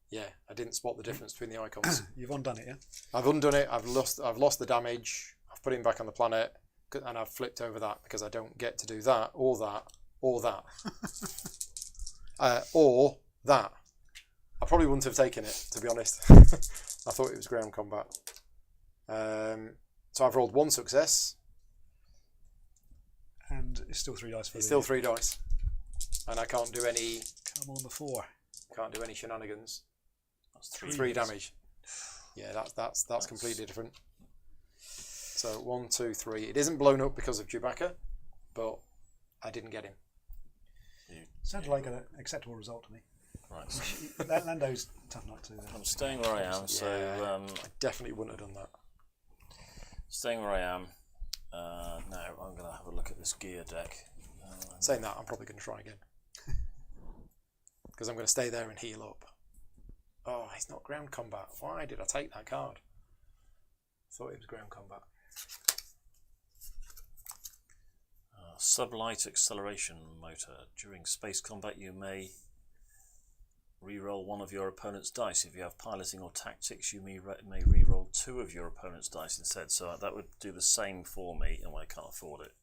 Yeah, I didn't spot the difference between the icons. You've undone it, yeah? I've undone it. I've lost the damage. I've put him back on the planet, and I've flipped over that because I don't get to do that or that or that or that. I probably wouldn't have taken it, to be honest. I thought it was ground combat. So I've rolled 1 success. And it's still 3 dice for It's the... still 3 dice, and I can't do any Come on, the 4. shenanigans. That's 3. 3 damage. Yeah, that's completely different. So 1, 2, 3. It isn't blown up because of Chewbacca, but I didn't get him. Sounds like an acceptable result to me. Right. That Lando's tough not to. I'm staying where I am. So I definitely wouldn't have done that. staying where I am. Now I'm going to have a look at this gear deck. Saying that, I'm probably going to try again. Because I'm going to stay there and heal up. Oh, it's not ground combat. Why did I take that card? I thought it was ground combat. Sublight acceleration motor. During space combat, you may re-roll 1 of your opponent's dice. If you have piloting or tactics, you may re-roll 2 of your opponent's dice instead. So that would do the same for me, and I can't afford it.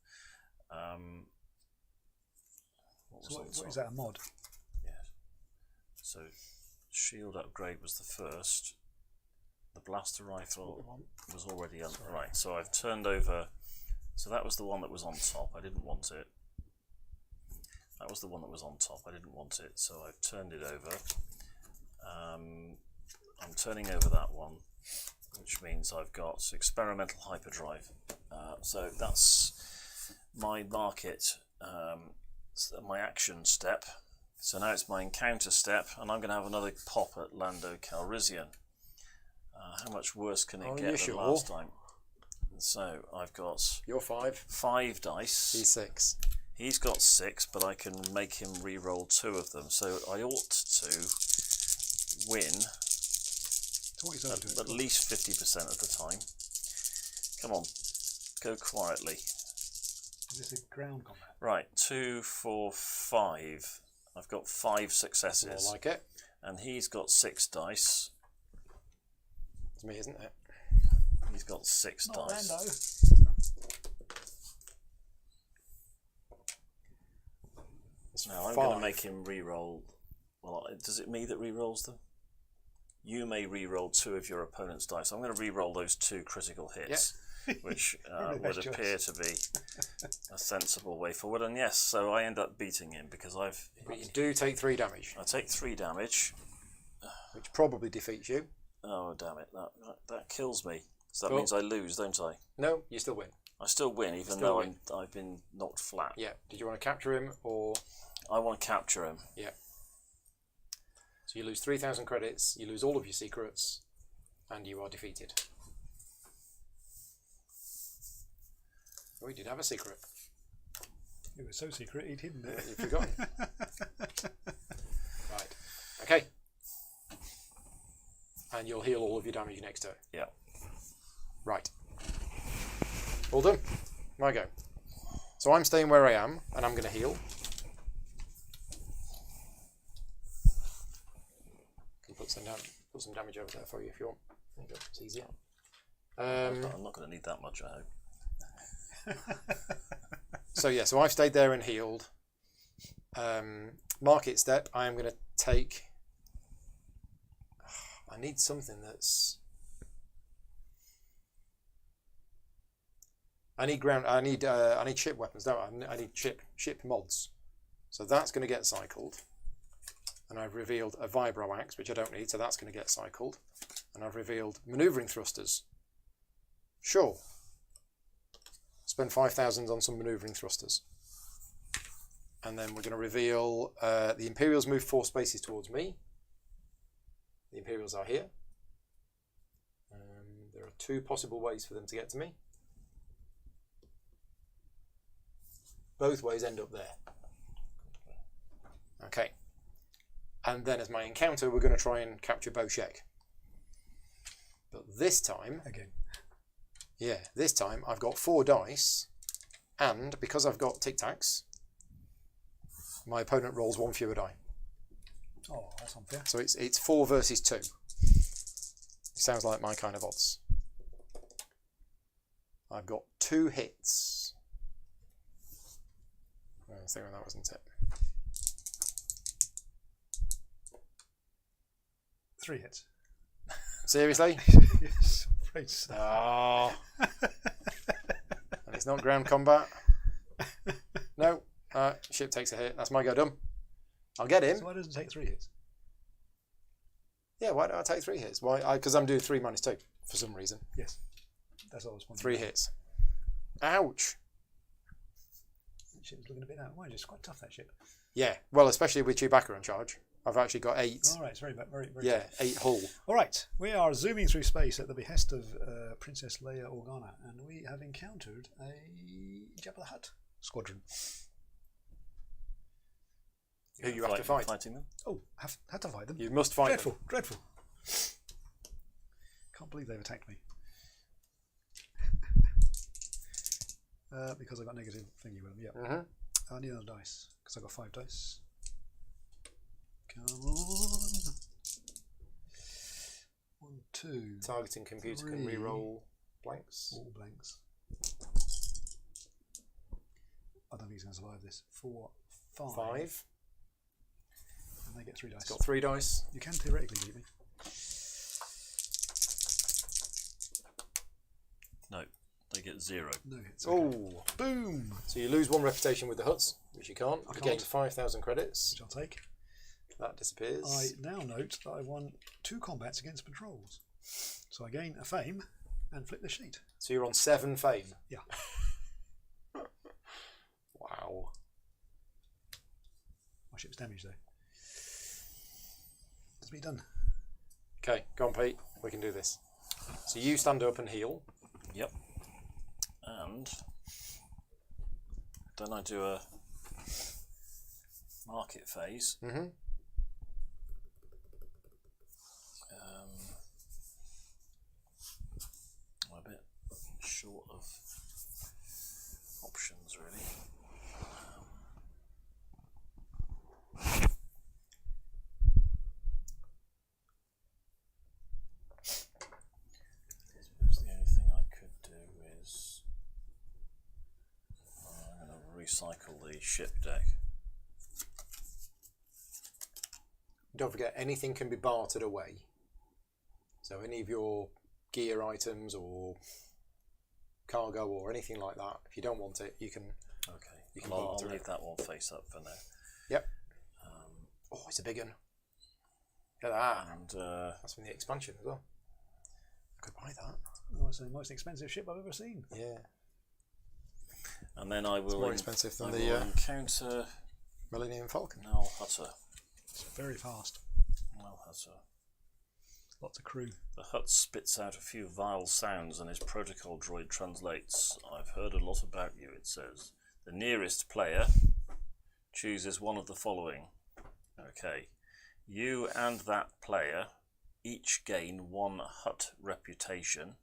What is that, a mod? Yes. So shield upgrade was the first. The blaster rifle was already on. Right, so I've turned over. So that was the one that was on top. I didn't want it. That was the one that was on top. I didn't want it, so I've turned it over. I'm turning over that one, which means I've got experimental hyperdrive. So that's my market my action step. So now it's my encounter step, and I'm going to have another pop at Lando Calrissian. How much worse can it get than last time? So I've got You're 5. 5 dice. He's 6. He's got 6, but I can make him re-roll 2 of them. So I ought to win So what is over to it? at least 50% of the time. Come on, go quietly. Is this a ground combat? Right, 2, 4, 5. I've got 5 successes. More like it. And he's got 6 dice. It's me, isn't it? He's got 6 Not dice. Lando. It's Now I'm 5. going to make him re-roll. Well, does it me that re-rolls them? You may re-roll 2 of your opponent's dice. I'm going to re-roll those 2 critical hits, which Probably the would best appear choice. to be a sensible way forward. And yes, so I end up beating him because But you do take 3 damage, I take 3 damage. which probably defeats you. Oh damn it! That kills me. So that Cool. means I lose, don't I? No, you still win. I still win, even Still though win. I've been knocked flat. Yeah. Did you want to capture him or? I want to capture him. Yeah. So you lose 3,000 credits. You lose all of your secrets, and you are defeated. Oh, he did have a secret. It was so secret he'd hidden it. You've forgotten. Right. Okay. And you'll heal all of your damage next turn. Yeah. Right. All done. My go. So I'm staying where I am, and I'm going to heal. Can put some damage over there for you if you want. There you go. It's easier. I'm not going to need that much, I hope. So yeah, so I've stayed there and healed. Market step. I am going to take. I need something that's. I need ground. I need ship weapons. No, I need ship mods. So that's going to get cycled. And I've revealed a vibro axe, which I don't need. So that's going to get cycled. And I've revealed maneuvering thrusters. Sure. Spend 5,000 on some maneuvering thrusters. And then we're going to reveal the Imperials move 4 spaces towards me. The Imperials are here. There are 2 possible ways for them to get to me. Both ways end up there. Okay. And then as my encounter, we're going to try and capture Boshek. But this time, Again. yeah, this time I've got 4 dice, and because I've got Tic Tacs, my opponent rolls 1 fewer die. Oh, that's unfair. So it's 4 versus 2. Sounds like my kind of odds. I've got 2 hits. I was thinking that wasn't it. 3 hits. Seriously? Yes, afraid so. Oh. And it's not ground combat. No. Ship takes a hit. That's my go done. I'll get him. So why doesn't it take 3 hits? Yeah, why don't I take 3 hits? Why? Because I'm doing 3 minus 2 for some reason. Yes. That's what I was wondering. 3 hits. Ouch. That ship's looking a bit out. Why? It's quite tough, that ship. Yeah. Well, especially with Chewbacca in charge. I've actually got 8. All right, it's very, very, very Yeah, tough. 8 hull. All right, we are zooming through space at the behest of Princess Leia Organa, and we have encountered a Jabba the Hutt squadron. Who you have to fight. Fighting them? Oh, had to fight them. You must fight Dreadful, them. dreadful. Can't believe they've attacked me. Because I got negative thingy with them, yeah. Mm-hmm. I need another dice, because I got 5 dice. Come on. 1, 2. Targeting computer can 3. re-roll blanks. All blanks. I don't think he's going to survive this. 4, 5. 5. And they get 3 dice. It's got 3 dice. You can theoretically beat me. No, they get 0. No hits. Okay. Oh. Boom! So you lose 1 reputation with the Hutts, which you can't. I You gain can't. 5,000 credits. Which I'll take. That disappears. I now note that I won 2 combats against patrols. So I gain a fame and flip the sheet. So you're on 7 fame. Yeah. Wow. ship's damage though. That's me done. Okay, go on, Pete. We can do this. So you stand up and heal. Yep. And then I do a market phase. Mm-hmm. I'm a bit short of options, really. I suppose the only thing I could do is I'm going to recycle the ship deck. Don't forget, anything can be bartered away. So any of your gear items or cargo or anything like that, if you don't want it, you can. Okay. You can I'll barter leave it. that one face up for now. Yep. Oh, it's a big one. Look at that. And That's from the expansion as well. I could buy that. Oh, it's the most expensive ship I've ever seen. Yeah. and then I It's will more expensive than I the will encounter Millennium Falcon. Nal Hutter. It's very fast. Nal Hutter. Lots of crew. The hut spits out a few vile sounds and his protocol droid translates. I've heard a lot about you, it says. The nearest player chooses one of the following. Okay. You and that player each gain 1 hut reputation.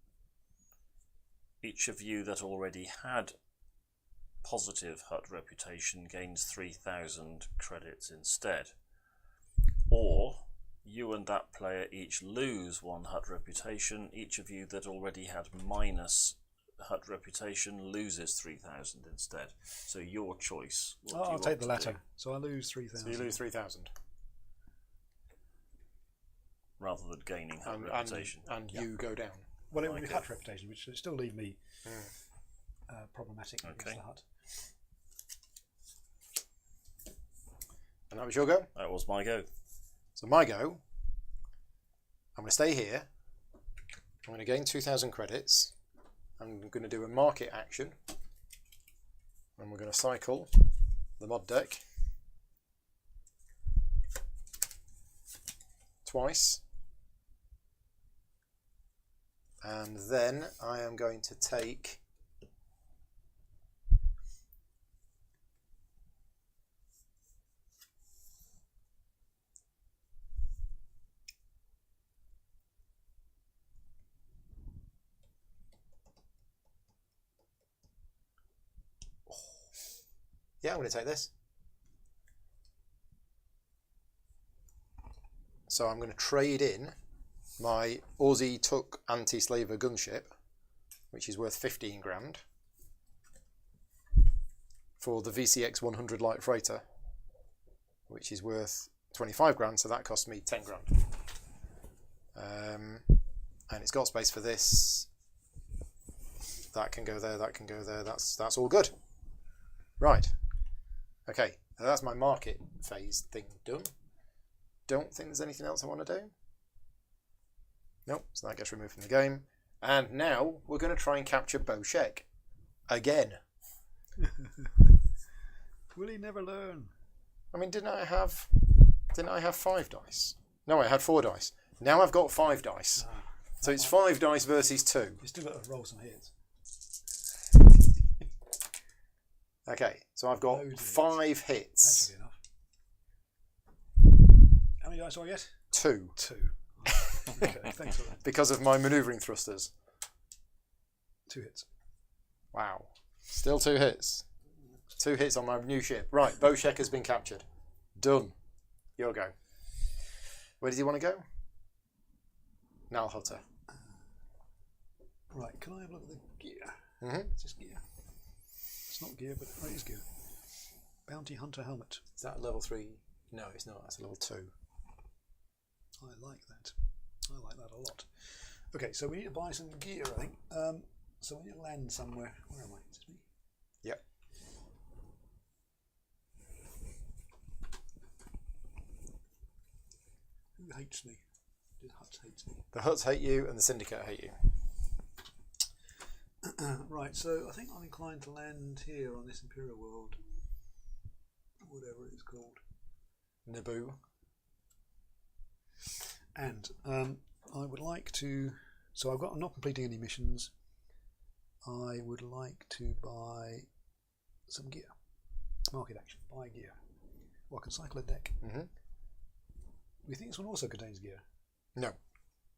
Each of you that already had positive hut reputation gains 3,000 credits instead. Or you and that player each lose 1 hut reputation. Each of you that already had minus hut reputation loses 3,000 instead. So your choice. What do you I'll want take the to latter. do? So I lose 3,000. So you lose 3,000. Rather than gaining hut reputation. And you go down. Well, it would be Okay. hut reputation, which would still leave me problematic against Okay. the hut. And that was your go? That was my go. So my go, I'm going to stay here. I'm going to gain 2,000 credits. I'm going to do a market action. And we're going to cycle the mod deck twice. And then I am going to take yeah, I'm going to take this. So I'm going to trade in my Aussie Tuck anti-slaver gunship, which is worth 15 grand, for the VCX 100 light freighter, which is worth 25 grand, so that cost me 10 grand. And it's got space for this. That can go there, that can go there, that's all good. Right. Okay, so that's my market phase thing done. Don't think there's anything else I want to do. Nope, so that gets removed from the game. And now we're going to try and capture Boshek again. Will he never learn? I mean, didn't I have 5 dice? No, I had 4 dice. Now I've got 5 dice. So it's 5 dice versus 2. You still got to roll some hits. Okay, so I've got Loads of 5 That hits. should be enough. How many dice do I get? 2. 2. Okay, thanks for that. Because of my manoeuvring thrusters. 2 hits. Wow. Still 2 hits. 2 hits on my new ship. Right, Boshek has been captured. Done. Your go. Where does he want to go? Nal Hutter. Right, can I have a look at the gear? Mm-hmm. It's just gear. It's not gear, but it is gear. Bounty Hunter helmet. Is that a level 3? No, it's not. That's a level 2. I like that. I like that a lot. Okay, so we need to buy some gear, I think. So we need to land somewhere. Where am I? Is this me? Yep. Who hates me? The Huts hates me. The Huts hate you and the Syndicate hate you. Right, so I think I'm inclined to land here on this Imperial world. Whatever it is called. Naboo. And I would like to. So I'm not completing any missions. I would like to buy some gear. Market action. Buy gear. Well, I can cycle a deck. Mm-hmm. We think this one also contains gear. No,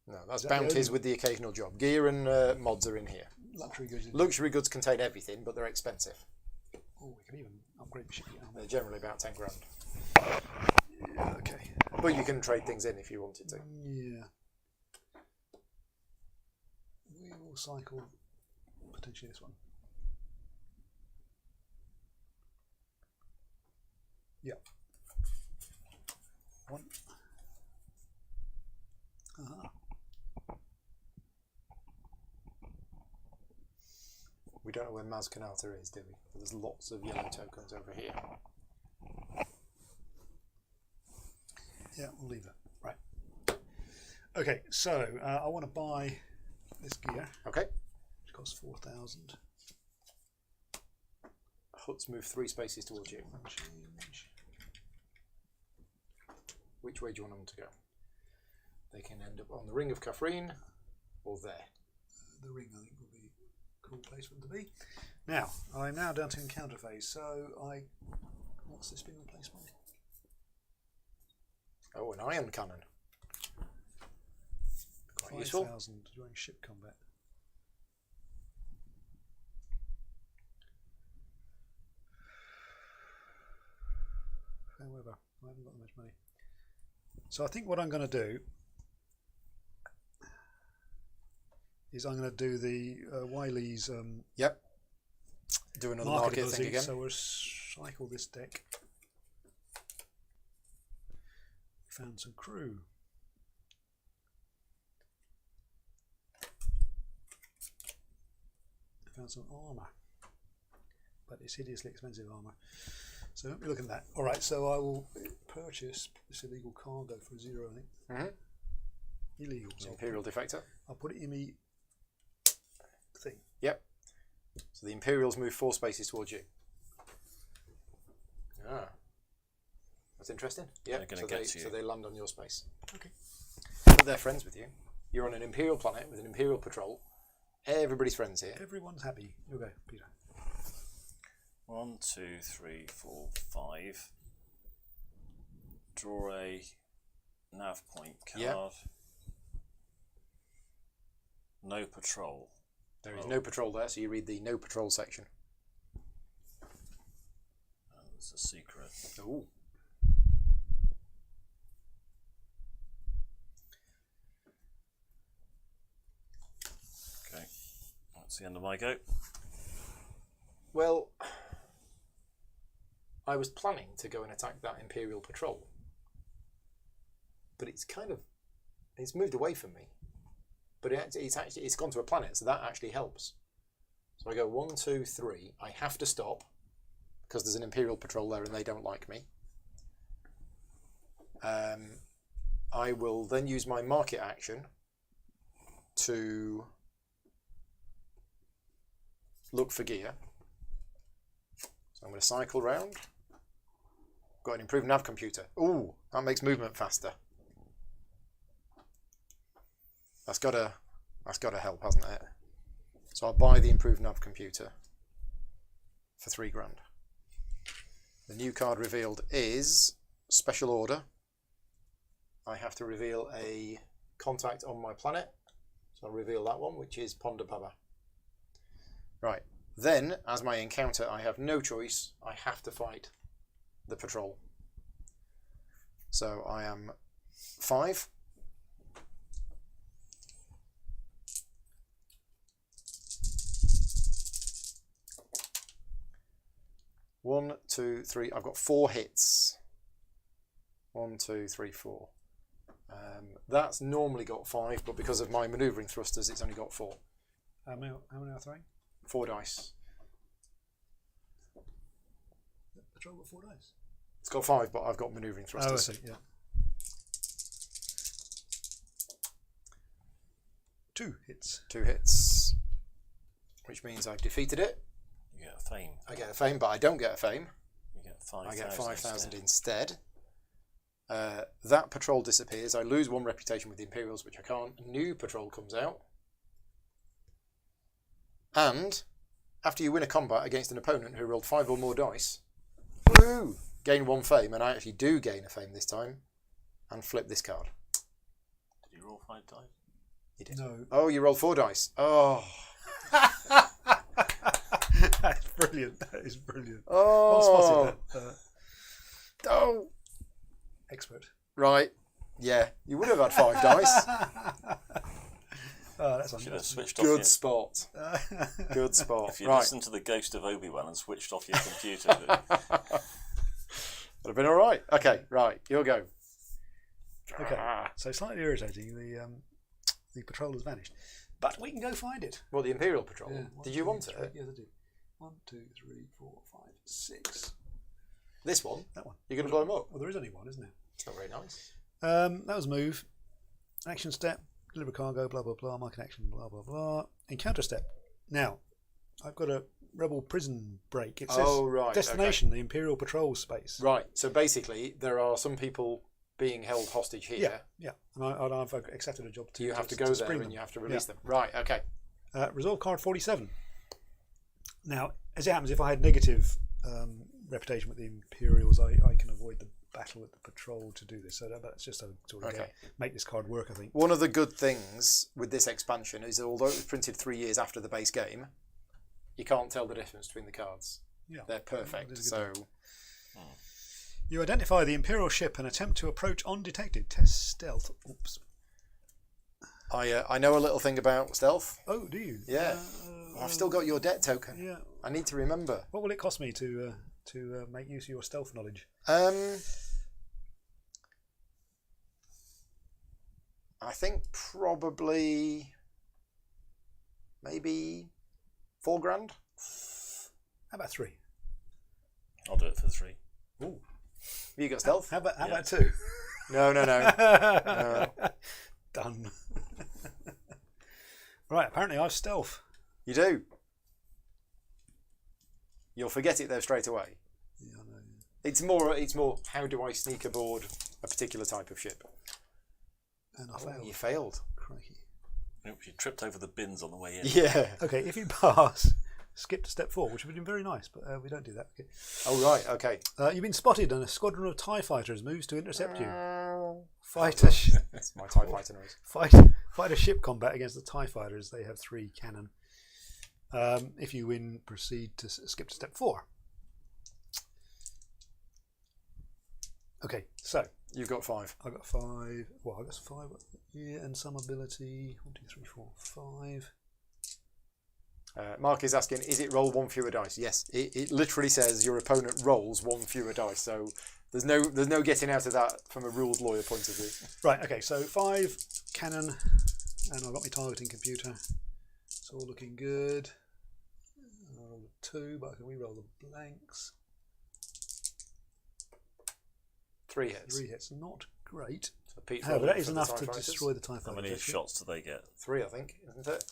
that's Is that the bounties only- with the occasional job. Gear and mods are in here. Luxury goods. Luxury goods contain everything, but they're expensive. Oh, we can even upgrade the ship. They're generally about 10 grand. Yeah, okay. But you can trade things in if you wanted to. Yeah. We will cycle potentially this one. Yeah. One. Aha. We don't know where Maz Kanata is, do we? There's lots of yellow tokens over here. Yeah, we'll leave that. Right. Okay, so I want to buy this gear, Okay. which costs 4,000. Huts move 3 spaces towards you. One change. Which way do you want them to go? They can end up on the Ring of Kafrene or there. The ring, I think, will be a cool place for them to be. Now, I'm now down to encounter phase, so what's this being replaced by? Oh, an iron cannon. Quite useful. 5,000 during ship combat. However, I haven't got that much money. So I think what I'm going to do is I'm going to do the Wiley's Yep. Do another market market ability. thing again. So we'll cycle this deck. Found some crew. Found some armour, but it's hideously expensive armour. So don't be looking at that. All right, so I will purchase this illegal cargo for 0, I think. Mm-hmm. Illegal. So Imperial defector. I'll put it in me thing. Yep. So the Imperials move 4 spaces towards you. Ah. That's interesting. Yeah. They're gonna So, get to you. so they land on your space. Okay. But they're friends with you. You're on an Imperial planet with an Imperial patrol. Everybody's friends here. Everyone's happy. You go, Peter. 1, 2, 3, 4, 5. Draw a nav point card. Yeah. No patrol. There is no patrol there, so you read the no patrol section. It's a secret. Ooh. Okay, that's the end of my go. Well, I was planning to go and attack that Imperial patrol, but it's moved away from me. But it's gone to a planet, so that actually helps. So I go 1, 2, 3. I have to stop because there's an Imperial patrol there and they don't like me. I will then use my market action to look for gear. So I'm going to cycle round. Got an improved nav computer. Ooh, that makes movement faster. That's got to help, hasn't it? So I'll buy the improved nav computer for 3 grand. The new card revealed is Special Order. I have to reveal a contact on my planet. So I'll reveal that one, which is Ponda Baba. Right. Then, as my encounter, I have no choice. I have to fight the patrol. So I am 5. One, 2, 3. I've got 4 hits. 1, 2, 3, 4. That's normally got 5, but because of my manoeuvring thrusters, it's only got 4. How many are throwing? 4 dice. The patrol got 4 dice. It's got 5, but I've got manoeuvring Oh, I thrusters. see, yeah. 2 hits. 2 hits. Which means I've defeated it. You get a fame. I get a fame, but I don't get a fame. You get 5,000. I get 5,000 instead. instead. That patrol disappears. I lose 1 reputation with the Imperials, which I can't. A new patrol comes out. And after you win a combat against an opponent who rolled 5 or more dice, woo, gain 1 fame. And I actually do gain a fame this time. And flip this card. Did you roll 5 dice? You did. No. Oh, you rolled 4 dice. Oh. That's brilliant. That is brilliant. Oh. Well spotted. Oh. Expert. Right. Yeah. You would have had 5 dice. Oh, that's Should have switched off. Good spot. Good spot. If you Right. listened to the Ghost of Obi-Wan and switched off your computer. Would have been all right. Okay. Right. You'll go. Okay. So slightly irritating. The patrol has vanished, but we can go find it. Well, the Imperial Patrol. Yeah. Did you want it? Yes, I did. 1, 2, 3, 4, 5, 6. This one? That one. You're going to blow them up? Well, there is only one, isn't there? It's not very nice. That was move. Action step. Deliver cargo. Blah blah blah. Mark an action. Blah blah blah. Encounter step. Now, I've got a rebel prison break. It says right. destination, the Imperial Patrol space. Okay. Right. So basically, there are some people being held hostage here. Yeah. And I've accepted a job to. You have to go there spring and them. you have to release them. Right. Okay. Resolve card 47. Now, as it happens, if I had negative reputation with the Imperials, I can avoid the battle with the patrol to do this. So that's just to sort of make this card work, I think. One of the good things with this expansion is, although it was printed 3 years after the base game, you can't tell the difference between the cards. Yeah, they're perfect. So, you identify the Imperial ship and attempt to approach undetected. Test stealth. Oops. I know a little thing about stealth. Oh, do you? Yeah. I've still got your debt token. Yeah. I need to remember. What will it cost me to make use of your stealth knowledge? I think probably maybe $4,000. How about 3? I'll do it for 3. Ooh. You got stealth? How about 2? No. No. Done. Right. Apparently, I've stealth. You do. You'll forget it though straight away. Yeah, I know. It's more. How do I sneak aboard a particular type of ship? And I failed. You failed. Crikey. Oops, you tripped over the bins on the way in. Yeah. Okay, if you pass, skip to step 4, which would have been very nice, but we don't do that. Okay. Oh right. Okay. You've been spotted, and a squadron of TIE fighters moves to intercept you. Fight That's my TIE fighter noise. Fight a ship combat against the TIE fighters. They have 3 cannon. If you win, proceed to skip to step 4. Okay, so You've got 5. I got 5. Well, I got 5. Yeah, and some ability. 1, 2, 3, 4, 5. Mark is asking, is it roll 1 fewer dice? Yes, it literally says your opponent rolls 1 fewer dice. So there's no getting out of that from a rules lawyer point of view. Right. Okay. So 5 cannon, and I've got my targeting computer. It's all looking good. I rolled a 2, but I can re-roll the blanks. 3 hits. 3 hits, not great. So Pete's However, rolling that is for the enough TIE to fighters. destroy the TIE How fighter. many shots do they get? 3, I think, isn't it?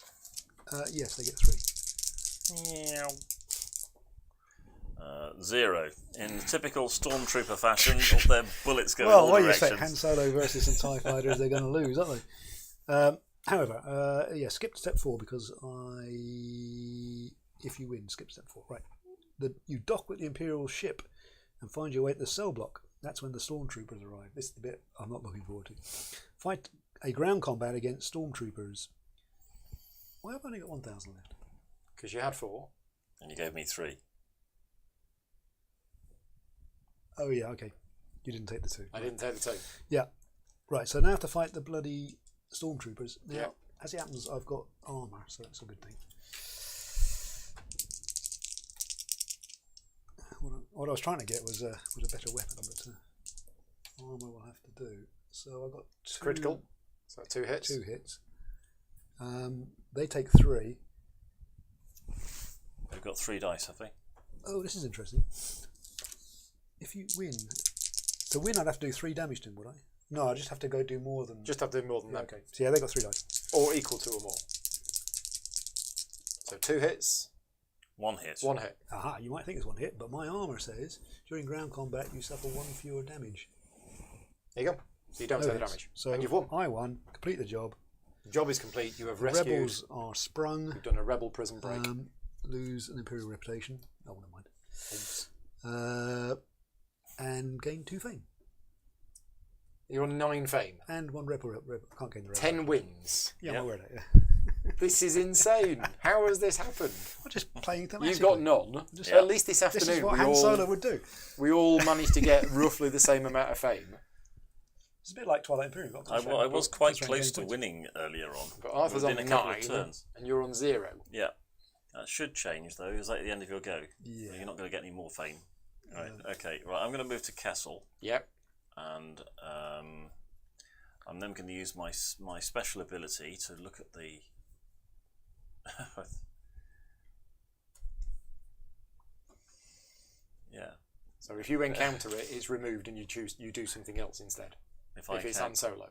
Yes, they get 3. 0. In typical stormtrooper fashion, all their bullets go in Well, all what do you expect? directions. Han Solo versus some TIE fighters, they're going to lose, aren't they? However, skip to step 4 because if you win, skip to step 4. Right. You dock with the Imperial ship and find your way at the cell block. That's when the stormtroopers arrive. This is the bit I'm not looking forward to. Fight a ground combat against stormtroopers. Why have I only got 1,000 left? Because you had 4. And you gave me 3. Oh yeah, okay. You didn't take the 2. I didn't take the 2. Yeah. Right, so now I have to fight the bloody stormtroopers. Now, Yeah. as it happens, I've got armour, so that's a good thing. What I was trying to get was a better weapon, but armour will have to do. So I've got 2 Critical. So 2 hits. 2 hits. They take 3. We've got 3 dice, have we? Oh, this is interesting. If you win, to win, I'd have to do 3 damage to him, would I? No, I just have to go do more than. Just have to do more than that. Okay. So yeah, they got 3 dice. Or equal to or more. So 2 hits, 1 hit. 1 hit. Aha, you might think it's 1 hit, but my armour says during ground combat you suffer 1 fewer damage. There you go. So you don't take the hits. damage. So and you've won. I won. Complete the job. The job is complete. You have rescued. Rebels are sprung. You've done a rebel prison break. Lose an Imperial reputation. Oh, never mind. Oops. And gain 2 fame. You're on 9 fame. And 1 rebel. I can't gain the rebel. 10 wins. Yeah, Yep. I'm aware of that. Yeah. This is insane. How has this happened? I'm just playing thematically. You've got none. Just- At least this This is afternoon, what Han Solo would do. we all managed to get roughly the same amount of fame. It's a bit like Twilight Imperium. Got I was quite plus rank close gain to points. winning earlier on. But Arthur's on Within a couple of 9, turns. and you're on 0. Yeah. That should change, though. Is that at the end of your go? Yeah. You're not going to get any more fame. Right. Okay. Right. I'm going to move to Kessel, Yep. and I'm then going to use my special ability to look at the. Yeah. So if you encounter it, it's removed, and you do something else instead. If It's Han Solo.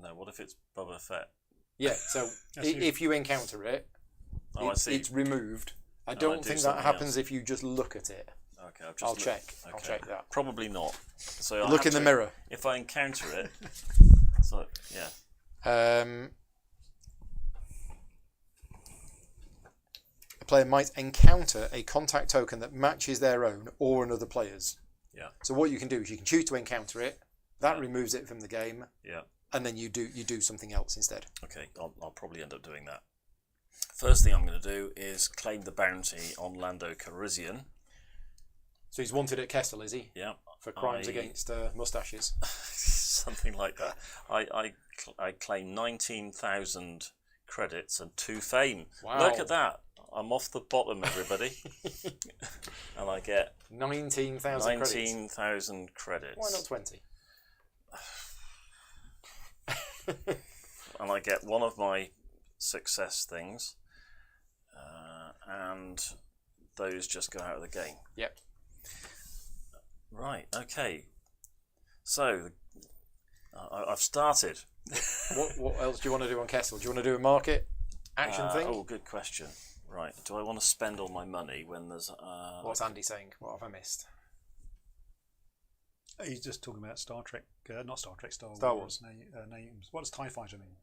No. What if it's Boba Fett? Yeah. So if you encounter it, Oh, I see. it's removed. I I don't do think that something happens else. if you just look at it. Okay. I've just I'll check. I'll Okay. check that. Probably not. So I'll Look have in the to- mirror. If I encounter it. So yeah. A player might encounter a contact token that matches their own or another player's. Yeah. So what you can do is you can choose to encounter it. That removes it from the game, Yeah. and then you do something else instead. Okay, I'll probably end up doing that. First thing I'm going to do is claim the bounty on Lando Calrissian. So he's wanted at Kessel, is he? Yeah, For crimes against mustaches. something like that. I claim 19,000 credits and 2 fame. Wow. Look at that! I'm off the bottom, everybody, and I get 19,000 credits. 19,000 credits. Why not 20? And I get one of my success things, and those just go out of the game. Yep. Right. Okay. So I've started. What else do you want to do on Kessel? Do you want to do a market action thing? Oh, good question. Right. Do I want to spend all my money when there's? What's Andy saying? What have I missed? He's just talking about Star Trek, not Star Trek, Star Wars. Names. What does TIE Fighter mean?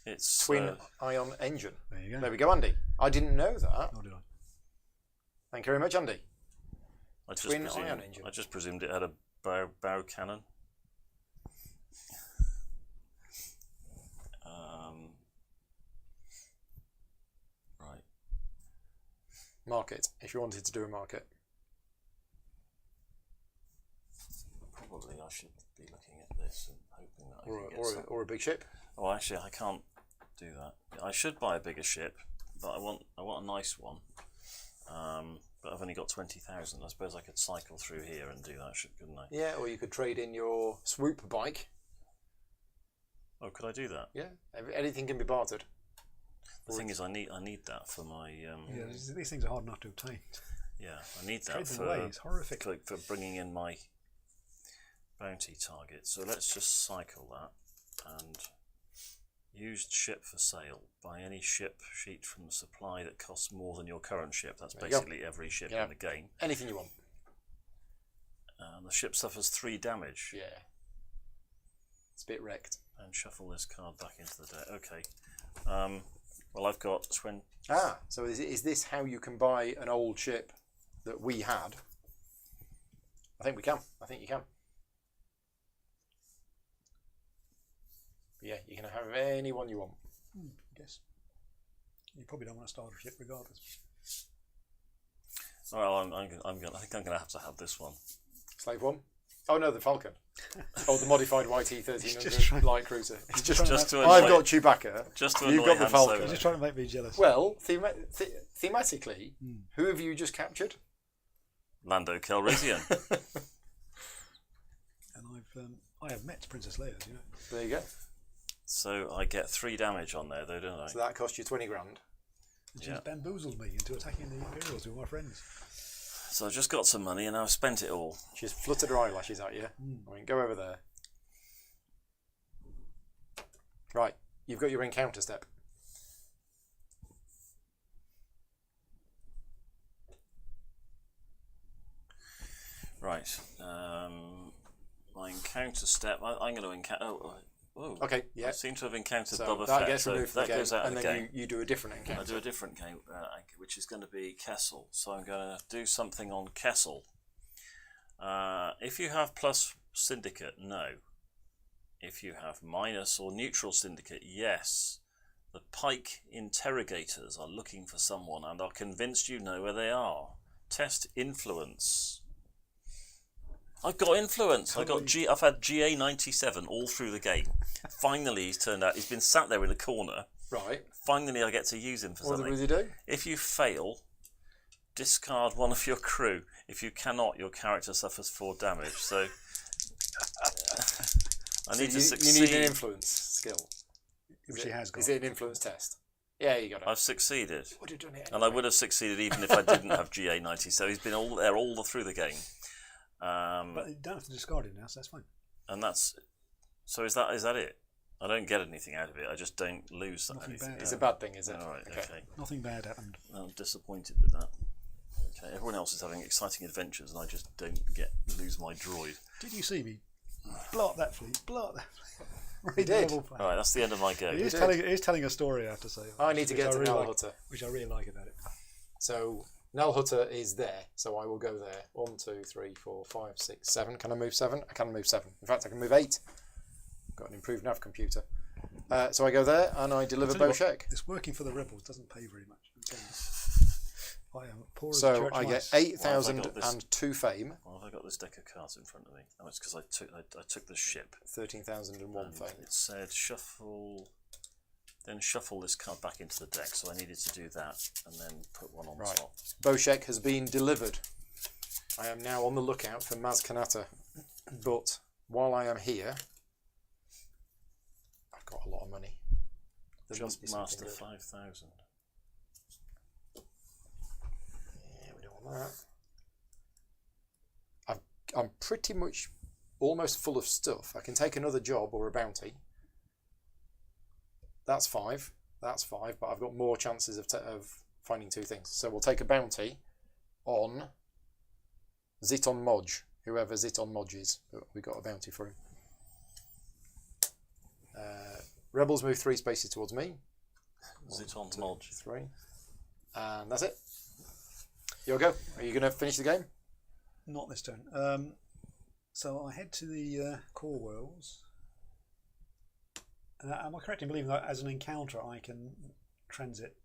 It's Twin ion engine. There you go. There we go, Andy. I didn't know that. Nor did I. Thank you very much, Andy. twin ion engine. I just presumed it had a bow cannon. Right. Market, if you wanted to do a market. Probably I should be looking at this and hoping that I can get some. Or a big ship. Oh, actually, I can't do that. I should buy a bigger ship, but I want a nice one. But I've only got 20,000. I suppose I could cycle through here and do that, couldn't I? Yeah, or you could trade in your swoop bike. Oh, could I do that? Yeah, anything can be bartered. The thing is, I need that for my. Yeah, these things are hard enough to obtain. Yeah, I need that Trading away is horrific. for bringing in my bounty target. So let's just cycle that and used ship for sale. Buy any ship sheet from the supply that costs more than your current ship. That's There you go. basically every ship Yeah. in the game. Anything you want. The ship suffers 3 damage. Yeah. It's a bit wrecked. And shuffle this card back into the deck. Okay. Well, I've got 20. So is this how you can buy an old ship that we had? I think we can. I think you can. Yeah, you can have any one you want. I guess. You probably don't want to start a ship regardless. Well, I think I'm going to have this one. Slave one? Oh no, the Falcon. Oh, the modified YT just 1300 trying- light cruiser. It's just, Just to I've annoy- got Chewbacca. Just to You've annoy got the Han Falcon. Solo. He's just trying to make me jealous. Well, thematically, who have you just captured? Lando Calrissian. And I have met Princess Leia, you know. There you go. So I get 3 damage on there, though, don't I? So that cost you 20 grand. And she's Yeah. bamboozled me into attacking the Imperials with my friends. So I've just got some money and I've spent it all. She's fluttered her eyelashes at you. I mean, go over there. Right, you've got your encounter step. Right. My encounter step. I'm going to encounter. Oh, Okay, yeah. I seem to have encountered So Boba that Fett. gets So removed from that the game, goes out and of the then game. you do a different encounter. I do a different game, which is going to be Kessel. So I'm going to do something on Kessel. If you have plus syndicate, no. If you have minus or neutral syndicate, yes. The Pike interrogators are looking for someone and are convinced you know where they are. Test influence. I've got influence. I've had GA97 all through the game. Finally, he's turned out. He's been sat there in a corner. Right. Finally, I get to use him for What something. does he do? If you fail, discard one of your crew. If you cannot, your character suffers 4 damage. So I need to succeed. You need an influence skill. Which he has got. Is it an influence test? Yeah, you got it. I've succeeded. Would have done it And I would have succeeded even if I didn't have GA90. So he's been all through the game. But you don't have to discard it now, so that's fine. And that's so. Is that it? I don't get anything out of it. I just don't lose Nothing anything. bad. It's a bad thing, is it? All right. Okay. Nothing bad happened. I'm disappointed with that. Okay. Everyone else is having exciting adventures, and I just don't lose my droid. Did you see me blow up that fleet? Blow up that fleet. He did. All right. That's the end of my go. It is telling a story, I have to say. I need to get to really Null Hutter. Which I really like about it. So Null Hutter is there, so I will go there. 1, 2, 3, 4, 5, 6, 7. Can I move 7? I can move 7. In fact, I can move 8. Got an improved nav computer. So I go there and I deliver Boshek. It's working for the rebels. Doesn't pay very much. I am poor as a So church I get mice. 8,002 fame. Why have I got this deck of cards in front of me? Oh, it's because I took the ship. 13,001 And fame. it said shuffle, then shuffle this card back into the deck. So I needed to do that and then put one on Right. top. Boshek has been delivered. I am now on the lookout for Maz Kanata. But while I am here, I've got a lot of money. There must be Jumpmaster something good. 5,000. Yeah, we don't want that. I'm pretty much almost full of stuff. I can take another job or a bounty. That's 5. That's 5, but I've got more chances of finding 2 things. So we'll take a bounty on Ziton Modge, whoever Ziton Modge is. We got a bounty for him. Rebels move 3 spaces towards me. Ziton 2, Modge. 3. And that's it. Your go. Are you going to finish the game? Not this turn. So I head to the core worlds. Am I correct in believing that as an encounter I can transit?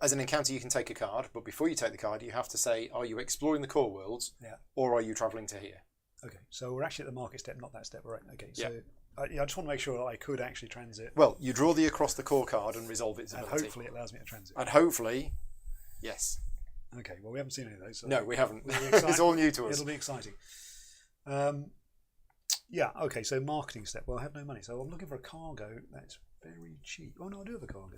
As an encounter, you can take a card, but before you take the card, you have to say, are you exploring the core worlds, Yeah. or are you travelling to here? Okay, so we're actually at the market step, not that step, right? Okay, so Yeah. I just want to make sure that I could actually transit, Well, you draw the across the core card and resolve its and ability. hopefully it allows me to transit. And hopefully, yes. Okay, well we haven't seen any of those. So No, we haven't. it'll be It's exciting. all new to us. It'll be exciting. Yeah, okay, so marketing step. Well, I have no money, so I'm looking for a cargo that's very cheap. Oh no, I do have a cargo.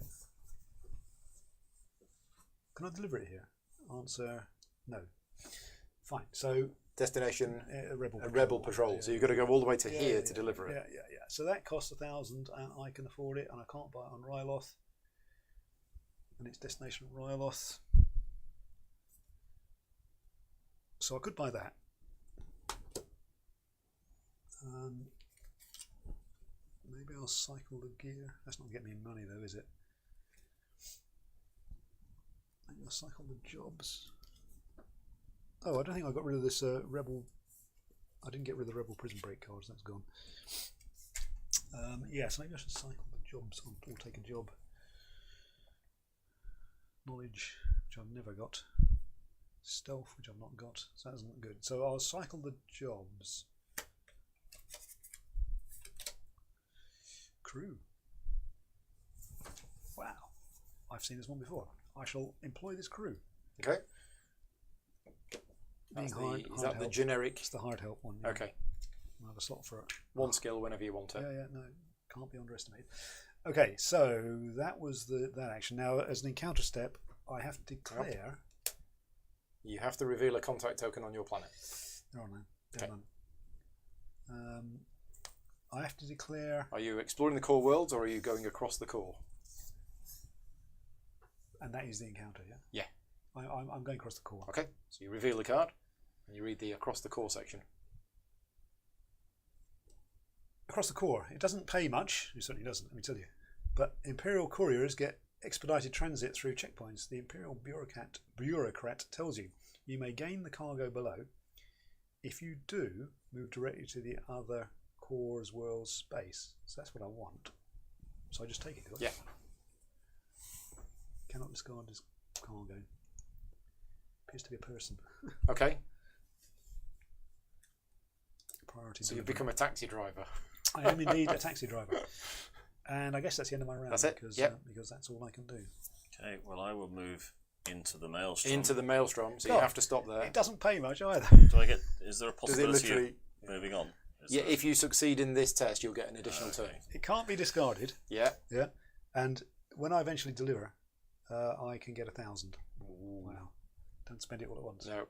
Can I deliver it here? Answer, no. Fine, so Destination, a rebel a rebel patrol. Yeah, So you've got to go all the way to yeah, here yeah, to deliver it. Yeah. So that costs 1,000, and I can afford it, and I can't buy it on Ryloth. And it's destination Ryloth. So I could buy that. Maybe I'll cycle the gear. That's not getting me money though, is it? Maybe I'll cycle the jobs. Oh, I don't think I got rid of this rebel. I didn't get rid of the rebel prison break cards. That's gone. Yes, maybe I should cycle the jobs. I'll take a job. Knowledge, which I've never got. Stealth, which I've not got. So that isn't good. So I'll cycle the jobs. Crew. Wow. I've seen this one before. I shall employ this crew. Okay. Being That's hard, is that hard the help. generic? It's the hard help one. Yeah. Okay. I have a slot for it. 1 skill whenever you want it. Yeah, no, can't be underestimated. Okay, so that was that action. Now, as an encounter step, I have to declare. You have to reveal a contact token on your planet. Oh no, Okay. done. I have to declare, Are you exploring the core worlds, or are you going across the core? and that is the encounter. Yeah. Yeah. I'm going across the core. Okay. So you reveal the card, and you read the across the core section. across the core. It doesn't pay much. It certainly doesn't, let me tell you. But Imperial couriers get expedited transit through checkpoints. The Imperial bureaucrat tells you you may gain the cargo below. If you do, move directly to the other core's world space. So that's what I want. So I just take it, do I? Yeah. Cannot discard this cargo. Appears to be a person. Okay. Priority. So you've delivery. become a taxi driver. I am indeed a taxi driver. And I guess that's the end of my round. That's it, Because, yep. because that's all I can do. Okay, well, I will move into the maelstrom. Into the maelstrom, so you God. have to stop there. It doesn't pay much either. Do I get? Is there a Does it possibility literally? of moving on? Is Yeah, there- if you succeed in this test, you'll get an additional turn. It can't be discarded. Yeah. Yeah. And when I eventually deliver, I can get 1,000. Wow. Don't spend it all at once. No.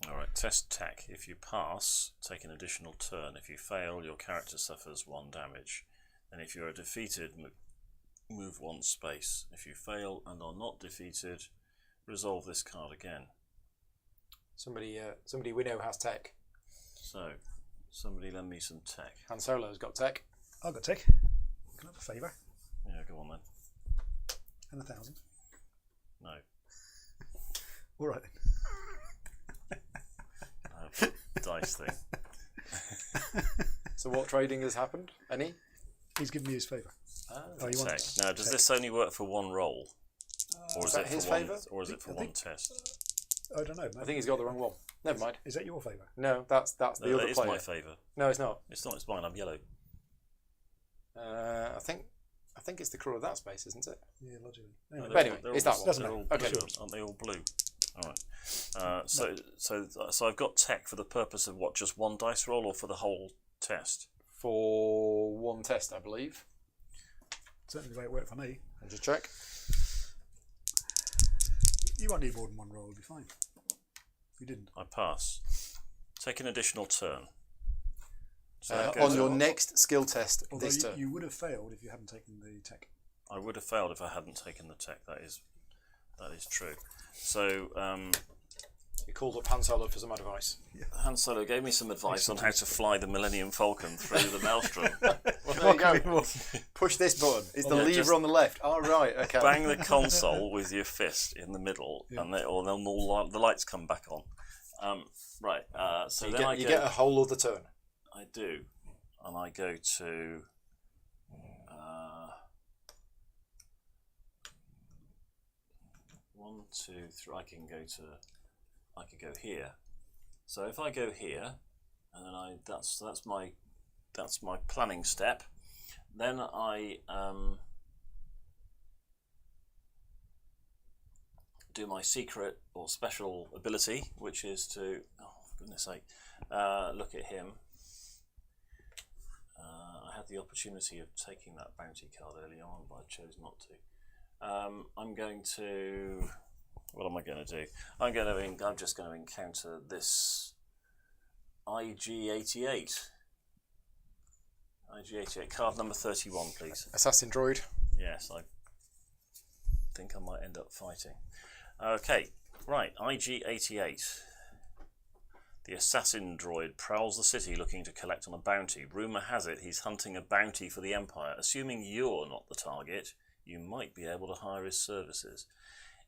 All right. Test tech. If you pass, take an additional turn. If you fail, your character suffers 1 damage. And if you are defeated, move 1 space. If you fail and are not defeated, resolve this card again. Somebody we know has tech. So, somebody lend me some tech. Han Solo's got tech. I've got tech. Can I have a favour? Yeah, go on then. And 1,000. No. All right then. Dice thing. So what trading has happened? Any? He's given me his favour. Ah, Oh, you want Tech. it? Now, does Tech. this only work for 1 roll, or is is that it his for one? favour? Or is it for I one think- test? I don't know. I think he's got the wrong one. Never mind. Is that your favour? No, that's the No, other that is player. my favour. No, it's not. It's not. It's mine. I'm yellow. I think it's the crew of that space, isn't it? Yeah, logically. No, Anyway, But anyway, they're it's all, that one. Doesn't they're all matter. blue, Okay. aren't they all blue? All right. So I've got tech for the purpose of what? Just 1 dice roll, or for the whole test? For 1 test, I believe. certainly the way it worked for me. I'll just check. You won't need more than 1 roll, it'll be fine. You didn't. I pass. Take an additional turn. So that On goes your on. next skill test Although this you, turn. you would have failed if you hadn't taken the tech. I would have failed if I hadn't taken the tech. That is true. So You called up Han Solo for some advice. Han Solo gave me some advice on how to fly the Millennium Falcon through the maelstrom. Well, there you go. Push this button. Is the Yeah, lever just on the left? Oh, right. Okay. Bang the console with your fist in the middle, Yeah. and they'll all the lights come back on. Right. So You then get, I you go. get a whole other turn. I do, and I go to. 1, 2, 3. I could go here. So if I go here, and then that's my planning step. Then I do my secret or special ability, which is to, oh for goodness sake, look at him. I had the opportunity of taking that bounty card early on, but I chose not to. I'm going to. What am I going to do? I'm just going to encounter this IG-88. IG-88, card number 31, please. Assassin droid. Yes, I think I might end up fighting. Okay, right, IG-88. The assassin droid prowls the city looking to collect on a bounty. Rumour has it he's hunting a bounty for the Empire. Assuming you're not the target, you might be able to hire his services.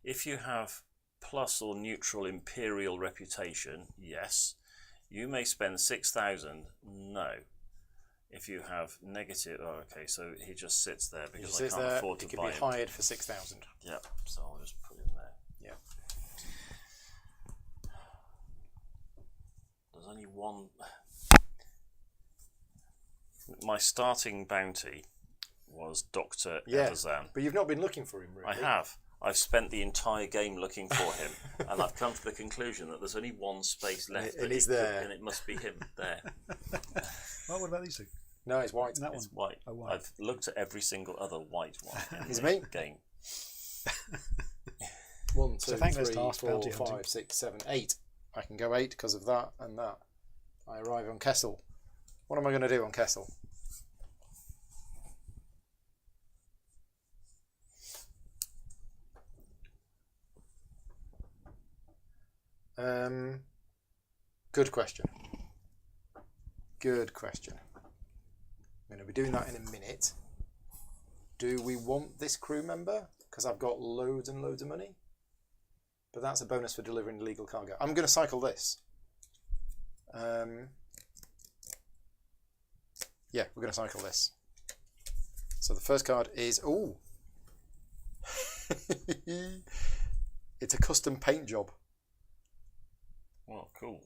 If you have plus or neutral Imperial reputation, yes. You may spend 6,000, no. If you have negative, oh, okay, so he just sits there He because I sits can't there. afford He to can buy be him. hired for 6,000. Yeah, so I'll just put him there. Yeah. There's only one. My starting bounty was Dr. Yeah. Evazan. But you've not been looking for him, really. I have. I've spent the entire game looking for him, and I've come to the conclusion that there's only one space left, And that he's he could- there. and it must be him there. Oh, what about these two? No, it's white. That It's one. white. Oh, white. I've looked at every single other white one in Is the me? game. 1, 2, So thankless 3, task, 4, bounty hunting. 5, 6, 7, 8. I can go 8 because of that and that. I arrive on Kessel. What am I going to do on Kessel? Good question. Good question. I'm going to be doing that in a minute. Do we want this crew member? Because I've got loads and loads of money. But that's a bonus for delivering illegal cargo. I'm going to cycle this. Yeah, we're going to cycle this. So the first card is... Ooh! It's a custom paint job. Oh, cool.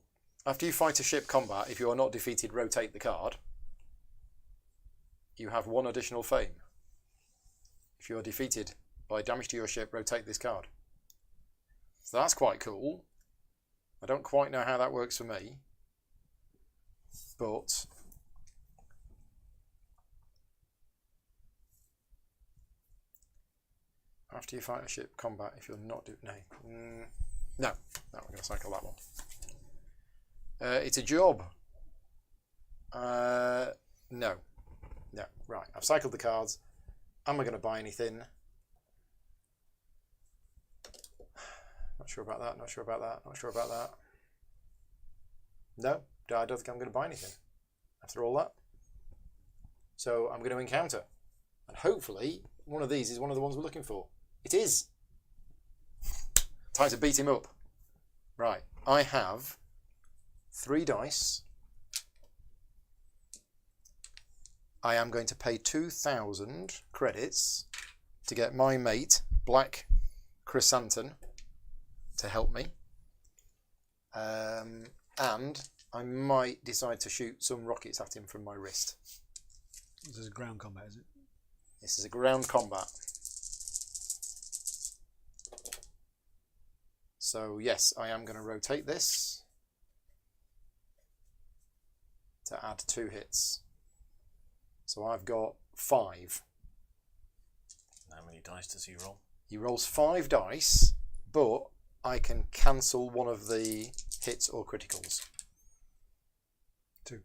After you fight a ship combat, if you are not defeated, rotate the card. You have 1 additional fame. If you are defeated by damage to your ship, rotate this card. So that's quite cool. I don't quite know how that works for me. But... after you fight a ship combat, if you're not doing... No, we're going to cycle that one. It's a job. No. Right, I've cycled the cards. Am I going to buy anything? Not sure about that, not sure about that, not sure about that. No, I don't think I'm going to buy anything after all that. So I'm going to encounter. And hopefully one of these is one of the ones we're looking for. It is. Time to beat him up. Right, I have 3 dice. I am going to pay 2,000 credits to get my mate, Black Chrysanthemum, to help me. And I might decide to shoot some rockets at him from my wrist. This is ground combat, is it? This is a ground combat. So yes, I am going to rotate this to add 2 hits. So I've got 5. How many dice does he roll? He rolls 5 dice, but I can cancel one of the hits or criticals. 2.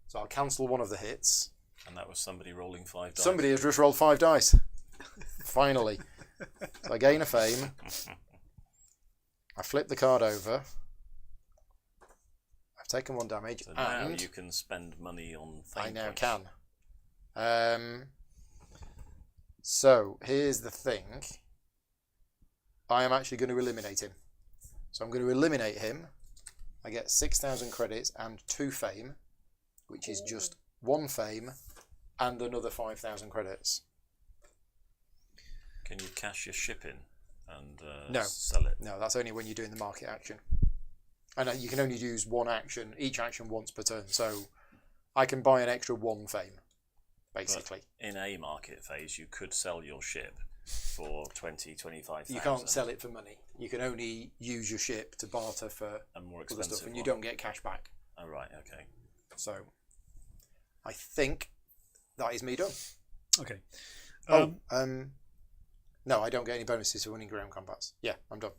So I'll cancel one of the hits. And that was somebody rolling 5 dice. Somebody has just rolled 5 dice. Finally. So I gain a fame. I flip the card over. I've taken 1 damage. So now and you can spend money on fame I now points. can. So here's the thing. I am actually going to eliminate him. So I'm going to eliminate him. I get 6,000 credits and 2 fame, which is just 1 fame and another 5,000 credits. Can you cash your ship in and No. sell it? No, that's only when you're doing the market action. And you can only use 1 action, each action once per turn. So I can buy an extra 1 fame, basically. But in a market phase, you could sell your ship for 20, 25,000. You can't sell it for money. You can only use your ship to barter for a more other expensive stuff, and you one. don't get cash back. Oh, right, okay. So I think that is me done. Okay. No, I don't get any bonuses for winning ground combats. Yeah, I'm done.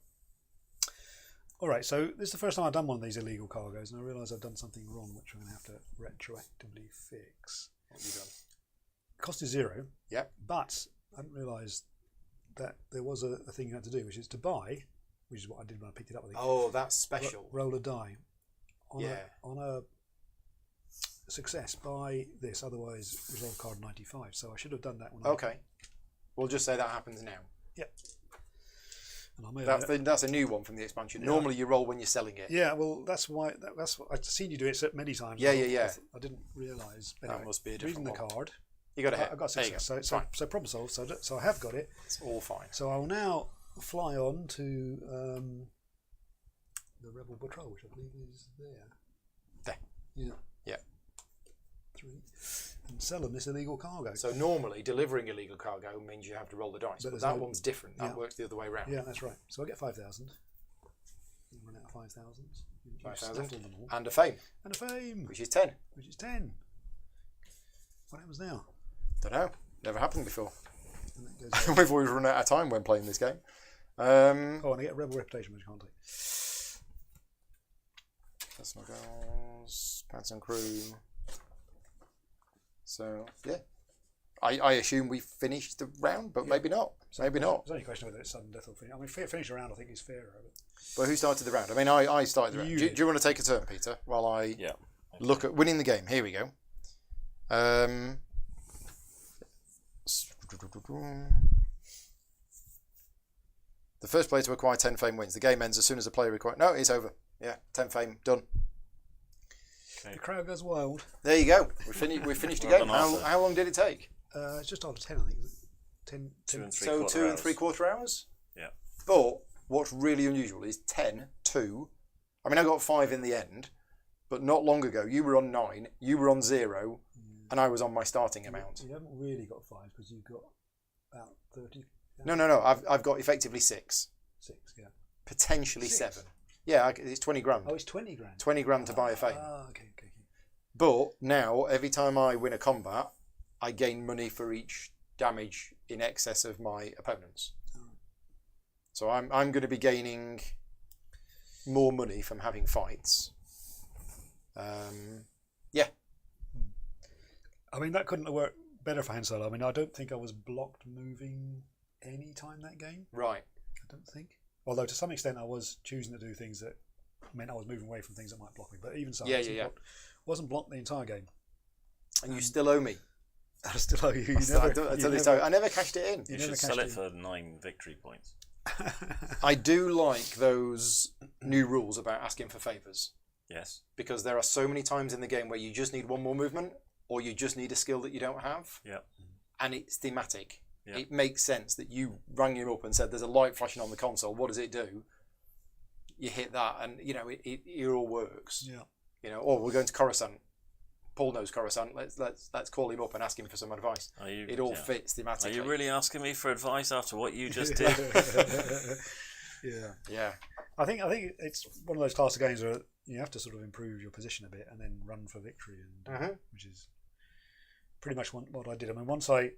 All right, so this is the first time I've done one of these illegal cargoes, and I realise I've done something wrong, which I'm going to have to retroactively fix. What have you done? Cost is 0. Yeah. But I didn't realise that there was a thing you had to do, which is to buy, which is what I did when I picked it up. I think. Oh, that's special. Roll a die. On Yeah. On a success, buy this, otherwise resolve card 95. So I should have done that when Okay. We'll just say that happens now. And I may That's a new one from the expansion. Yeah. Normally you roll when you're selling it. Yeah, well, that's why. That's what I've seen you do it many times. Yeah, I- yeah. I didn't realise. That Anyway, must be a reading different the one. card. You got a hit. I got a There you success. go. Fine. So problem solved. So I have got it. It's all fine. So I will now fly on to the Rebel Patrol, which I believe is there. There. Yeah. Yeah. 3. And sell them this illegal cargo. So normally delivering illegal cargo means you have to roll the dice, but there's that no- one's different. That yeah. works the other way around. Yeah, that's right. So I get 5,000. Run out of 5,000. 5,000 them all. and a fame, And a fame, which is 10. which is 10. What happens now? Don't know. Never happened before. And that goes We've always run out of time when playing this game. oh, and I get Rebel Reputation, which I can't take. Personal goals, pants and crew. So yeah, I assume we finished the round, but maybe not. Maybe not. There's only a question whether it's sudden death or finish. I mean, finish a round I think is fairer. But But who started the round? I mean, I started the round. You Do did. you want to take a turn, Peter, while I Yeah. look at winning the game? Here we go. The first player to acquire 10 fame wins. The game ends as soon as the player requires. No, it's over. Yeah, 10 fame done. Okay. The crowd goes wild. There you go. We finished the Well game. done, Arthur. How long did it take? It's just after 10, I think. 10, 2 and 3 So quarter 2 and hours. 3/4 hours. Yeah. But what's really unusual is 10, 2. I mean, I got 5 in the end, but not long ago you were on 9, you were on 0, and I was on my starting amount. You haven't really got 5 because you've got about 30. No. I've got effectively 6, 6, yeah. potentially 6? 7. Yeah, it's 20 grand. Oh, it's 20 grand. 20 grand to buy a fame. Okay. But now, every time I win a combat, I gain money for each damage in excess of my opponents. So I'm going to be gaining more money from having fights. Yeah. I mean, that couldn't have worked better for Han Solo. I mean, I don't think I was blocked moving any time that game. Right. I don't think. Although to some extent I was choosing to do things that meant I was moving away from things that might block me. But even so, wasn't blocked the entire game. And you still owe me. I still owe you. I never cashed it in. You should sell it for 9 victory points. I do like those new rules about asking for favours. Yes. Because there are so many times in the game where you just need one more movement or you just need a skill that you don't have. Yeah. And it's thematic. Yeah. It makes sense that you rang him up and said, there's a light flashing on the console. What does it do? You hit that and, it all works. Yeah. We're going to Coruscant. Paul knows Coruscant. Let's call him up and ask him for some advice. It all fits thematically. Are you really asking me for advice after what you just did? Yeah. I think it's one of those class of games where you have to sort of improve your position a bit and then run for victory, and which is pretty much what I did. I mean, once I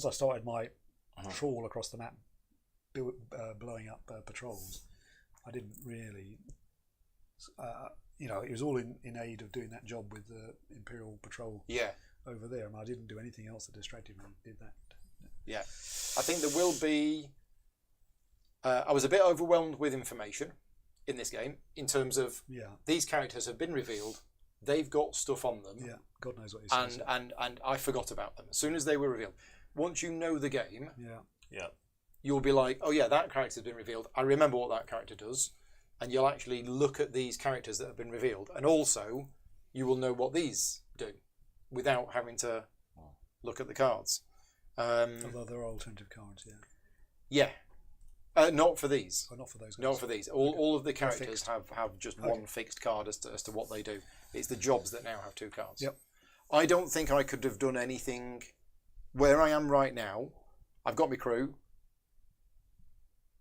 started my trawl across the map, blowing up patrols, I didn't really. It was all in aid of doing that job with the Imperial Patrol over there. And I didn't do anything else that distracted me. Did that. Yeah. I think there will be... I was a bit overwhelmed with information in this game in terms of these characters have been revealed. They've got stuff on them. Yeah, God knows what he says. And I forgot about them as soon as they were revealed. Once you know the game, you'll be like, oh yeah, that character's been revealed. I remember what that character does. And you'll actually look at these characters that have been revealed. And also, you will know what these do without having to look at the cards. Although there are alternative cards, Yeah. Not for these. Oh, not for those guys. Not for these. All of the characters have just one fixed card as to what they do. It's the jobs that now have 2 cards. Yep. I don't think I could have done anything where I am right now. I've got my crew.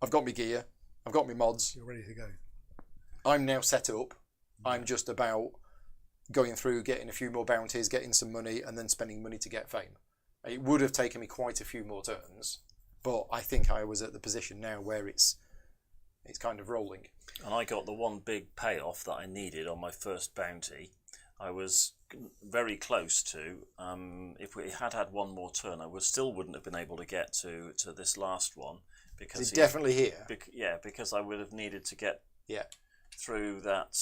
I've got my gear. I've got my mods. You're ready to go. I'm now set up. I'm just about going through, getting a few more bounties, getting some money, and then spending money to get fame. It would have taken me quite a few more turns, but I think I was at the position now where it's kind of rolling. And I got the one big payoff that I needed on my first bounty. I was very close to. If we had one more turn, I still wouldn't have been able to get to this last one. Because it's definitely here. Because I would have needed to get through that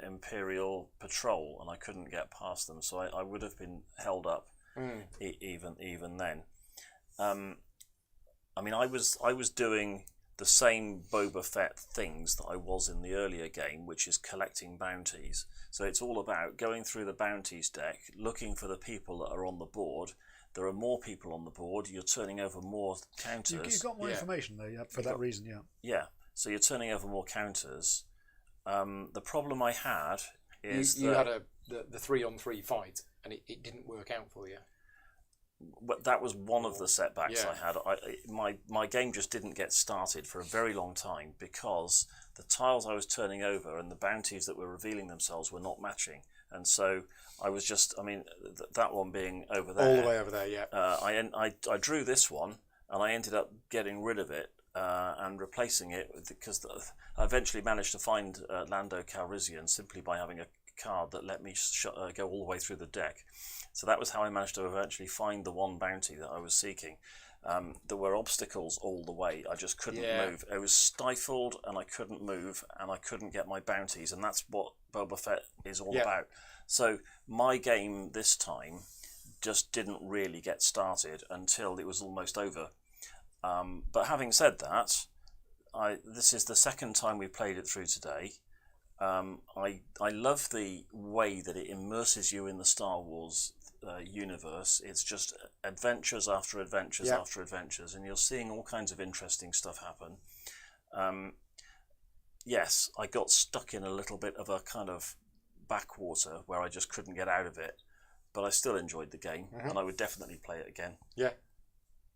Imperial Patrol, and I couldn't get past them, so I would have been held up even then. I mean, I was doing the same Boba Fett things that I was in the earlier game, which is collecting bounties. So it's all about going through the bounties deck, looking for the people that are on the board. There are more people on the board. You're turning over more counters. You've got more information though, for that reason, Yeah, so you're turning over more counters. The problem I had is you had the 3-on-3 fight, and it didn't work out for you. But that was one of the setbacks I had. My game just didn't get started for a very long time because the tiles I was turning over and the bounties that were revealing themselves were not matching. And so I was just, that one being over there. All the way over there, yeah. I drew this one and I ended up getting rid of it and replacing it because I eventually managed to find Lando Calrissian simply by having a card that let me go all the way through the deck. So that was how I managed to eventually find the one bounty that I was seeking. There were obstacles all the way. I just couldn't move. I was stifled and I couldn't move and I couldn't get my bounties, and that's what Boba Fett is all about. So my game this time just didn't really get started until it was almost over. But having said that, this is the second time we've played it through today. I love the way that it immerses you in the Star Wars universe. It's just adventures after adventures after adventures, and you're seeing all kinds of interesting stuff happen. Yes, I got stuck in a little bit of a kind of backwater where I just couldn't get out of it, but I still enjoyed the game, and I would definitely play it again. Yeah.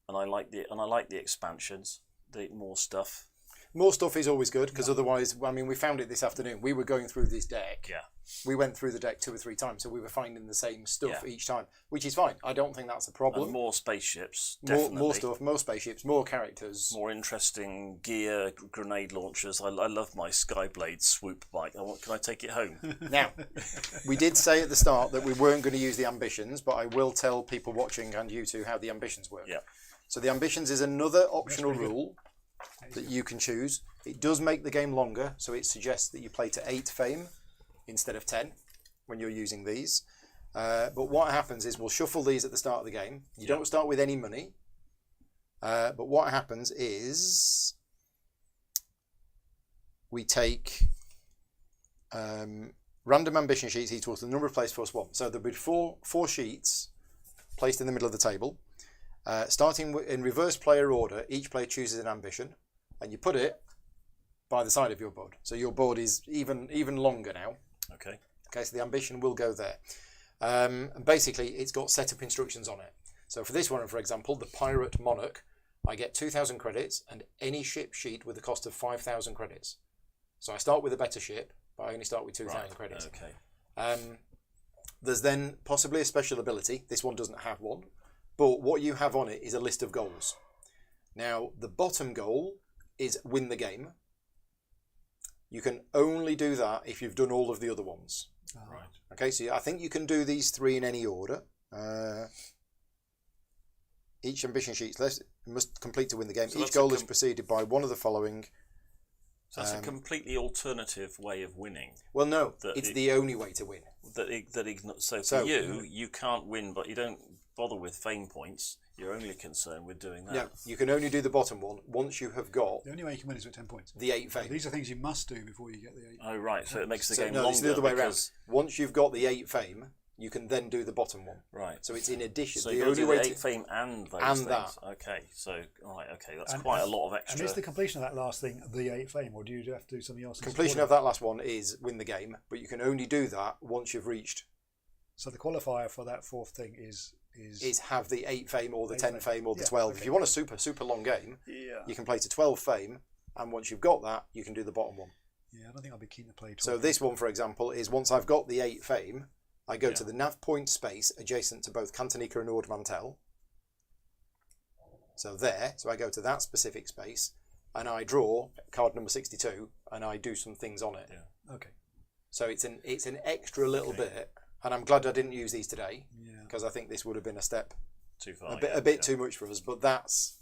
And I like the expansions, the more stuff. More stuff is always good, because otherwise, I mean, we found it this afternoon. We were going through this deck. Yeah. We went through the deck 2 or 3 times, so we were finding the same stuff each time, which is fine. I don't think that's a problem. And more spaceships, definitely. More stuff, more spaceships, more characters. More interesting gear, grenade launchers. I love my Skyblade swoop bike. Can I take it home? Now, we did say at the start that we weren't going to use the ambitions, but I will tell people watching and you two how the ambitions work. Yeah. So the ambitions is another optional rule that you can choose. It does make the game longer, so it suggests that you play to 8 fame instead of 10 when you're using these. But what happens is we'll shuffle these at the start of the game. You don't start with any money. But what happens is we take random ambition sheets equal to the number of placed plus 1. So there'll be four sheets placed in the middle of the table. Starting in reverse player order, each player chooses an ambition, and you put it by the side of your board. So your board is even longer now. Okay. Okay, so the ambition will go there. And basically, it's got setup instructions on it. So for this one, for example, the Pirate Monarch, I get 2,000 credits and any ship sheet with a cost of 5,000 credits. So I start with a better ship, but I only start with 2,000 credits. Okay. There's then possibly a special ability. This one doesn't have one. But what you have on it is a list of goals. Now, the bottom goal is win the game. You can only do that if you've done all of the other ones. Right. Okay, so I think you can do these 3 in any order. Each ambition sheet must complete to win the game. So each goal is preceded by one of the following. So that's a completely alternative way of winning. Well, no, it's the only way to win. So for you can't win, but you don't bother with fame points. You're only concerned with doing that. No, you can only do the bottom one once you have got The only way you can win is with 10 points. the 8 fame. These are things you must do before you get the 8. Oh, right. So it makes the game No, longer. it's the other way around. because- Once you've got the 8 fame, you can then do the bottom one. Right. So it's in addition. So the you've got to only do way the 8 fame and those and things. that. Okay. So, right. Okay. That's And- quite a lot of extra. And is the completion of that last thing the 8 fame, or do you have to do something else? in completion support of that last one is win the game, but you can only do that once you've reached So the qualifier for that 4th thing is have the 8 fame or the 8 10 fame. fame or the Yeah, 12. okay. If you want a super long game, yeah. you can play to 12 fame, and once you've got that, you can do the bottom one. Yeah, I don't think I'll be keen to play 12. So this one, for example, is once I've got the 8 fame, I go to the nav point space adjacent to both Cantonica and Ord Mantell. So there, so I go to that specific space, and I draw card number 62, and I do some things on it. Yeah. Okay. So it's an extra little bit, and I'm glad I didn't use these today, Yeah. because I think this would have been a step Too far. a bit too much for us. But that's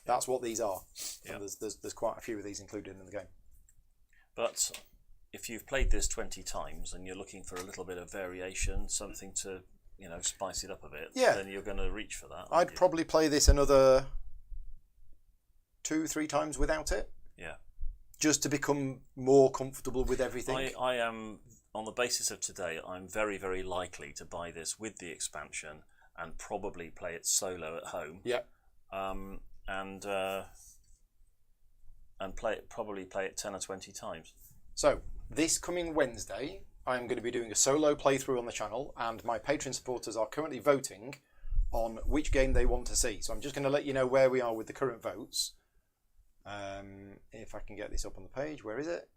what these are. Yeah. And there's quite a few of these included in the game. But if you've played this 20 times and you're looking for a little bit of variation, something to spice it up a bit, then you're going to reach for that. I'd probably play this another 2-3 times without it. Yeah. Just to become more comfortable with everything. I am, on the basis of today, I'm very, very likely to buy this with the expansion and probably play it solo at home. Yeah. And probably play it 10 or 20 times. So this coming Wednesday, I'm going to be doing a solo playthrough on the channel, and my Patreon supporters are currently voting on which game they want to see. So I'm just going to let you know where we are with the current votes. If I can get this up on the page, where is it?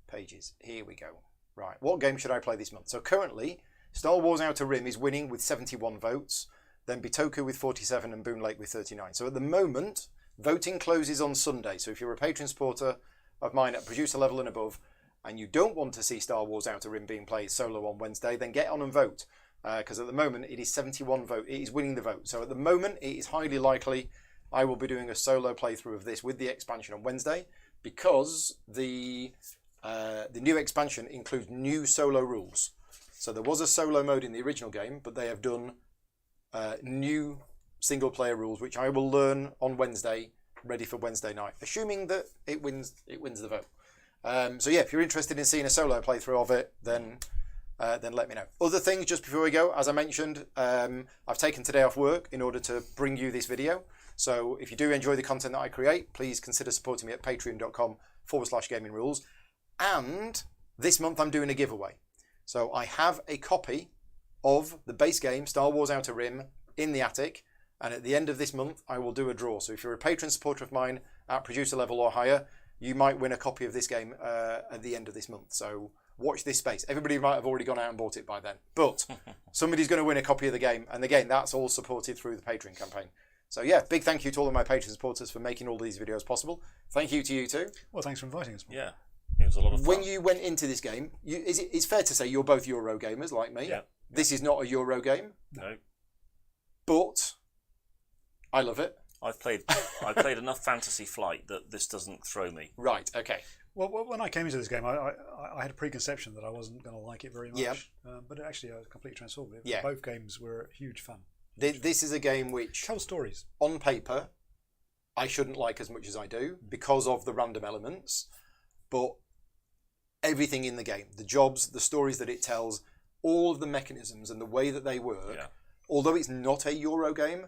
Pages. Here we go. Right, what game should I play this month? So currently, Star Wars Outer Rim is winning with 71 votes, then Bitoku with 47 and Boon Lake with 39. So at the moment, voting closes on Sunday. So if you're a Patreon supporter of mine at producer level and above, and you don't want to see Star Wars Outer Rim being played solo on Wednesday, then get on and vote. Because at the moment, it is 71 vote. It is winning the vote. So at the moment, it is highly likely I will be doing a solo playthrough of this with the expansion on Wednesday, because the new expansion includes new solo rules. So there was a solo mode in the original game, but they have done new single player rules, which I will learn on Wednesday, ready for Wednesday night, assuming that it wins the vote. So yeah, if you're interested in seeing a solo playthrough of it, then let me know. Other things, just before we go, as I mentioned, I've taken today off work in order to bring you this video. So if you do enjoy the content that I create, please consider supporting me at patreon.com/gaming rules. And this month I'm doing a giveaway. So I have a copy of the base game, Star Wars Outer Rim, in the attic. And at the end of this month, I will do a draw. So if you're a patron supporter of mine at producer level or higher, you might win a copy of this game at the end of this month. So watch this space. Everybody might have already gone out and bought it by then. But somebody's going to win a copy of the game. And again, that's all supported through the Patreon campaign. So yeah, big thank you to all of my Patreon supporters for making all these videos possible. Thank you to you too. Well, thanks for inviting us. Yeah, it was a lot of fun. When you went into this game, it's fair to say you're both Euro gamers like me. Yeah. This is not a Euro game, No, but I love it. I've played enough Fantasy Flight that this doesn't throw me. Right, okay. Well, when I came into this game, I had a preconception that I wasn't going to like it very much. Yeah. But it actually, I was completely transformed. Yeah. Both games were huge fun. This is a game which, Tell stories. on paper, I shouldn't like as much as I do because of the random elements, but everything in the game, the jobs, the stories that it tells, all of the mechanisms and the way that they work, although it's not a Euro game,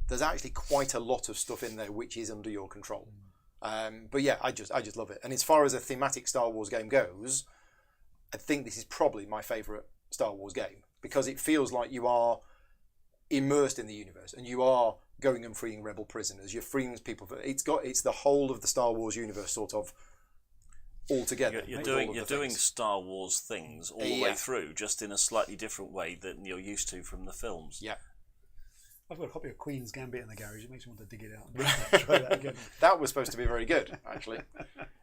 there's actually quite a lot of stuff in there which is under your control. But yeah, I just love it. And as far as a thematic Star Wars game goes, I think this is probably my favourite Star Wars game because it feels like you are immersed in the universe and you are going and freeing rebel prisoners. You're freeing people. It's the whole of the Star Wars universe sort of all together. You're doing Star Wars things all the way through, just in a slightly different way than you're used to from the films. Yeah. I've got a copy of Queen's Gambit in the garage. It makes me want to dig it out and try that again. That was supposed to be very good, actually.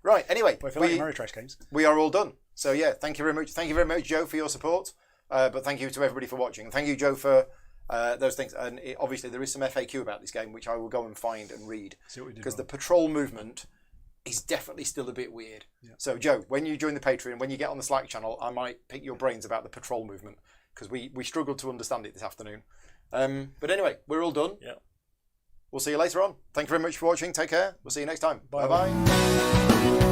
Right. Anyway, But if you like Ameritrash games, we are all done. So yeah, thank you very much. Thank you very much, Joe, for your support. But thank you to everybody for watching. Thank you, Joe, for those things. And obviously, there is some FAQ about this game, which I will go and find and read see what we did because the wrong. patrol movement is definitely still a bit weird. Yeah. So, Joe, when you join the Patreon, when you get on the Slack channel, I might pick your brains about the patrol movement because we struggled to understand it this afternoon. But anyway, we're all done. Yeah. We'll see you later on. Thank you very much for watching. Take care. We'll see you next time. Bye. Bye-bye.